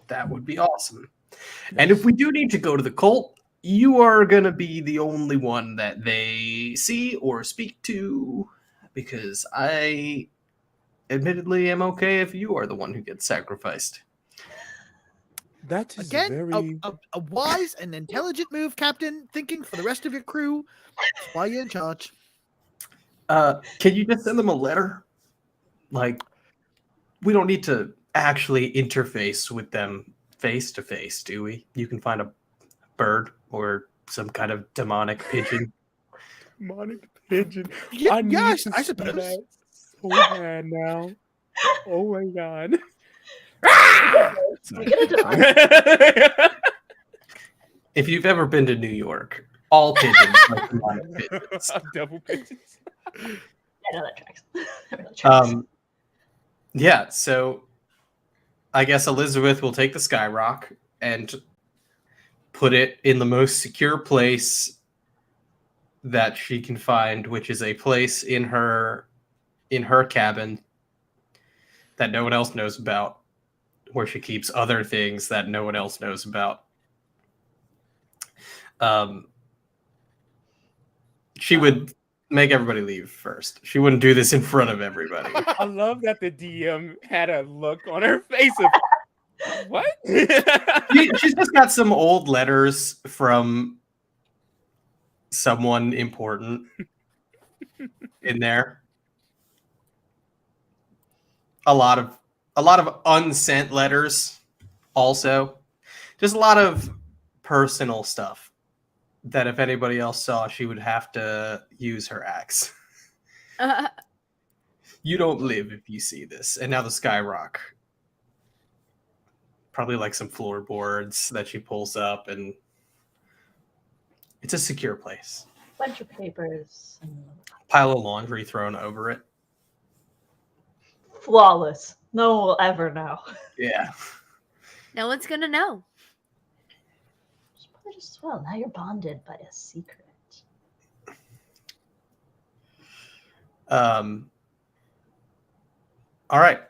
That would be awesome. And if we do need to go to the cult, you are going to be the only one that they see or speak to, because I admittedly am okay if you are the one who gets sacrificed. That is Again, very a wise and intelligent move, Captain. Thinking for the rest of your crew. That's why you're in charge. Can you just send them a letter? Like, we don't need to actually interface with them face to face, do we? You can find a bird or some kind of demonic pigeon. demonic pigeon. Yeah, need yes, to I see suppose. that so bad now. Oh my god. We get a demonic. If you've ever been to New York, all pigeons are demonic pigeons. Devil pigeons. Yeah, no, that tracks. That really tracks. Yeah, so I guess Elizabeth will take the Skyrock and put it in the most secure place that she can find, which is a place in her cabin that no one else knows about, where she keeps other things that no one else knows about. She would make everybody leave first. She wouldn't do this in front of everybody. I love that the DM had a look on her face of what? She's just got some old letters from someone important in there. A lot of unsent letters also. Just a lot of personal stuff that if anybody else saw, she would have to use her axe. You don't live if you see this. And now the Skyrock. Probably like some floorboards that she pulls up, and it's a secure place. Bunch of papers. Pile of laundry thrown over it. Flawless. No one will ever know. Yeah. No one's gonna know. Just well, now you're bonded by a secret. All right.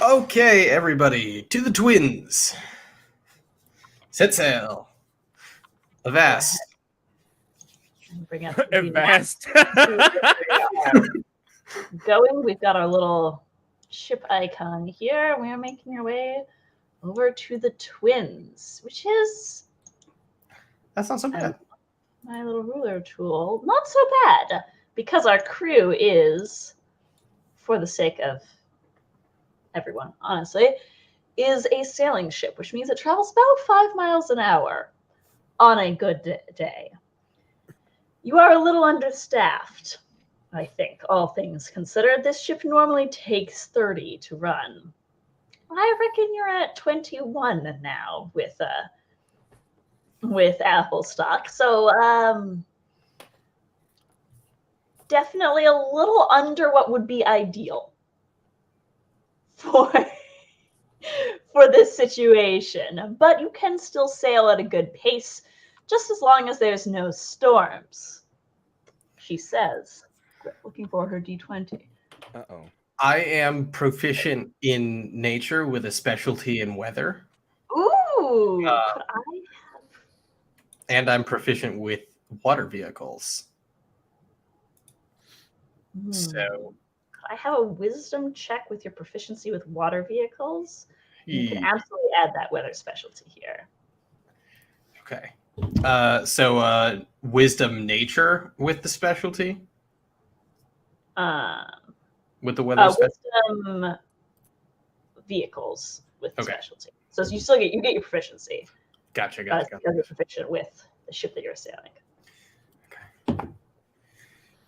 Okay, everybody, to the Twins. Set sail. Avast. Bring up Vast. going. We've got our little ship icon here. We are making our way over to the Twins, which is That's not so bad. my little ruler tool. Not so bad, because our crew is, for the sake of everyone, honestly, is a sailing ship, which means it travels about 5 miles an hour on a good day. You are a little understaffed, I think, all things considered. This ship normally takes 30 to run. I reckon you're at 21 now with Apple stock. So definitely a little under what would be ideal for this situation. But you can still sail at a good pace, just as long as there's no storms, she says, looking for her D20. Uh-oh. I am proficient in nature with a specialty in weather. Ooh, could I have... And I'm proficient with water vehicles. So could I have a wisdom check with your proficiency with water vehicles? You can yeah. absolutely add that weather specialty here. Okay. So wisdom nature with the specialty? With the weather specialty? Wisdom vehicles with the Okay. specialty. So you still get your proficiency. Gotcha. Because you're proficient with the ship that you're sailing.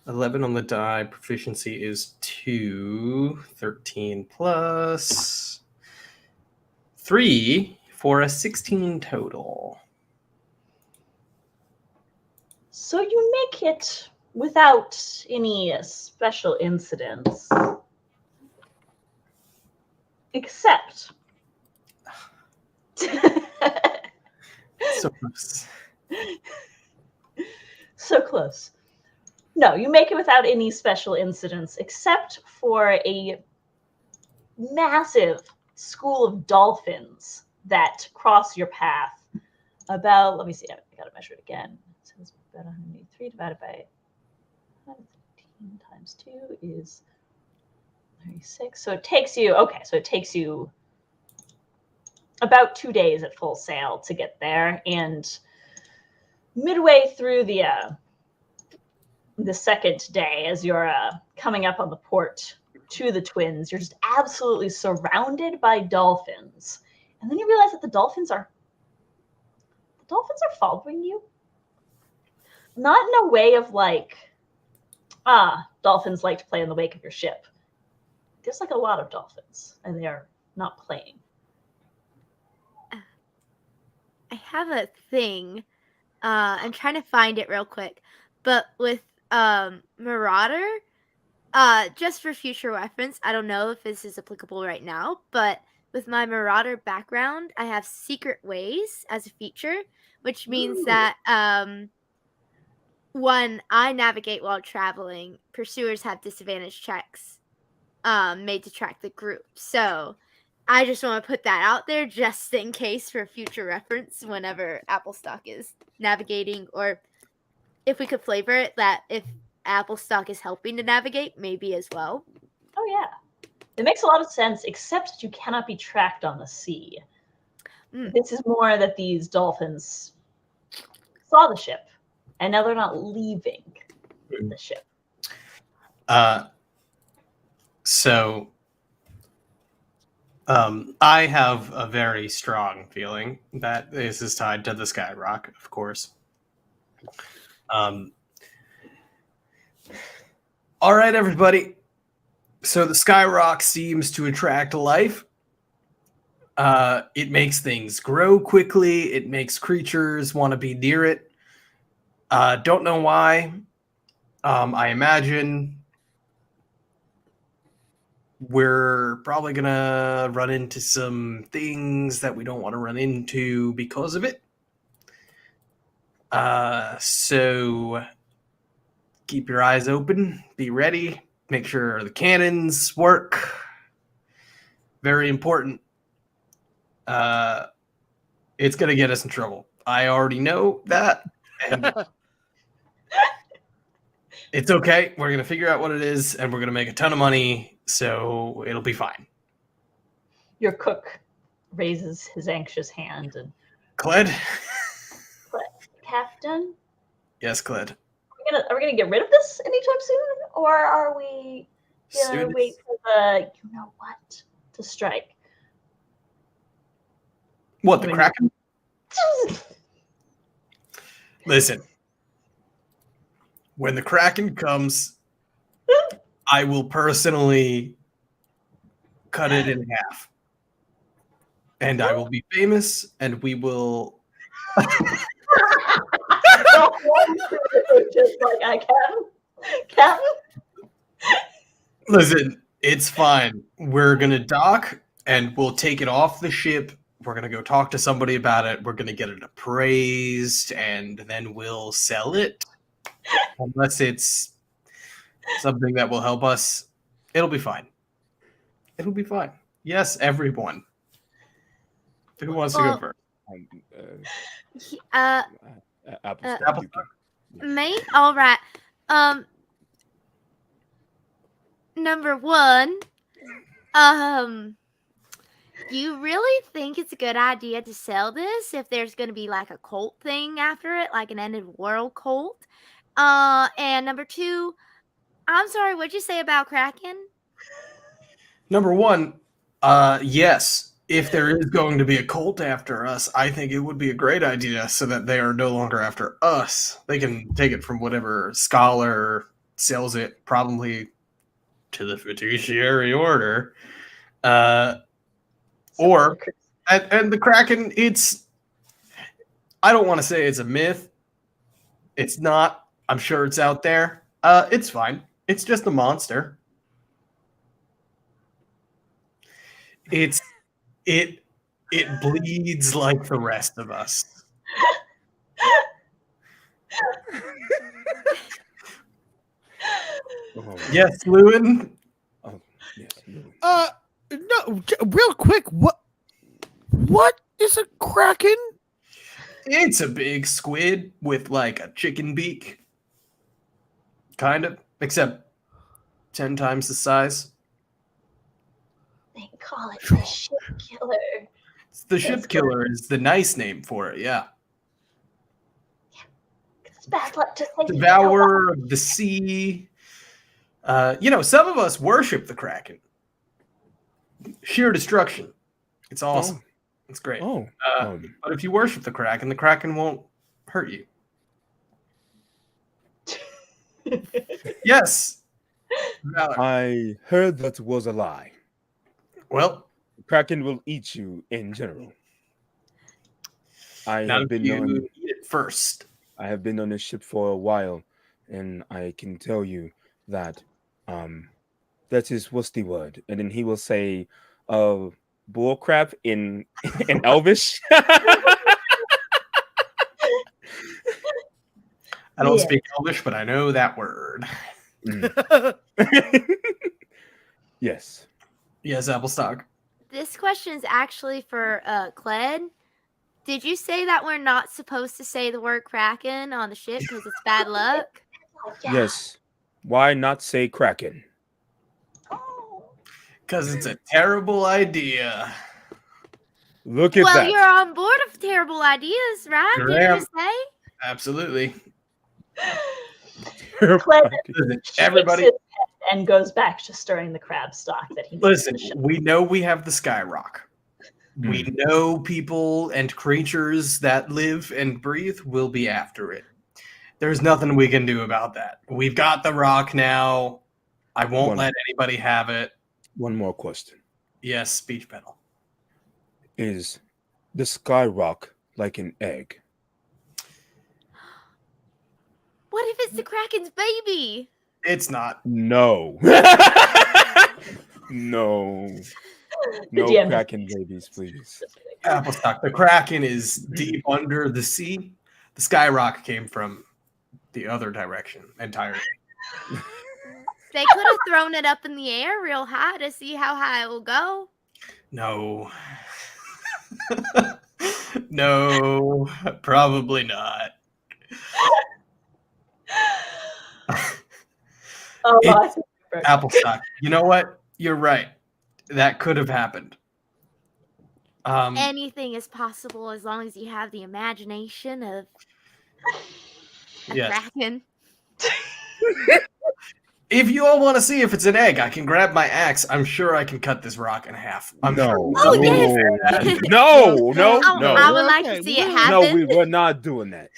11 on the die. Proficiency is 2. 13 plus 3 for a 16 total. So you make it without any special incidents. Except. So close. So close. No, you make it without any special incidents, except for a massive school of dolphins that cross your path. About, let me see, I gotta measure it again. So it's about 183 divided by 115 times 2 is 36. So it takes you, about 2 days at full sail to get there. And midway through the second day, as you're coming up on the port to the Twins, you're just absolutely surrounded by dolphins. And then you realize that the dolphins are following you. Not in a way of like, dolphins like to play in the wake of your ship. There's like a lot of dolphins, and they are not playing. I have a thing. I'm trying to find it real quick. But with Marauder, just for future reference, I don't know if this is applicable right now, but with my Marauder background, I have Secret Ways as a feature, which means that when I navigate while traveling, pursuers have disadvantage checks made to track the group. So I just want to put that out there just in case for future reference whenever Applestock is navigating, or if we could flavor it that if Applestock is helping to navigate, maybe as well. Oh, yeah. It makes a lot of sense, except that you cannot be tracked on the sea. This is more that these dolphins saw the ship, and now they're not leaving the ship. So I have a very strong feeling that this is tied to the Skyrock, of course. All right, everybody. So the Skyrock seems to attract life. It makes things grow quickly. It makes creatures want to be near it. Don't know why. I imagine we're probably going to run into some things that we don't want to run into because of it. So keep your eyes open. Be ready. Make sure the cannons work. Very important. It's going to get us in trouble. I already know that. And it's okay. We're going to figure out what it is, and we're going to make a ton of money, so it'll be fine. Your cook raises his anxious hand. And Cled? Captain? Yes, Cled. Are we gonna get rid of this anytime soon? Or are we gonna wait for the you-know-what to strike? What, the Kraken? Listen. When the Kraken comes, I will personally cut it in half. And I will be famous, and we will... Just like I can. Listen, it's fine. We're going to dock, and we'll take it off the ship. We're going to go talk to somebody about it. We're going to get it appraised, and then we'll sell it. Unless it's something that will help us, it'll be fine. It'll be fine. Yes, everyone. Who wants to go first? Apple. Me? All right. Number one, you really think it's a good idea to sell this if there's going to be like a cult thing after it, like an end of world cult? And number two, I'm sorry, what'd you say about Kraken? Number one, yes. If there is going to be a cult after us, I think it would be a great idea so that they are no longer after us. They can take it from whatever scholar sells it probably to the fiduciary order. Or and the Kraken, I don't want to say it's a myth. It's not. I'm sure it's out there. It's fine. It's just a monster. It bleeds like the rest of us. Yes, Lewin. Oh, yes. Lewin. No, real quick. What is a kraken? It's a big squid with like a chicken beak. Kind of, except 10 times the size. They call it the ship killer. The ship killer is the nice name for it, yeah. It's bad luck to say. Devourer of the sea. Some of us worship the Kraken. Sheer destruction. It's awesome. It's great. But if you worship the Kraken won't hurt you. Yes. Valor. I heard that was a lie. Well, Kraken will eat you in general. I have been eat it first. I have been on this ship for a while, and I can tell you that that is what's the word? And then he will say bull crap in Elvish. I don't speak Elvish, but I know that word. Yes. Yes, Applestock. This question is actually for Cled. Did you say that we're not supposed to say the word Kraken on the ship because it's bad luck? Yeah. Yes. Why not say Kraken? Because it's a terrible idea. Look at well, that. You're on board of terrible ideas, right? Sure Did am. you say? Absolutely. Cled Everybody, shakes his head and goes back to stirring the crab stock that he made. listen, we know we have the Skyrock. We know people and creatures that live and breathe will be after it. There's nothing we can do about that. We've got the rock now. I won't let anybody have it. One more question. Yes, speech pedal. Is the Skyrock like an egg? What if it's the Kraken's baby? It's not. No. No. No DM. Kraken babies, please. Applestock. The Kraken is deep under the sea. The Skyrock came from the other direction entirely. They could have thrown it up in the air real high to see how high it will go. No. No, probably not. Applestock. You know what? You're right. That could have happened. Anything is possible as long as you have the imagination of a Kraken. If you all want to see if it's an egg, I can grab my axe. I'm sure I can cut this rock in half. I'm sure. Oh, yes. No. I would like to see it happen. No, we're not doing that.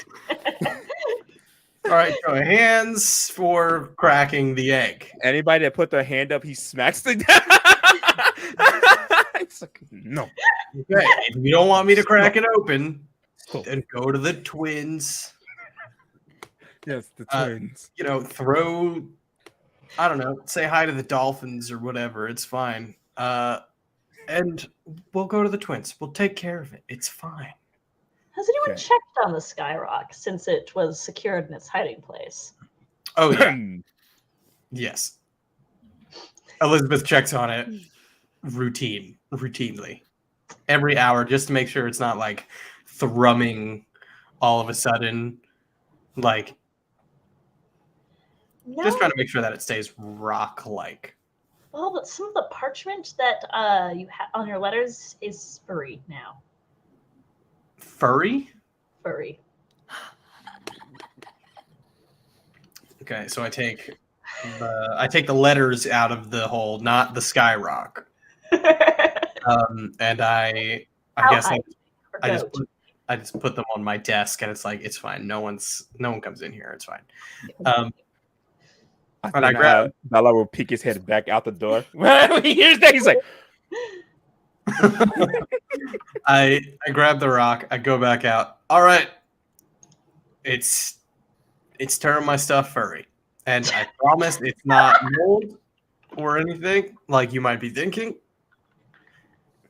All right, show of hands for cracking the egg. Anybody that put their hand up, he smacks the. It's like, no. Okay, if you don't want me to crack it open, then go to the twins. Yes, the twins. Throw. I don't know. Say hi to the dolphins or whatever. It's fine. And we'll go to the twins. We'll take care of it. It's fine. Has anyone checked on the Skyrock since it was secured in its hiding place? Oh, yeah. Yes. Elizabeth checks on it routinely. Every hour, just to make sure it's not like thrumming all of a sudden. Like, just trying to make sure that it stays rock-like. Well, but some of the parchment that you have on your letters is furry now. Furry? Furry. Okay, so I take the letters out of the hole, not the Skyrock. And I guess I just put them on my desk, and it's like it's fine. No one comes in here. It's fine. And I grab Bella will peek his head back out the door. He hears that, he's like, I grab the rock. I go back out. All right, it's turning my stuff furry, and I promise it's not mold or anything like you might be thinking.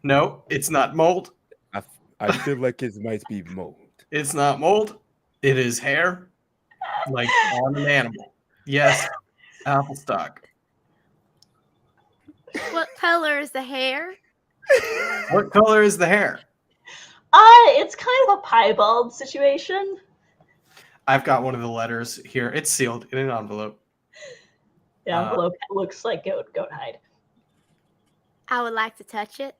No, it's not mold. I feel like it might be mold. It's not mold. It is hair, like on an animal. Yes, apple stock. What color is the hair? What color is the hair? It's kind of a piebald situation. I've got one of the letters here. It's sealed in an envelope. The envelope looks like goat hide. I would like to touch it.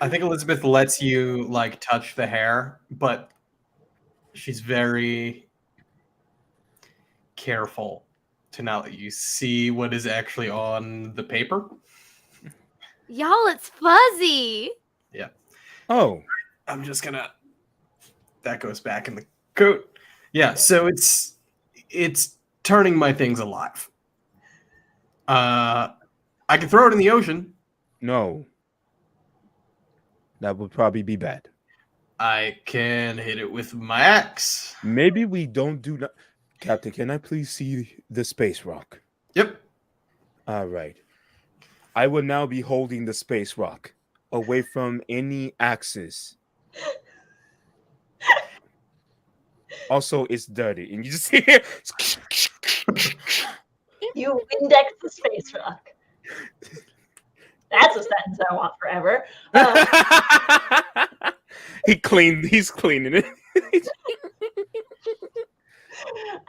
I think Elizabeth lets you like touch the hair, but she's very careful to not let you see what is actually on the paper. Y'all, it's fuzzy. Yeah. Oh. I'm just gonna. That goes back in the coat. Yeah. So it's turning my things alive. I can throw it in the ocean. No. That would probably be bad. I can hit it with my axe. Maybe we don't do that. Captain, can I please see the space rock? Yep. All right. I will now be holding the space rock away from any axes. Also, it's dirty. And you just hear... You index the space rock. That's a sentence I want forever. He's cleaning it.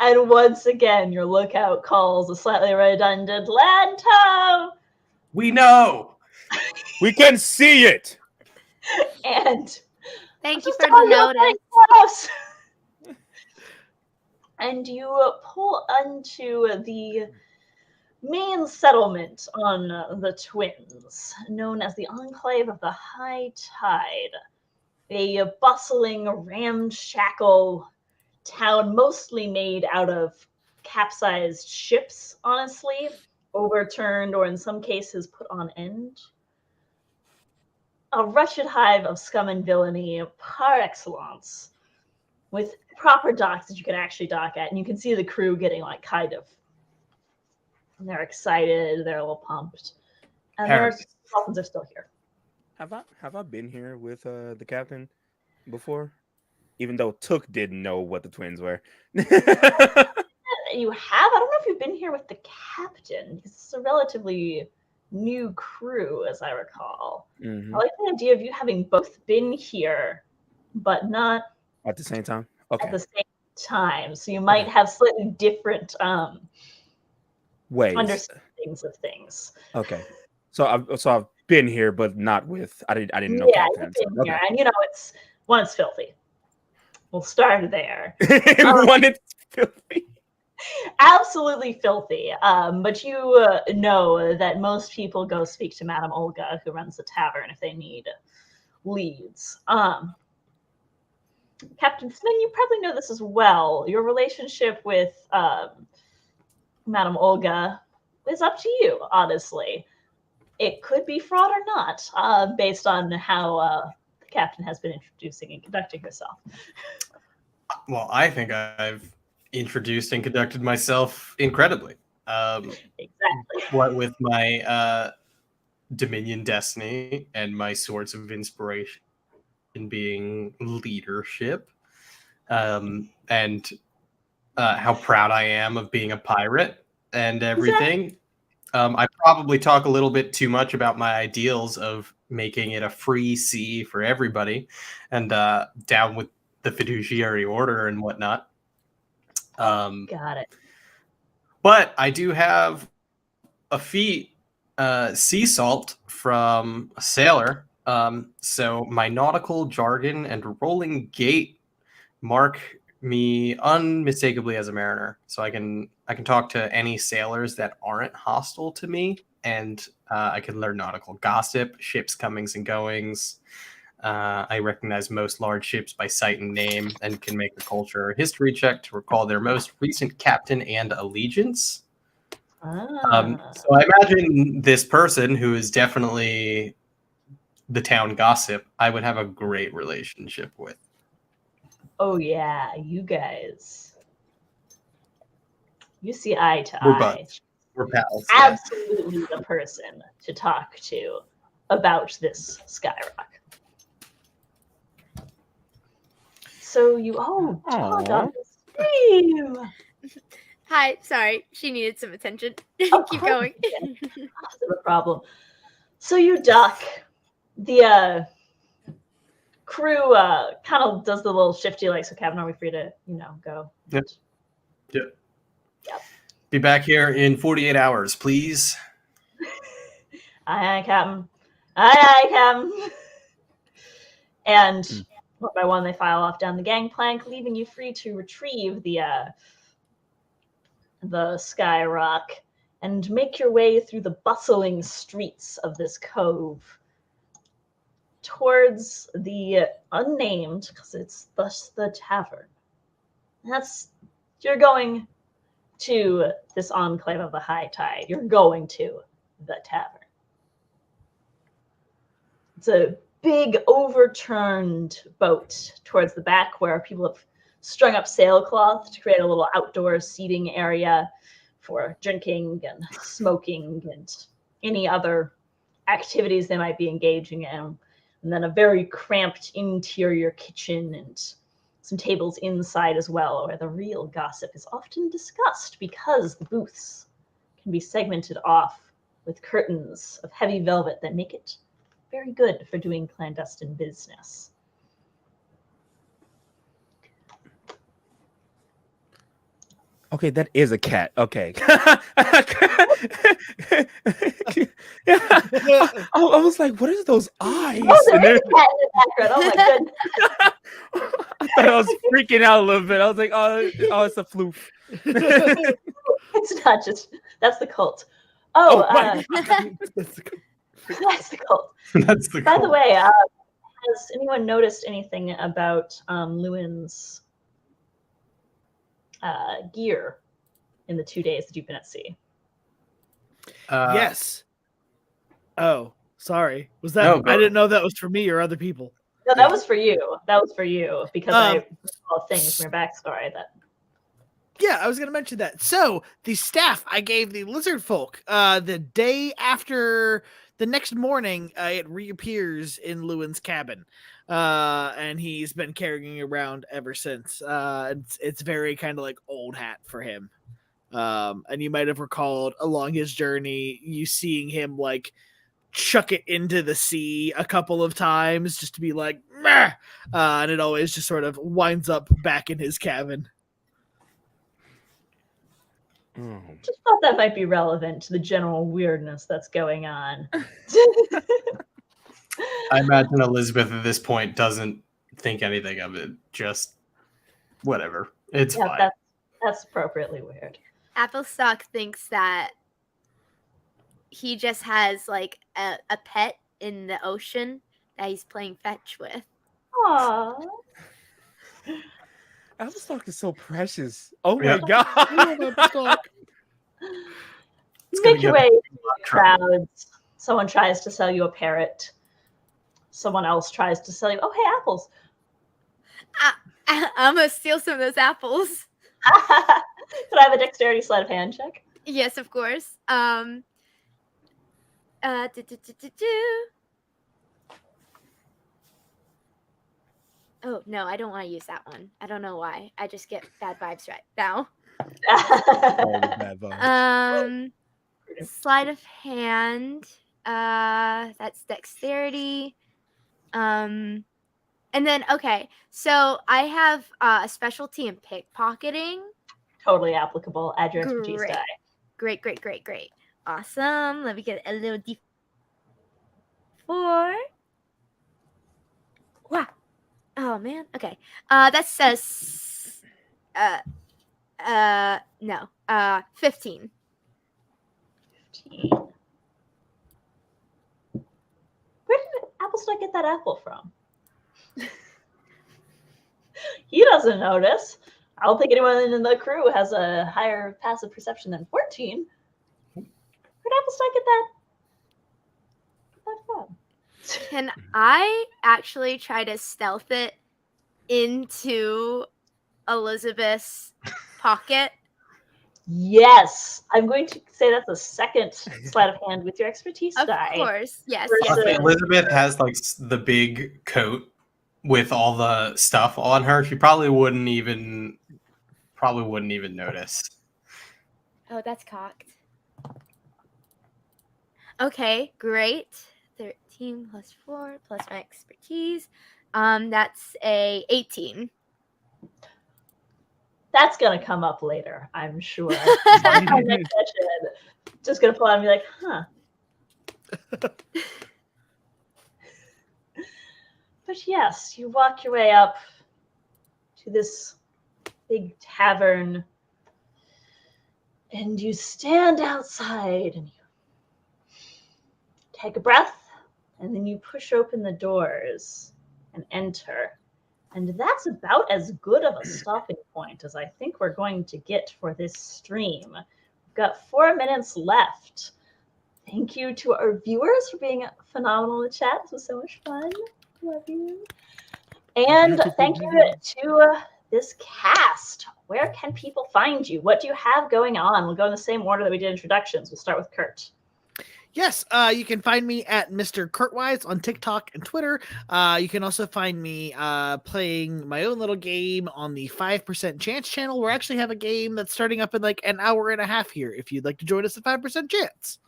And once again, your lookout calls a slightly redundant Lanto. We know. We can see it. And Thank you for the notice. And you pull onto the main settlement on the Twins, known as the Enclave of the High Tide, a bustling, ramshackle town mostly made out of capsized ships, honestly, overturned or in some cases put on end. A wretched hive of scum and villainy par excellence, with proper docks that you can actually dock at, and you can see the crew getting like kind of, they're excited, they're a little pumped, and their dolphins are still here. Have I been here with the captain before? Even though Took didn't know what the Twins were. You have? I don't know if you've been here with the captain, because it's a relatively new crew, as I recall. Mm-hmm. I like the idea of you having both been here, but not at the same time. Okay. At the same time, so you might have slightly different ways understandings of things. Okay, so I've been here, but not with. I didn't know. Yeah, captain, you've been here, and you know it's filthy. We'll start there. One, it's filthy. Absolutely filthy. But you know that most people go speak to Madame Olga, who runs the tavern, if they need leads. Captain Flynn, you probably know this as well. Your relationship with Madame Olga is up to you, honestly. It could be fraud or not, based on how the captain has been introducing and conducting herself. Well, I think I've introduced and conducted myself incredibly. Exactly. What with my Dominion Destiny and my Swords of Inspiration being leadership, and how proud I am of being a pirate and everything. Exactly. I probably talk a little bit too much about my ideals of making it a free sea for everybody, and down with the fiduciary order and whatnot. Got it. But I do have a feat, sea salt from a sailor. So my nautical jargon and rolling gait mark me unmistakably as a mariner. So I can talk to any sailors that aren't hostile to me, and I can learn nautical gossip, ships' comings and goings, I recognize most large ships by sight and name and can make a culture or history check to recall their most recent captain and allegiance. So I imagine this person, who is definitely the town gossip, I would have a great relationship with. Oh yeah, you guys. You see eye to We're eye. buds. We're pals. Yeah. Absolutely the person to talk to about this Skyrock. So you dog on the stream. Hi, sorry, she needed some attention. Oh, Keep going. No problem. So you duck. The crew kind of does the little shifty, like, so Captain, are we free to, go? Yep. Be back here in 48 hours, please. Aye, Captain. Aye, Captain. And one by one, they file off down the gangplank, leaving you free to retrieve the Skyrock and make your way through the bustling streets of this cove towards the unnamed, because it's thus the tavern. You're going to this enclave of the high tide. You're going to the tavern. It's a big overturned boat towards the back where people have strung up sailcloth to create a little outdoor seating area for drinking and smoking and any other activities they might be engaging in. And then a very cramped interior kitchen and some tables inside as well, where the real gossip is often discussed because the booths can be segmented off with curtains of heavy velvet that make it very good for doing clandestine business. Okay, that is a cat. Okay. Yeah. I was like, what is those eyes? Oh, there is a cat in the background. Oh my goodness. I thought I was freaking out a little bit. I was like, oh, it's a floof. It's not just, that's the cult. Oh, That's the- that's the cult. That's the By the goal. way, has anyone noticed anything about Lewin's gear in the 2 days that you've been at sea? Yes. Oh, sorry. Was that? No, I didn't know that was for me or other people. No, that was for you. That was for you because I saw things from your backstory that. Yeah, I was going to mention that. So the staff I gave the lizard folk, the day after, the next morning, it reappears in Lewin's cabin, and he's been carrying it around ever since. It's very kind of like old hat for him. And you might have recalled along his journey, you seeing him like chuck it into the sea a couple of times just to be like, meh! And it always just sort of winds up back in his cabin. Just thought that might be relevant to the general weirdness that's going on. I imagine Elizabeth at this point doesn't think anything of it. Just whatever. It's fine. That's appropriately weird. Applestock thinks that he just has like a pet in the ocean that he's playing fetch with. Aww. Applestock is so precious. Oh my Yeah. god. You make your way through the crowds. Someone tries to sell you a parrot. Someone else tries to sell you, oh, hey, apples. I'm gonna steal some of those apples. Could I have a dexterity sleight of hand check? Yes, of course. Oh no, I don't want to use that one. I don't know why. I just get bad vibes right now. All the bad vibes. Sleight of hand. That's dexterity. And then okay, so I have a specialty in pickpocketing. Totally applicable. Add your expertise Great. die. Great. Awesome. Let me get a little D4. Wow. Oh man. Okay. That says no. 15. 15. Where did Applestock get that apple from? He doesn't notice. I don't think anyone in the crew has a higher passive perception than 14. Where'd Applestar get that from? Can I actually try to stealth it into Elizabeth's pocket? Yes. I'm going to say that's a second sleight of hand with your expertise Of die. course, yes, versus- yes. Elizabeth has like the big coat with all the stuff on her. She probably wouldn't even notice. Oh, that's cocked. Okay, great. 13 plus 4 plus my expertise. That's a 18. That's going to come up later, I'm sure. Next session, just going to pull out and be like, huh. But yes, you walk your way up to this big tavern and you stand outside and you take a breath and then you push open the doors and enter. And that's about as good of a stopping point as I think we're going to get for this stream. We've got 4 minutes left. Thank you to our viewers for being phenomenal in the chat. This was so much fun. Love you. And thank you to this cast. Where can people find you? What do you have going on? We'll go in the same order that we did introductions. We'll start with Kurt. Yes, you can find me at Mr. Kurtwise on TikTok and Twitter. You can also find me playing my own little game on the 5% Chance channel. We actually have a game that's starting up in like an hour and a half here. If you'd like to join us at 5% Chance.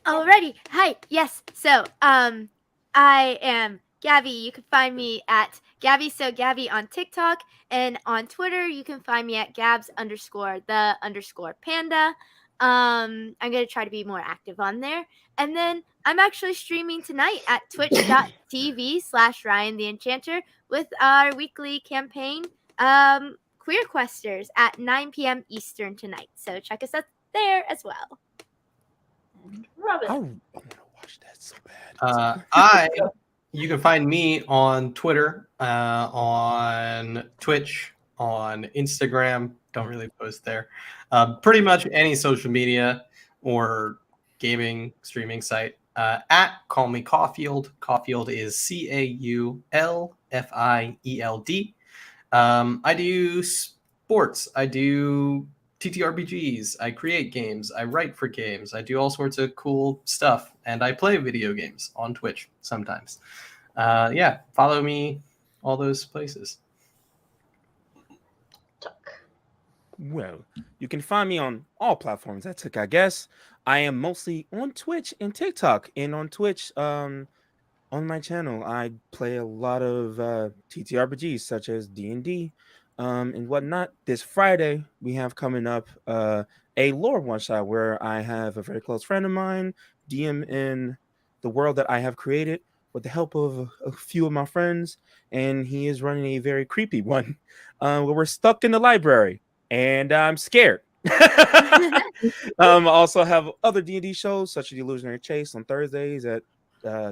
Alrighty. Hi. Yes. So, I am Gabby. You can find me at Gabby So Gabby on TikTok, and on Twitter you can find me at Gabs_the_panda. I'm gonna try to be more active on there, and then I'm actually streaming tonight at twitch.tv/Ryan the Enchanter with our weekly campaign, Queer Questers at 9 p.m. Eastern tonight. So check us out there as well. Robin. I want to watch that so bad. You can find me on Twitter, on Twitch, on Instagram. Don't really post there. Pretty much any social media or gaming streaming site. At Call Me Caulfield. Caulfield is CAULFIELD. I do sports. I do TTRPGs. I create games. I write for games. I do all sorts of cool stuff, and I play video games on Twitch sometimes. Yeah, follow me all those places. Well, you can find me on all platforms. I guess. I am mostly on Twitch and TikTok. And on Twitch, on my channel, I play a lot of TTRPGs such as D&D and whatnot. This Friday, we have coming up a lore one-shot where I have a very close friend of mine DM in the world that I have created with the help of a few of my friends, and he is running a very creepy one where we're stuck in the library. And I'm scared. I also have other D&D shows such as The Illusionary Chase on Thursdays at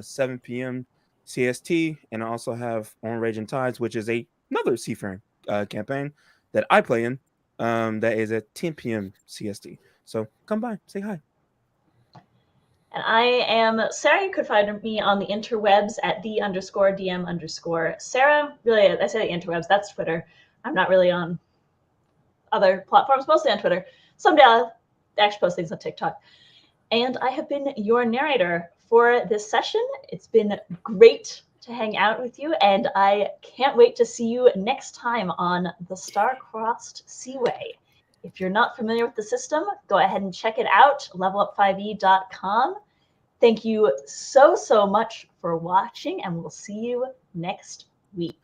7 p.m. CST, and I also have On Raging Tides, which is another seafaring campaign that I play in. That is at 10 p.m. CST. So come by, say hi. And I am Sarah. You could find me on the interwebs at the_DM_. Sarah, really, I say the interwebs, that's Twitter. I'm not really on other platforms, mostly on Twitter. Someday I'll actually post things on TikTok. And I have been your narrator for this session. It's been great to hang out with you, and I can't wait to see you next time on the Star-Crossed Seaway. If you're not familiar with the system, go ahead and check it out, levelup5e.com. Thank you so, so much for watching, and we'll see you next week.